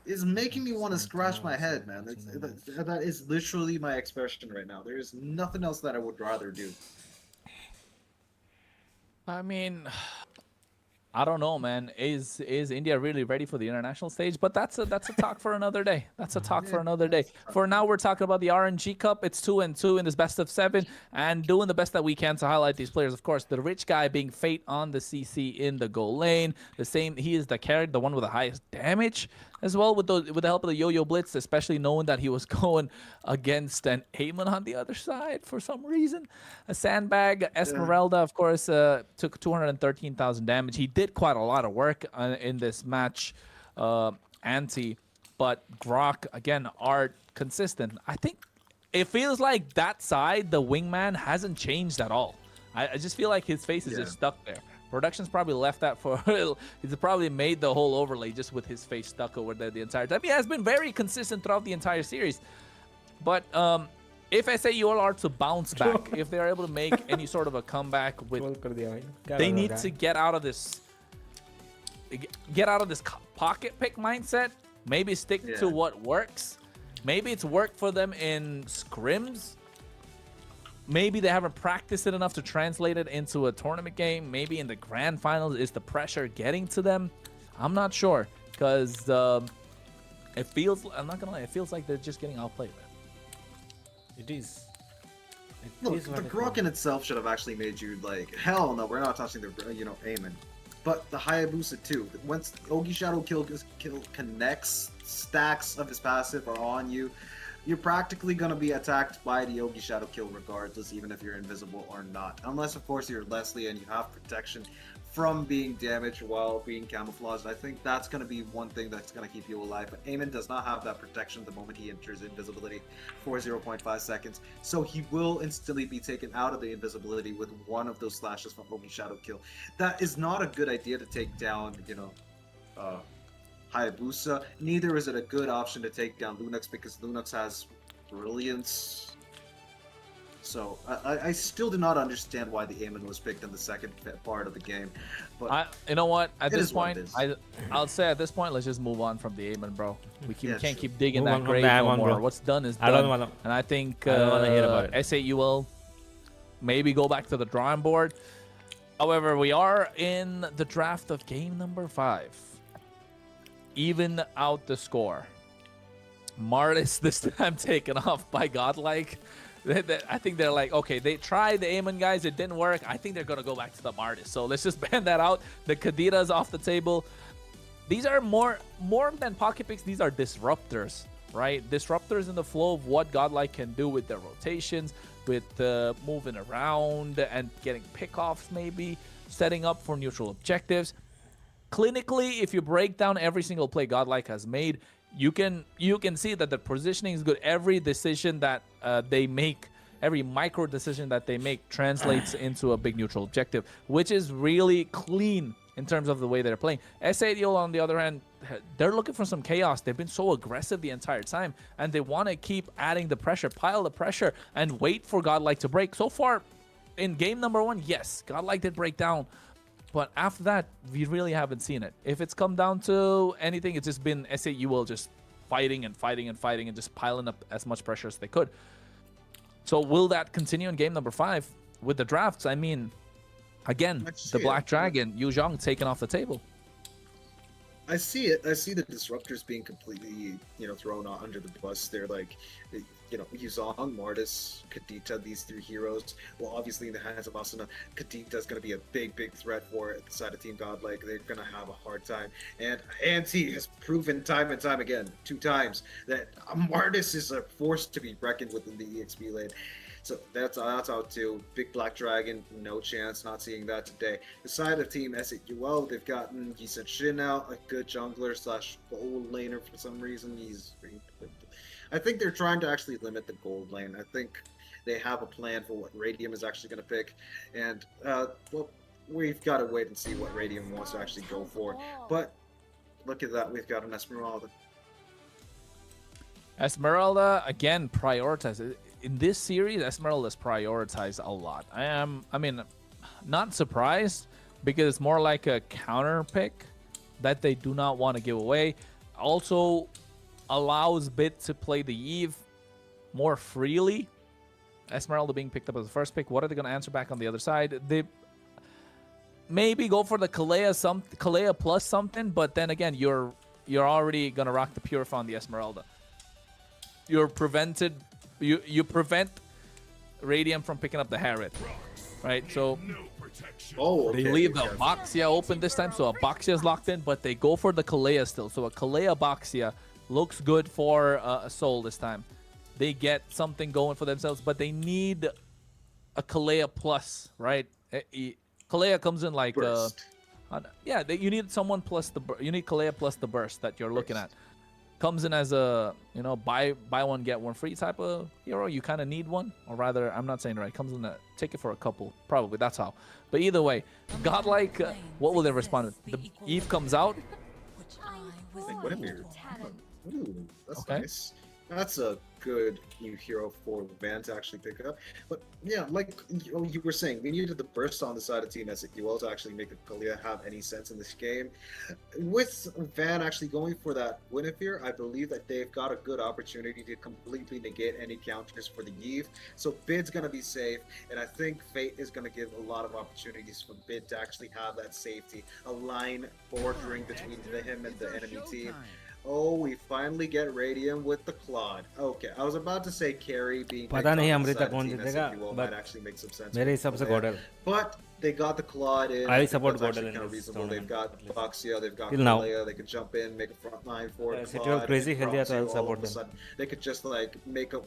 is making me want to scratch my head, man. That is literally my expression right now. There is nothing else that I would rather do. I mean, I don't know, man. Is India really ready for the international stage? But that's a talk for another day. That's a talk for another day. For now, we're talking about the RNG Cup. It's 2-2 in this best of 7, and doing the best that we can to highlight these players. Of course, the rich guy being Fate on the CC in the goal lane. He is the carry, the one with the highest damage as well, with the help of the Yo-Yo Blitz, especially knowing that he was going against an Eamon on the other side for some reason. A Sandbag, Esmeralda, of course, took 213,000 damage. He did quite a lot of work in this match, Anti, but Grok, again, are consistent. I think it feels like that side, the wingman, hasn't changed at all. I just feel like his face is just stuck there. Production's probably left that for he's probably made the whole overlay just with his face stuck over there the entire time. He has been very consistent throughout the entire series. But if S8UL are to bounce back, if they're able to make any sort of a comeback, they need to get out of this pocket pick mindset. Maybe stick to what works. Maybe it's worked for them in scrims. Maybe they haven't practiced it enough to translate it into a tournament game. Maybe in the grand finals, is the pressure getting to them? I'm not sure, because it feels, I'm not gonna lie, it feels like they're just getting outplayed. It is. Look, the Grok in itself should have actually made you like, hell no, we're not touching the, Eamon. But the Hayabusa too. Once Ogi Shadow Kill connects, stacks of his passive are on you, you're practically going to be attacked by the Yogi Shadow Kill regardless, even if you're invisible or not. Unless, of course, you're Leslie and you have protection from being damaged while being camouflaged. I think that's going to be one thing that's going to keep you alive. But Eamon does not have that protection the moment he enters invisibility for 0.5 seconds. So he will instantly be taken out of the invisibility with one of those slashes from Yogi Shadow Kill. That is not a good idea to take down, Hayabusa. Neither is it a good option to take down Lunox because Lunox has brilliance. So I still do not understand why the Eamon was picked in the second part of the game. But you know what? At this point, I'll say at this point, let's just move on from the Eamon, bro. We can't keep digging that grave no more. Bro. What's done is done. And I think S8UL maybe go back to the drawing board. However, we are in the draft of game number 5. Even out the score. Martis this time taken off by Godlike. I think they're like, okay, they tried the Eamon guys, it didn't work. I think they're gonna go back to the Martis. So let's just ban that out. The Kadita's off the table. These are more than pocket picks. These are disruptors, right? Disruptors in the flow of what Godlike can do with their rotations, with moving around and getting pickoffs, maybe setting up for neutral objectives. Clinically, if you break down every single play Godlike has made, you can see that the positioning is good. Every decision that they make, every micro decision that they make translates into a big neutral objective, which is really clean in terms of the way they're playing. S8UL, on the other hand, they're looking for some chaos. They've been so aggressive the entire time, and they want to keep adding the pressure, pile the pressure, and wait for Godlike to break. So far, in game number 1, yes, Godlike did break down. But after that, we really haven't seen it. If it's come down to anything, it's just been S8UL just fighting and fighting and fighting and just piling up as much pressure as they could. So will that continue in game number 5 with the drafts? I mean, again, the Black Dragon, Yu Zhang taken off the table. I see it. I see the disruptors being completely, thrown under the bus. They're like, Yuzong, Martis, Kadita, these 3 heroes. Well, obviously in the hands of Asuna, Kadita is going to be a big, big threat for the side of Team Godlike. They're going to have a hard time. And Anti has proven time and time again, 2 times, that Martis is a force to be reckoned with in the EXP lane. So that's out too. Big Black Dragon, no chance, not seeing that today. The side of Team S8UL, they've gotten Yisun Shin out, a good jungler / gold laner for some reason. I think they're trying to actually limit the gold lane. I think they have a plan for what Radium is actually going to pick. And, we've got to wait and see what Radium wants to actually go for. But look at that, we've got an Esmeralda. Esmeralda, again, prioritizes. In this series, Esmeralda's prioritized a lot. I mean, not surprised, because it's more like a counter pick that they do not want to give away. also allows Bit to play the Eve more freely. Esmeralda being picked up as the first pick. What are they going to answer back on the other side? They maybe go for the Kalea plus something, but then again, you're already going to rock the Purify on the Esmeralda. You prevent Radiant from picking up the Harriet, right? So they leave the Boxia open this time, so a Boxia is locked in, but they go for the Kalea still. So a Kalea Boxia looks good for a Soul this time. They get something going for themselves, but they need a Kalea plus, right? Kalea comes in like you need someone plus you need Kalea plus the burst that you're looking at. Comes in as a buy one get one free type of hero. You kind of need one, or rather, I'm not saying it right. Comes in a take it for a couple, probably. That's how. But either way, Godlike. What will they respond with? The Eve comes out. Ooh, that's nice. That's a good new hero for Van to actually pick up. But yeah, like you were saying, we needed the burst on the side of Team S8UL to actually make the Kalea have any sense in this game. With Van actually going for that Guinevere, I believe that they've got a good opportunity to completely negate any counters for the Eve. So Bid's going to be safe, and I think Fate is going to give a lot of opportunities for Bid to actually have that safety, a line bordering between him and the enemy team. Oh, we finally get Radiant with the Claude. Okay, I was about to say Carry being पता नहीं अमृता कौन might जीतेगा, actually make some sense. मेरे हिसाब से GODL. But they got the Claude in. I support That's GODL in kind of this reasonable. They've got Boxia, they've got Till now. Kalea, they could jump in, make a front line for S8UL Claude. crazy खेल दिया तो I'll Proxy, all support of a them. sudden, they could just like make a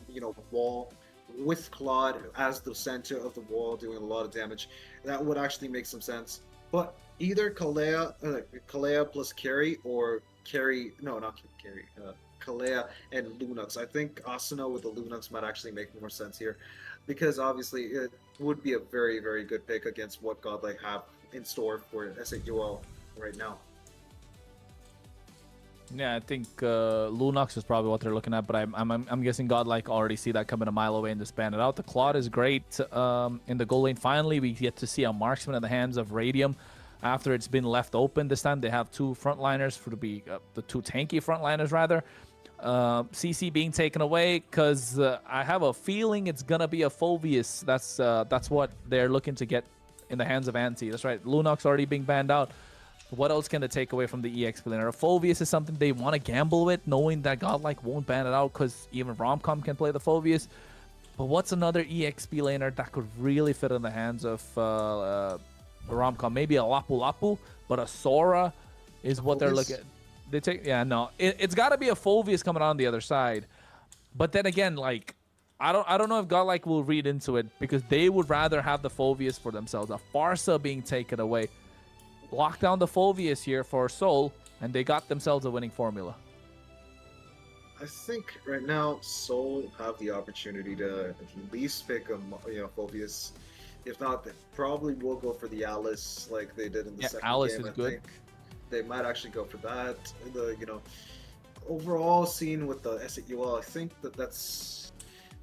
wall with Claude as the center of the wall, doing a lot of damage. That would actually make some sense. But either Kalea plus Carry or Kalea and Lunox. I think Asuna with the Lunox might actually make more sense here, because obviously it would be a very, very good pick against what Godlike have in store for S8UL right now. Yeah, I think Lunox is probably what they're looking at, but I'm guessing Godlike already see that coming a mile away and just ban it out. The Claude is great in the goal lane. Finally, we get to see a marksman in the hands of Radium. After it's been left open this time, they have two frontliners to be the two tanky frontliners rather. CC being taken away because I have a feeling it's gonna be a Phoveus. That's what they're looking to get in the hands of Anti. That's right. Lunox already being banned out. What else can they take away from the EX player? A Phoveus is something they want to gamble with, knowing that Godlike won't ban it out because even Romcom can play the Phoveus. But what's another EXP laner that could really fit in the hands of Romcom? Maybe a Lapu Lapu, but a Sora is what they're looking at. They take, it's got to be a Phoveus coming on the other side. But then again, like I don't know if Godlike will read into it, because they would rather have the Phoveus for themselves. A Farsa being taken away. Lock down the Phoveus here for Soul, and they got themselves a winning formula. I think right now Soul have the opportunity to at least pick a Phoveus. If not, they probably will go for the Alice like they did in the second Alice game. is I good. think they might actually go for that. Overall scene with the S8UL, I think that's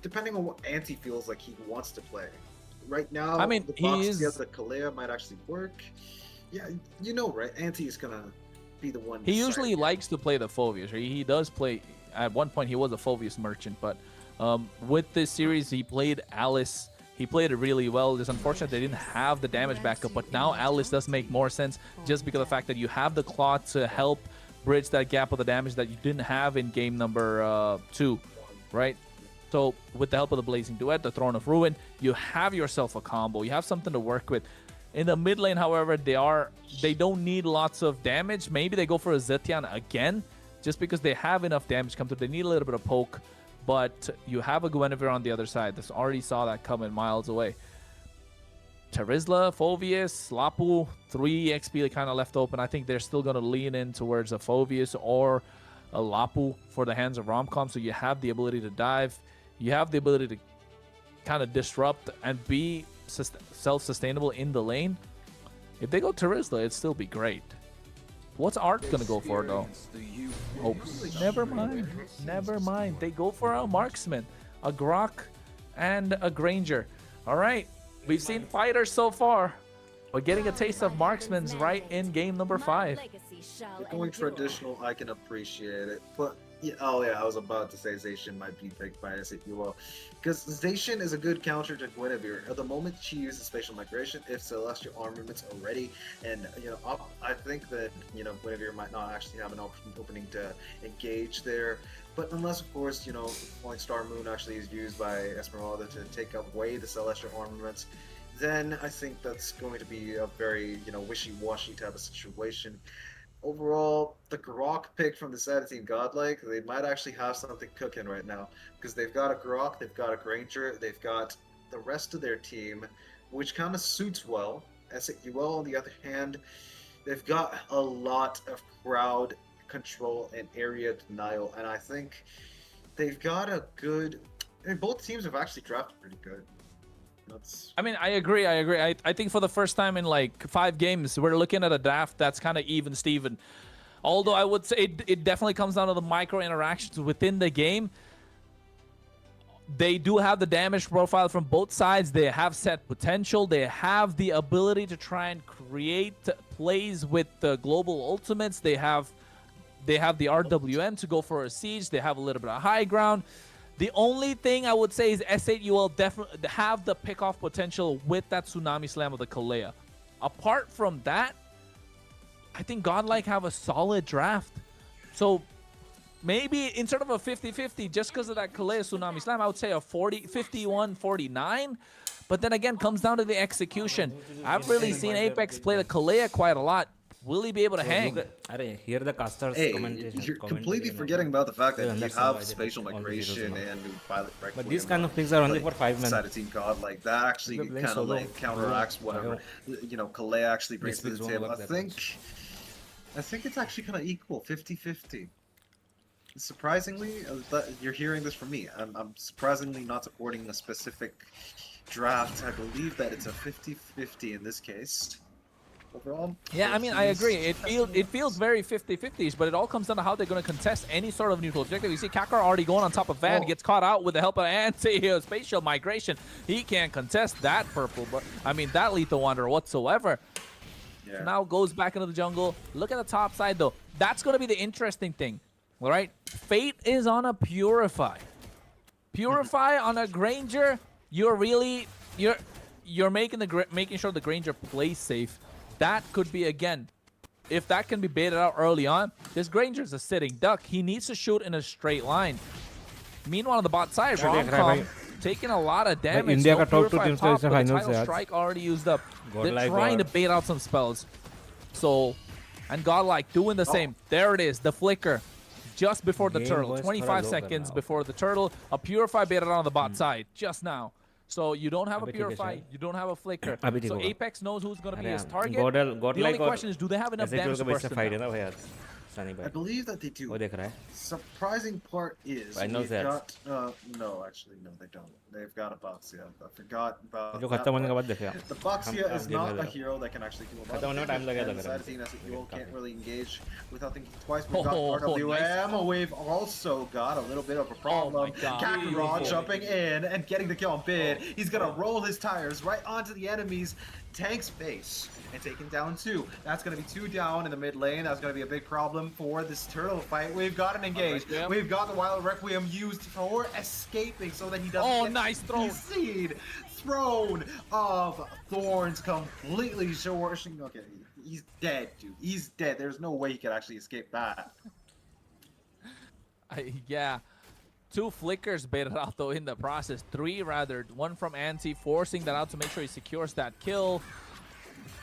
depending on what Anti feels like he wants to play. Right now, I mean, the the Kalea might actually work. Yeah, right? Anti is gonna be the one. He usually likes to play the Phoveus. He does play. At one point, he was a Phoveus merchant, but with this series, he played Alice. He played it really well. It's unfortunate they didn't have the damage backup, but now Alice does make more sense just because of the fact that you have the Claw to help bridge that gap of the damage that you didn't have in game number 2, right? So with the help of the Blazing Duet, the Throne of Ruin, you have yourself a combo. You have something to work with. In the mid lane, however, they don't need lots of damage. Maybe they go for a Zetian again, just because they have enough damage come through. They need a little bit of poke, but you have a Guinevere on the other side. This already saw that coming miles away. Terizla, Phoveus, Lapu, 3 XP kind of left open. I think they're still going to lean in towards a Phoveus or a Lapu for the hands of Romcom, so you have the ability to dive. You have the ability to kind of disrupt and be self-sustainable in the lane. If they go Terizla, it'd still be great. What's Art gonna go for though? Oh, never mind. They go for a marksman, a Grok, and a Granger. All right, we've seen fighters so far, but getting a taste of marksman's right in game number 5. Legacy shall Going endure. traditional, I can appreciate it, but yeah, oh yeah, I was about to say Zacian might be picked by S8UL because Zacian is a good counter to Guinevere. At the moment she uses spatial migration, if Celestial armaments are ready, and I think that Guinevere might not actually have an opening to engage there. But unless, of course, Point Star Moon actually is used by Esmeralda to take away the Celestial armaments, then I think that's going to be a very, wishy-washy type of situation. Overall, the Grok pick from the 17 Godlike, they might actually have something cooking right now. Because they've got a Grok, they've got a Granger, they've got the rest of their team, which kind of suits well. S8UL, on the other hand, they've got a lot of crowd control and area denial, and I think they've got a good... and both teams have actually drafted pretty good. I mean, I agree. I think for the first time in like 5 games, we're looking at a draft that's kind of even Steven. Although I would say it definitely comes down to the micro interactions within the game. They do have the damage profile from both sides. They have set potential. They have the ability to try and create plays with the global ultimates. They have the RWM to go for a siege. They have a little bit of high ground. The only thing I would say is S8UL definitely have the pick-off potential with that Tsunami Slam of the Kalea. Apart from that, I think Godlike have a solid draft. So maybe instead of a 50-50, just because of that Kalea Tsunami Slam, I would say a 51-49. But then again, comes down to the execution. I've really seen Apex play the Kalea quite a lot. Will he be able to hang? Hear the casters you're completely forgetting about the fact that you have spatial migration and new pilot requiem. But these kind of things are only for 5 men. Side of Team God, like that actually kind of like counteracts whatever Kalea actually brings to the table. I think it's actually kind of equal, 50-50. Surprisingly, you're hearing this from me. I'm surprisingly not supporting a specific draft. I believe that it's a 50-50 in this case. Overall, yeah, I mean, I agree. It feels very 50-50s, but it all comes down to how they're going to contest any sort of neutral objective. You see Kakarot already going on top of Van, gets caught out with the help of anti-spatial migration. He can't contest that purple, but I mean, that Lethal Wanderer whatsoever. Yeah. Now goes back into the jungle. Look at the top side, though. That's going to be the interesting thing, all right? Fate is on a Purify. Purify on a Granger, you're making sure the Granger plays safe. That could be, again, if that can be baited out early on, this Granger's a sitting duck. He needs to shoot in a straight line. Meanwhile, on the bot side, Romcom taking a lot of damage. India No top Purify two teams pop, का but the finals Tidal Strike already used up. They're trying to bait out some spells. So, and Godlike doing the same. There it is, the flicker. Just before the turtle, 25 seconds before the turtle. A Purify baited out on the bot side, just now. So you don't have a Purify, you don't have a Flicker. So Apex knows who's going to be his target. The only question is, do they have enough damage to burst him? I believe that they do. Surprising part is I know that. got no, actually no, they don't. They've got a Boxia. I forgot about that. The Boxia is not a hero that can actually do a lot of damage. And the side of team S8UL can't really engage without thinking twice. We've got RWM. Nice. We've also got a little bit of a problem. Kakarot jumping in and getting the kill on Bid. He's gonna roll his tires right onto the enemy's tank's face and taking down 2. That's going to be 2 down in the mid lane. That's going to be a big problem for this turtle fight. We've got an engage. We've got the Wild Requiem used for escaping so that he doesn't nice throw. Seed throne of thorns completely short. Okay, he's dead, dude. He's dead. There's no way he could actually escape that. Yeah. 2 flickers baited out though in the process. 3 rather. 1 from Anti forcing that out to make sure he secures that kill.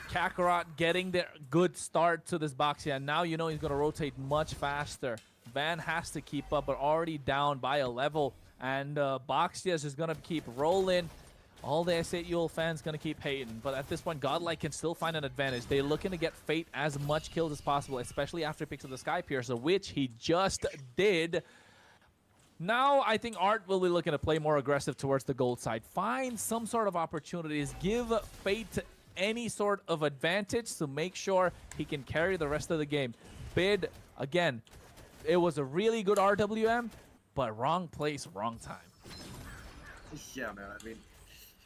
Kakarot getting the good start to this Boxia. And now you know he's going to rotate much faster. Van has to keep up, but already down by a level. And Boxia is just going to keep rolling. All the S8UL fans going to keep hating. But at this point, Godlike can still find an advantage. They're looking to get Fate as much kills as possible, especially after he picks up the Sky Piercer, which he just did. Now, I think Art will be looking to play more aggressive towards the gold side. Find some sort of opportunities. Give Fate any sort of advantage to make sure he can carry the rest of the game. Bid, again, it was a really good RWM, but wrong place, wrong time. Yeah, man. I mean,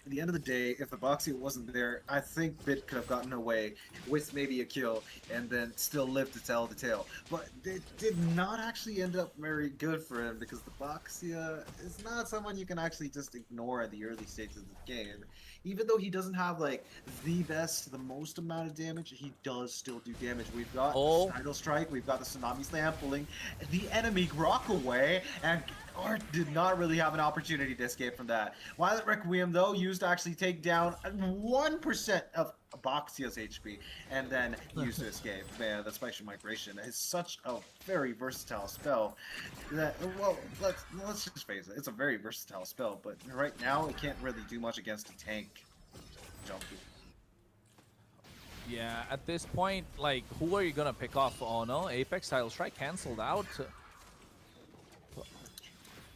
at the end of the day, if the Boxia wasn't there, I think Bit could have gotten away with maybe a kill and then still lived to tell the tale. But it did not actually end up very good for him because the Boxia is not someone you can actually just ignore at the early stages of the game. Even though he doesn't have like the most amount of damage, he does still do damage. We've got the Tidal Strike, we've got the Tsunami Slam pulling the enemy Grok away, and Art did not really have an opportunity to escape from that. Violet Requiem, though, used to actually take down 1% of Boxia's HP, and then used to escape. Man, that Spatial Migration is such a very versatile spell that, well, let's just face it, it's a very versatile spell, but right now it can't really do much against a tank. Jumpy. Yeah, at this point, like, who are you gonna pick off? Oh no, Apex Tidal Strike cancelled out.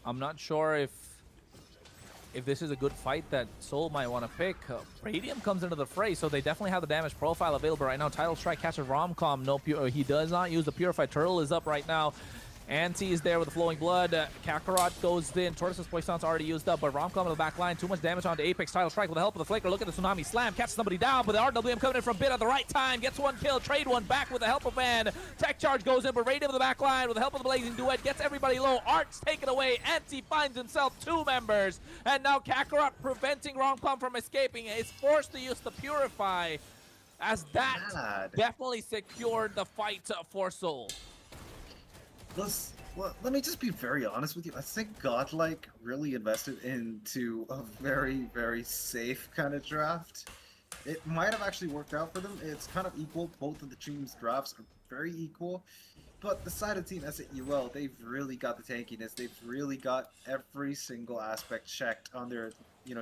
I'm not sure if this is a good fight that Soul might want to pick. Radium comes into the fray, so they definitely have the damage profile available right now. Tidal Strike catches Romcom. No, he does not use the Purified. Turtle is up right now. Anti is there with the Flowing Blood. Kakarot goes in. Tortoise's Poisson's already used up, but Romcom in the back line. Too much damage onto Apex. Tidal Strike with the help of the Flicker. Look at the Tsunami Slam. Catches somebody down, but the RWM coming in from Bit at the right time. Gets one kill. Trade one back with the help of Van. Tech Charge goes in, but Radium in the back line with the help of the Blazing Duet. Gets everybody low. Art's taken away. Anti finds himself 2 members. And now Kakarot preventing Romcom from escaping. Is forced to use the Purify, as that definitely secured the fight for Soul. Well, let me just be very honest with you. I think Godlike really invested into a very, very safe kind of draft. It might have actually worked out for them. It's kind of equal. Both of the teams' drafts are very equal. But the side of Team S8UL, they've really got the tankiness. They've really got every single aspect checked on their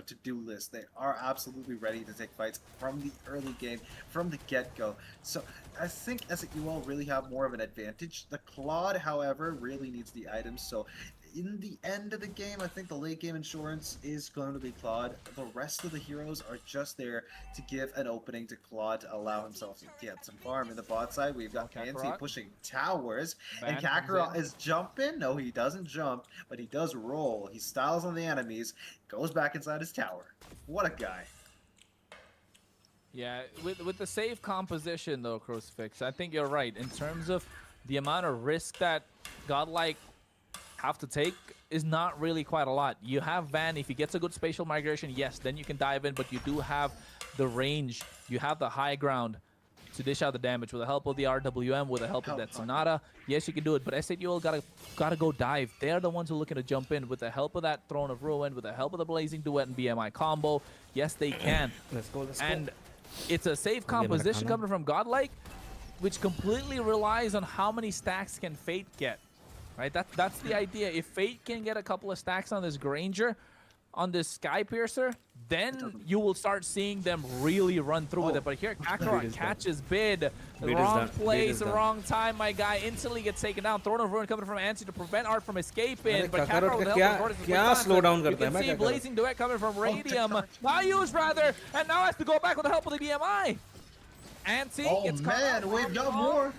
to-do list. They are absolutely ready to take fights from the early game, from the get-go. So I think S8UL really have more of an advantage. The Claude, however, really needs the items. So in the end of the game, I think the late game insurance is going to be Claude. The rest of the heroes are just there to give an opening to Claude to allow himself to get some farm. In the bot side, we've got Nancy pushing towers, and Kakarot is jumping. No, he doesn't jump, but he does roll. He styles on the enemies, goes back inside his tower. What a guy. Yeah, with the save composition though, Crucifix, I think you're right. In terms of the amount of risk that Godlike have to take is not really quite a lot. You have Van. If he gets a good spatial migration, yes, then you can dive in, but you do have the range. You have the high ground to dish out the damage with the help of the RWM, with the help of that Sonata. Yes, you can do it, but S8UL gotta go dive. They're the ones who are looking to jump in with the help of that Throne of Ruin, with the help of the Blazing Duet and BMI combo. Yes, they can. Let's go. And it's a safe composition coming from Godlike, which completely relies on how many stacks can Fate get. Right, that's the idea. If Fate can get a couple of stacks on this Granger, on this Sky Piercer, then you will start seeing them really run through with it. But here, Kakarot catches Bid. Wrong place, wrong time. My guy instantly gets taken down. Throne of Ruin coming from Ansi to prevent Art from escaping. But Kakarot with the help of Tortoise, you can see Blazing Duet coming from Radium. Mayus rather, and now has to go back with the help of the BMI. Ansi gets caught. Oh man, we've got more.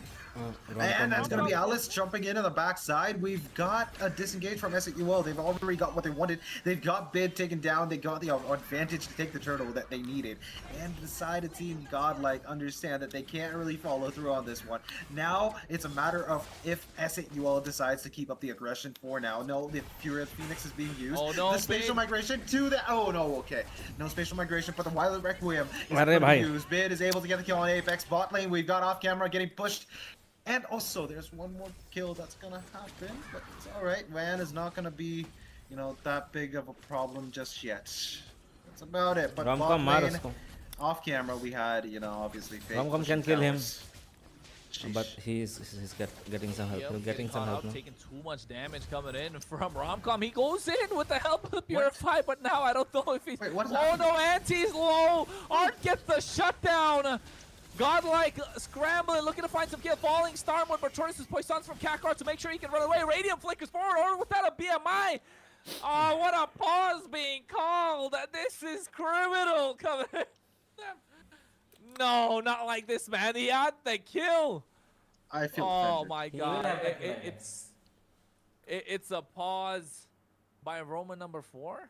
And that's going to be Alice jumping in on the backside. We've got a disengage from S8UL. They've already got what they wanted. They've got Bid taken down. They got the advantage to take the turtle that they needed. And the side of Team Godlike understand that they can't really follow through on this one. Now, it's a matter of if S8UL decides to keep up the aggression for now. No, the Furious Phoenix is being used. Oh no, the spatial migration to the... Oh no, okay. No spatial migration, but the Violet Requiem is used. Bid is able to get the kill on Apex. Bot lane, we've got off camera getting pushed. And also, there's one more kill that's gonna happen, but it's alright. Van is not gonna be, that big of a problem just yet. That's about it. But bot lane, off camera, we had, obviously, Romcom can kill him, but he's getting some help. Yep, getting some help now. Taking too much damage coming in from Romcom. He goes in with the help of the Purify, but now I don't know if he's... Wait, what is happening? No, Anti's low. Art gets the shutdown. Godlike scrambling, looking to find some kill. Falling Starmon, but Tortoise's Poissons from Kakarot to make sure he can run away. Radium flickers forward, or without a BMI. Oh, what a pause being called. This is criminal coming in. No, not like this, man. He had the kill. I feel offended. My God. It's a pause by Roman number 4.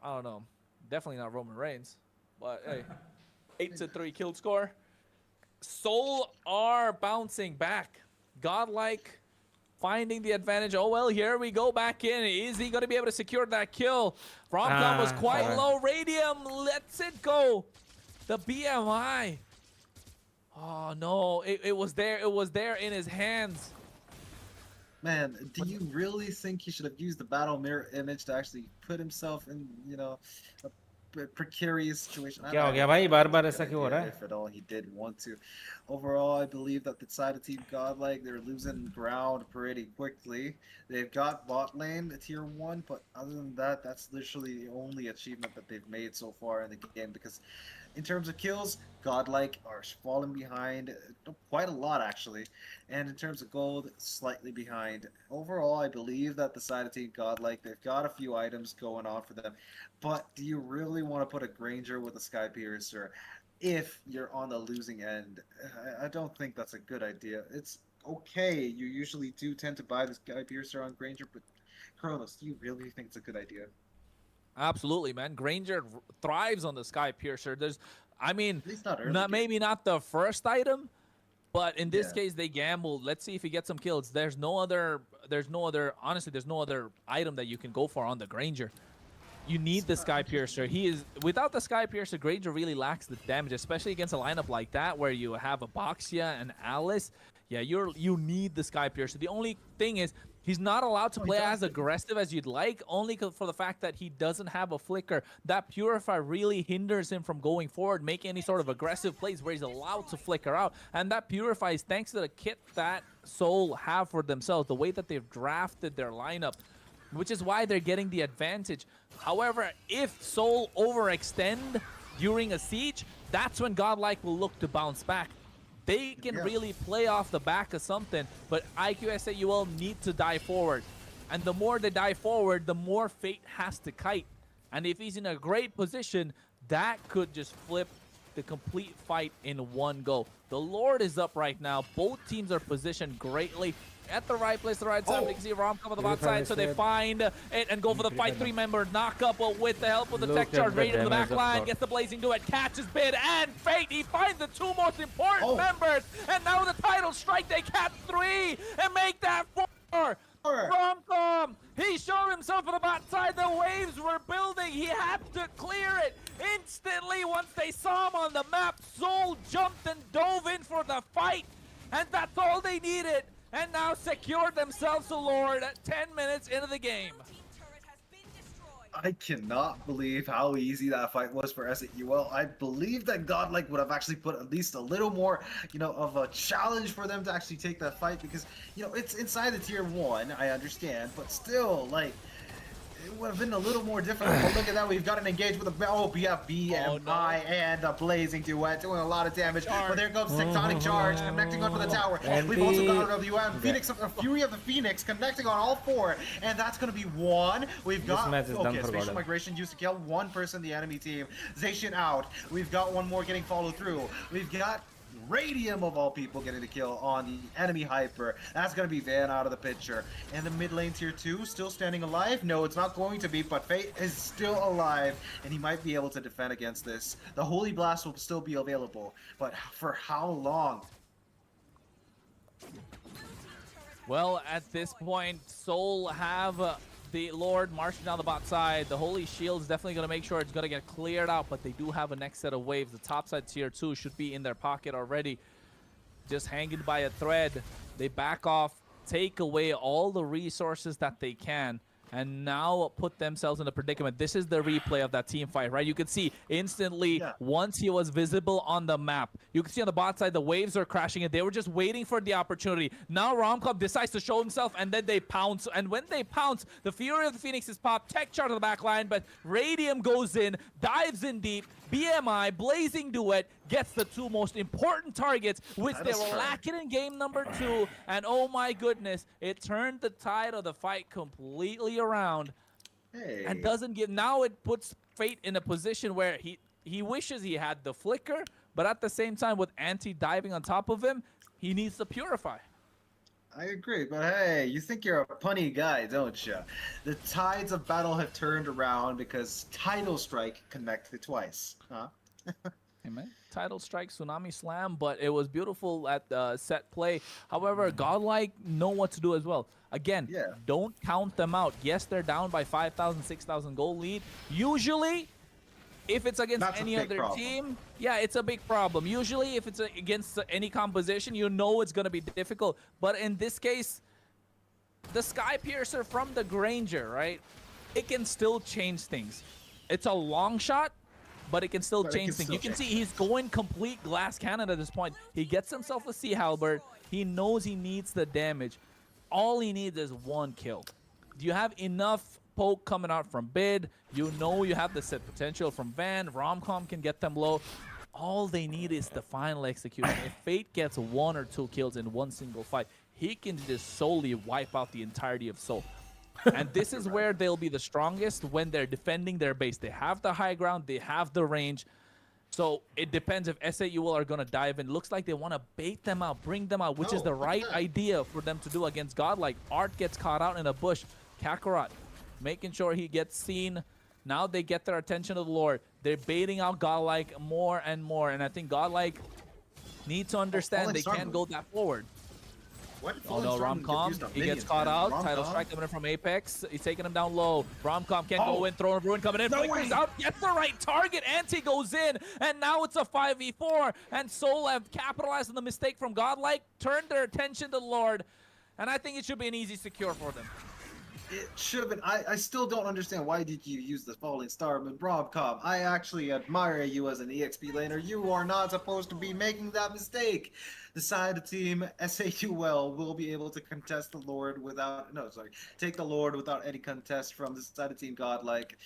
I don't know. Definitely not Roman Reigns. But hey, 8-3 kill score. Seoul are bouncing back. Godlike finding the advantage. Oh, well, here we go back in. Is he going to be able to secure that kill? Romcom was quite low. Radium lets it go. The BMI. Oh, no. It was there. It was there in his hands. Man, do you really think he should have used the battle mirror image to actually put himself in, you know, a precarious situation? क्या हो गया भाई बार-बार ऐसा क्यों हो रहा है? If at all he did want to. Overall, I believe that the side of Team Godlike, they're losing ground pretty quickly. They've got bot lane tier 1, but other than that, that's literally the only achievement that they've made so far in the game, because in terms of kills, Godlike are falling behind quite a lot, actually. And in terms of gold, slightly behind. Overall, I believe that the side of Team Godlike, they've got a few items going on for them. But do you really want to put a Granger with a Sky Piercer if you're on the losing end? I don't think that's a good idea. It's okay. You usually do tend to buy the Sky Piercer on Granger, but Kronos, do you really think it's a good idea? Absolutely, man. Granger thrives on the Sky Piercer. There's, I mean, maybe not the first item, but in this case, they gambled. Let's see if he gets some kills. Honestly, there's no other item that you can go for on the Granger. You need the Sky Piercer. Without the Sky Piercer, Granger really lacks the damage, especially against a lineup like that where you have a Boxia and Alice. Yeah, you need the Sky Piercer. The only thing is, he's not allowed to play as aggressive as you'd like, only for the fact that he doesn't have a flicker. That Purify really hinders him from going forward, making any sort of aggressive plays where he's allowed to flicker out. And that Purify is thanks to the kit that Seoul have for themselves, the way that they've drafted their lineup, which is why they're getting the advantage. However, if Seoul overextend during a siege, that's when Godlike will look to bounce back. They can really play off the back of something, but IQ S8UL need to dive forward. And the more they dive forward, the more Fate has to kite. And if he's in a great position, that could just flip the complete fight in one go. The Lord is up right now. Both teams are positioned greatly at the right place, the right time. You can see Romcom on the bot side, so they find it and go for the fight. 3-member knockup, but with the help of the tech charge, Raider in the back line, gets the Blazing Duet, catches Bid, and Fate. He finds the two most important members, and now the title strike, they catch 3 and make that 4. Romcom, he showed himself on the bot side. The waves were building. He had to clear it instantly. Once they saw him on the map, Seoul jumped and dove in for the fight, and that's all they needed. And now secured themselves a Lord at 10 minutes into the game. I cannot believe how easy that fight was for S8UL. I believe that Godlike would have actually put at least a little more, you know, of a challenge for them to actually take that fight, because, you know, it's inside the tier 1, I understand, but still, like, it would have been a little more difficult. But look at that, we've got an engage with a BMI and a Blazing Duet doing a lot of damage. But there goes Tectonic Charge connecting onto the tower. We've also got a WM Phoenix, a Fury of the Phoenix connecting on all 4, and that's going to be 1. We've got Spatial Migration used to kill 1 person, the enemy team. Zacian out. We've got 1 more getting followed through. We've got Radium of all people getting the kill on the enemy Hyper. That's going to be Van out of the picture. And the mid lane tier 2 still standing alive? No, it's not going to be, but Fate is still alive, and he might be able to defend against this. The Holy Blast will still be available, but for how long? Well, at this point, Seoul have the Lord marching down the bot side. The Holy Shield is definitely going to make sure it's going to get cleared out, but they do have a next set of waves. The top side tier 2 should be in their pocket already. Just hanging by a thread. They back off, take away all the resources that they can, and now put themselves in a predicament. This is the replay of that team fight, right? You can see instantly once he was visible on the map. You can see on the bot side the waves are crashing and they were just waiting for the opportunity. Now Romcom decides to show himself and then they pounce. And when they pounce, the Fury of the Phoenix is popped, tech charge on the back line, but Radium goes in, dives in deep. BMI, Blazing Duet, gets the 2 most important targets, which they were lacking in game number 2. And oh my goodness, it turned the tide of the fight completely around. And doesn't give, now it puts Fate in a position where he wishes he had the flicker, but at the same time with Anti diving on top of him, he needs to Purify. I agree, but hey, you think you're a punny guy, don't you? The tides of battle have turned around because Title Strike connected twice, huh? Hey man, title strike, tsunami slam, but it was beautiful at the set play. However, Godlike know what to do as well. Again, Yeah. don't count them out. Yes, they're down by 5,000, 6,000 goal lead. Usually, if it's against That's a any big other problem. team, yeah, it's a big problem. Usually, if it's against any composition, you know it's going to be difficult. But in this case, the Sky Piercer from the Granger, right? It can still change things. It's a long shot, but it can still But it change can things. still You can see change he's going complete glass cannon at this point. He gets himself a Sea Halberd. He knows he needs the damage. All he needs is one kill. Do you have enough poke coming out from Bid? You know you have the set potential from Van. Romcom can get them low. All they need is the final execution. If Fate gets 1 or 2 kills in one single fight, he can just solely wipe out the entirety of Seoul. And this is where they'll be the strongest, when they're defending their base. They have the high ground, they have the range. So it depends if S8UL are going to dive in. Looks like they want to bait them out, bring them out, which is the right idea for them to do against Godlike. Art gets caught out in a bush. Kakarot making sure he gets seen. Now they get their attention to the Lord. They're baiting out Godlike more and more. And I think Godlike need to understand they can't go that forward. Although Romcom, he gets caught out. Title strike coming in from Apex. He's taking him down low. Romcom can't go in. Throwing Ruin coming in. Flickers out. Gets the right target. Anti goes in. And now it's a 5v4. And Seoul have capitalized on the mistake from Godlike. Turned their attention to the Lord. And I think it should be an easy secure for them. It should have been. I still don't understand why did you use the Falling Star, but Robcom, I actually admire you as an EXP laner. You are not supposed to be making that mistake. The side team S8UL will be able to contest the Lord without take the Lord without any contest from the side team Godlike.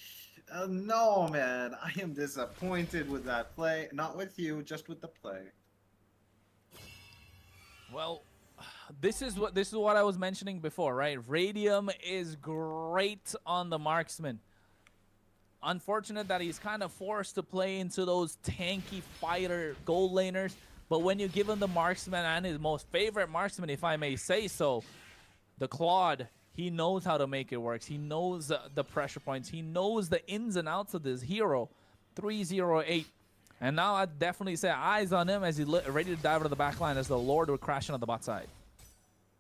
No man, I am disappointed with that play. Not with you, just with the play. Well, this is what I was mentioning before, right? Radium is great on the marksman. Unfortunate that he's kind of forced to play into those tanky fighter gold laners. But when you give him the marksman and his most favorite marksman, if I may say so, the Claude, he knows how to make it work. He knows the pressure points. He knows the ins and outs of this hero. 308. And now I'd definitely say eyes on him as he's ready to dive into the back line as the Lord would crash in on the bot side.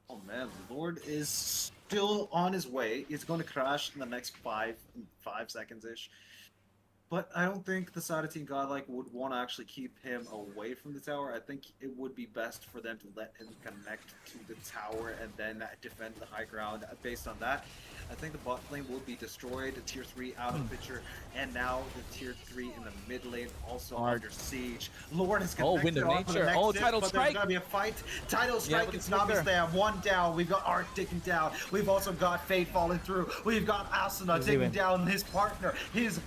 Oh man, the Lord is still on his way. He's going to crash in the next 5 seconds-ish. But I don't think the side of Team Godlike would want to actually keep him away from the tower. I think it would be best for them to let him connect to the tower and then defend the high ground. Based on that, I think the bot lane will be destroyed, the tier 3 out of the picture, and now the tier 3 in the mid lane also under siege. Lord is connected. Wind of Nature. Title Strike. There's gonna be a fight. Title Strike and Tsunamis there. 1 down. We've got Art taken down. We've also got Fate falling through. We've got Asuna taking down his partner, his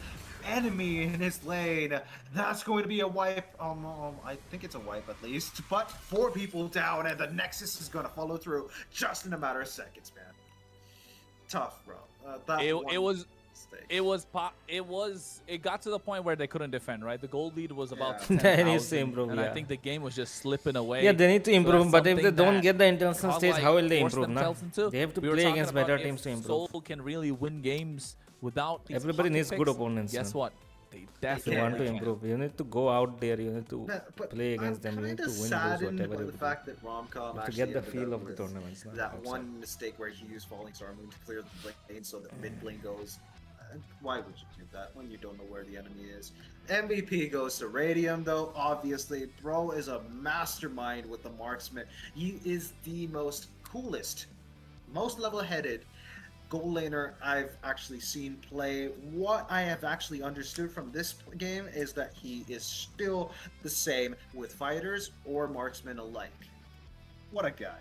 enemy in his lane. That's going to be a wipe. I think it's a wipe at least. But 4 people down, and the Nexus is going to follow through just in a matter of seconds, man. Tough, bro. It got to the point where they couldn't defend, right? The goal lead was about They need 10,000, to improve, and I think the game was just slipping away. Yeah, they need to improve, but if they don't get the international Godlike stage, how will they forced improve? themselves into. They have to We were play talking against about better if teams to improve. Seoul can really win games without these Everybody needs pocket good picks. opponents. Guess man. what? They If you definitely want to can. improve, you need to go out there. You need to But play against them. You need to I'm win, kinda lose saddened whatever by you the do. fact that Romcom To actually get the ended feel up of the with tournaments. not that outside. one mistake where he used Falling Star Moon to clear the lane so that mid lane goes. Why would you do that when you don't know where the enemy is? MVP goes to Radium though, obviously. Bro is a mastermind with the marksman. He is the most coolest, most level-headed goal laner I've actually seen play. What I have actually understood from this game is that he is still the same with fighters or marksmen alike. What a guy.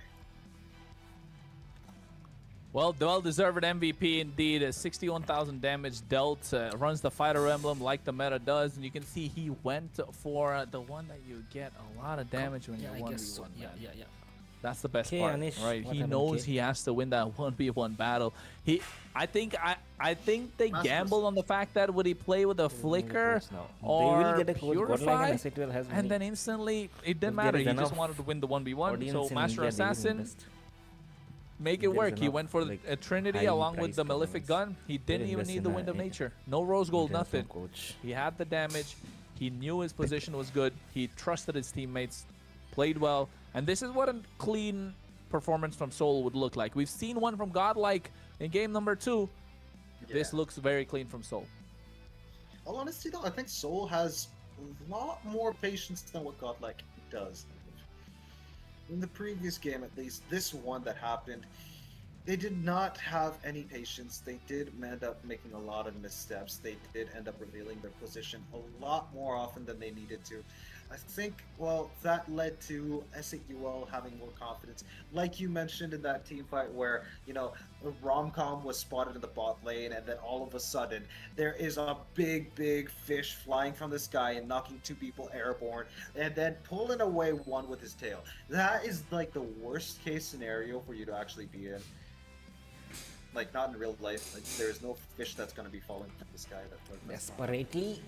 Well, well-deserved MVP indeed. 61,000 damage dealt. Runs the fighter emblem like the meta does. And you can see he went for the one that you get a lot of damage when you're 1v1. Yeah. That's the best Okay, part, Anish, right? what He happened, knows okay? he has to win that 1v1 battle. I think they gambled on the fact that would he play with a flicker or They will get a coach. Godlike purify, and S8UL has and many. then instantly it didn't If there matter. is He just enough wanted to win the 1v1. audience So in Master India, they will Assassin, invest. make it There is work. He enough, went for like, a Trinity highly along with priced the Malefic tournaments. gun. He didn't even invest need in the a Wind of in- Nature. No Rose Gold, intense from nothing. coach. He had the damage. He knew his position was good. He trusted his teammates, played well. And this is what a clean performance from Soul would look like. We've seen one from Godlike in game number 2. This Yeah. looks very clean from Soul. All honesty, though, I think Soul has a lot more patience than what Godlike does. In the previous game, at least, this one that happened, they did not have any patience. They did end up making a lot of missteps. They did end up revealing their position a lot more often than they needed to. I think, well, that led to S8UL having more confidence. Like you mentioned in that team fight where, Romcom was spotted in the bot lane, and then all of a sudden, there is a big fish flying from the sky and knocking 2 people airborne, and then pulling away one with his tail. That is like the worst case scenario for you to actually be in. Like, not in real life. Like, there is no fish that's going to be falling from the sky. Desperately.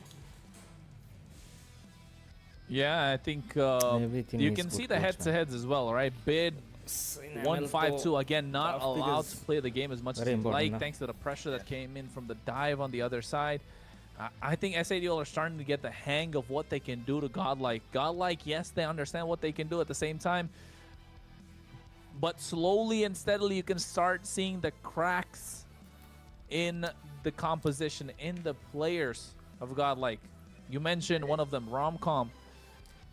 Yeah, I think Everything you is can good see the coach, heads-to-heads as well, right? Bid 1-5-2 again, not tough allowed because to play the game as much as very he'd important, like, no? thanks to the pressure that came in from the dive on the other side. I think S8UL are starting to get the hang of what they can do to Godlike. Godlike, yes, they understand what they can do at the same time, but slowly and steadily you can start seeing the cracks in the composition, in the players of Godlike. You mentioned one of them, Romcom.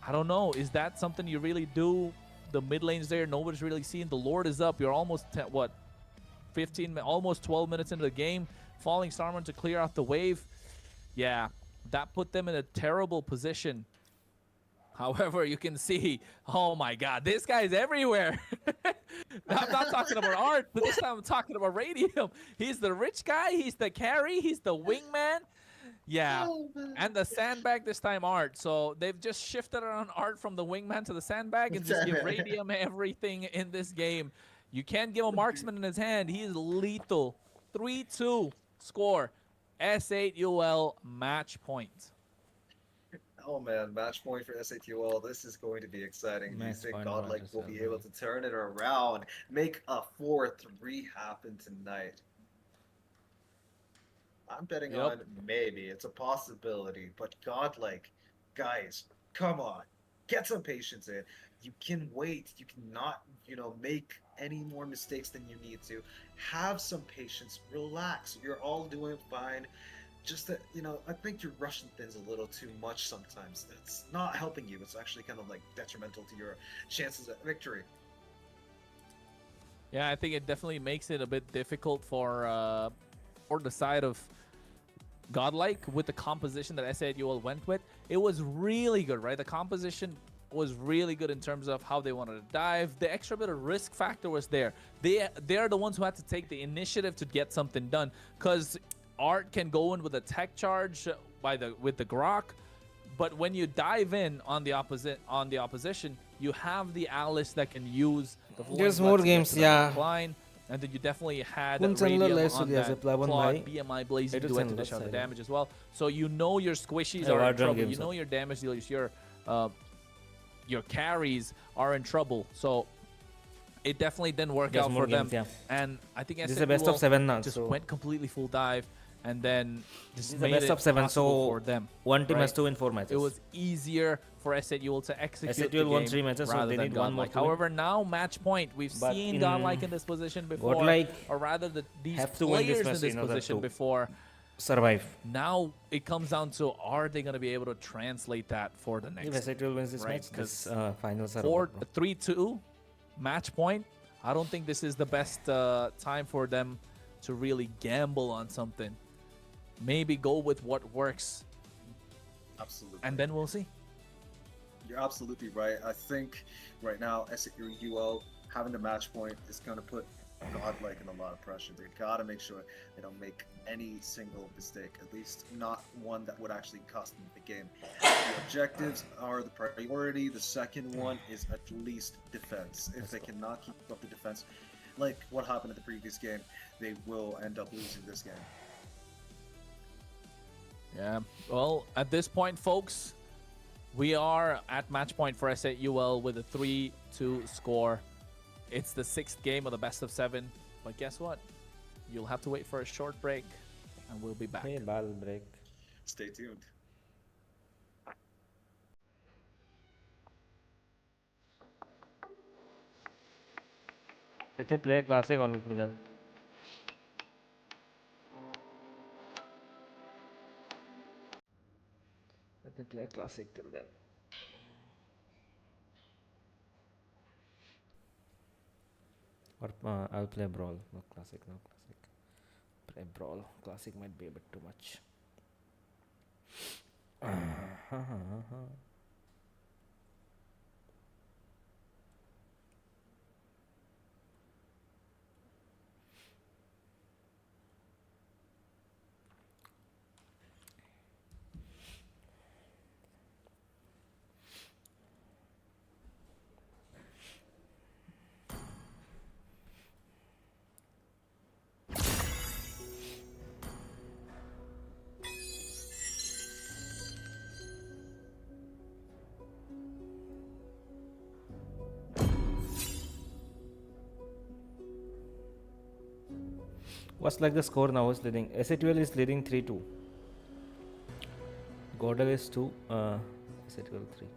I don't know. Is that something you really do? The mid lane's there. Nobody's really seeing. The Lord is up. You're almost, 15, almost 12 minutes into the game. Falling Starman to clear out the wave. Yeah, that put them in a terrible position. However, you can see, oh my God, this guy's everywhere. I'm not talking about Art, but this time I'm talking about Radium. He's the rich guy. He's the carry. He's the wingman. Yeah, and the sandbag this time Art. So they've just shifted around Art from the wingman to the sandbag and just give Radium everything in this game. You can't give a marksman in his hand. He is lethal. 3-2 score. S8UL match point. Oh man, match point for S8UL. This is going to be exciting. Do you Match think point Godlike advantage will be as able well. to turn it around, make a 4-3 happen tonight? I'm betting Yep. on maybe. It's a possibility, but Godlike, guys, come on, get some patience in. You can wait. You cannot, make any more mistakes than you need to. Have some patience. Relax. You're all doing fine. Just that, I think you're rushing things a little too much sometimes. It's not helping you. It's actually kind of like detrimental to your chances at victory. Yeah, I think it definitely makes it a bit difficult for the side of Godlike with the composition that S8UL went with. It was really good, right? The composition was really good in terms of how they wanted to dive. The extra bit of risk factor was there. They're the ones who had to take the initiative to get something done, because Art can go in with a tech charge with the Grok, but when you dive in on the opposition, you have the Alice that can use the There's flying more flex to get games, to the yeah. line, and then you definitely had Kung saan Radium lalayo on sila sa that Plaban Claude, Bay, BMI Blazing ito Duet to sa dish out the side. damage as well. So you know your squishies Yeah, are in Wardrum trouble. games You know up. your damage dealers, your carries are in trouble. So it definitely didn't work There's out more for them. games, And I think This is the best of S8UL 7 now, just so went completely full dive, and then just this is the made best it of 7, possible so for them. one team right? has to win 4 matches. It was easier for S8UL to execute S8UL the won game 3 matches, so rather they than need one more Godlike. to win. However, now match point. We've But seen in Godlike in this position before, Godlike or rather these have to win this players match in this in order position to before. survive. Now it comes down to, are they going to be able to translate that for the If next S8UL wins this right, match, this finals are 3-2 match point? I don't think this is the best time for them to really gamble on something. Maybe go with what works, Absolutely. and then we'll see. You're absolutely right. I think right now S8UL having the match point is going to put Godlike in a lot of pressure. They got to make sure they don't make any single mistake, at least not one that would actually cost them the game. The objectives are the priority. The second one is at least defense. If they cannot keep up the defense, like what happened in the previous game, they will end up losing this game. Yeah, well, at this point, folks, we are at match point for S8UL with a 3-2 score. It's the 6th game of the best of 7. But guess what? You'll have to wait for a short break, and we'll be back. Hey, ball break. Stay tuned. Let me play classic on Google. Let me play classic till then. Or I'll play brawl. No classic, no classic. Play brawl. Classic might be a bit too much. What's like the score now? Is leading. S8UL is leading 3-2. GODL is 2. S8UL 3.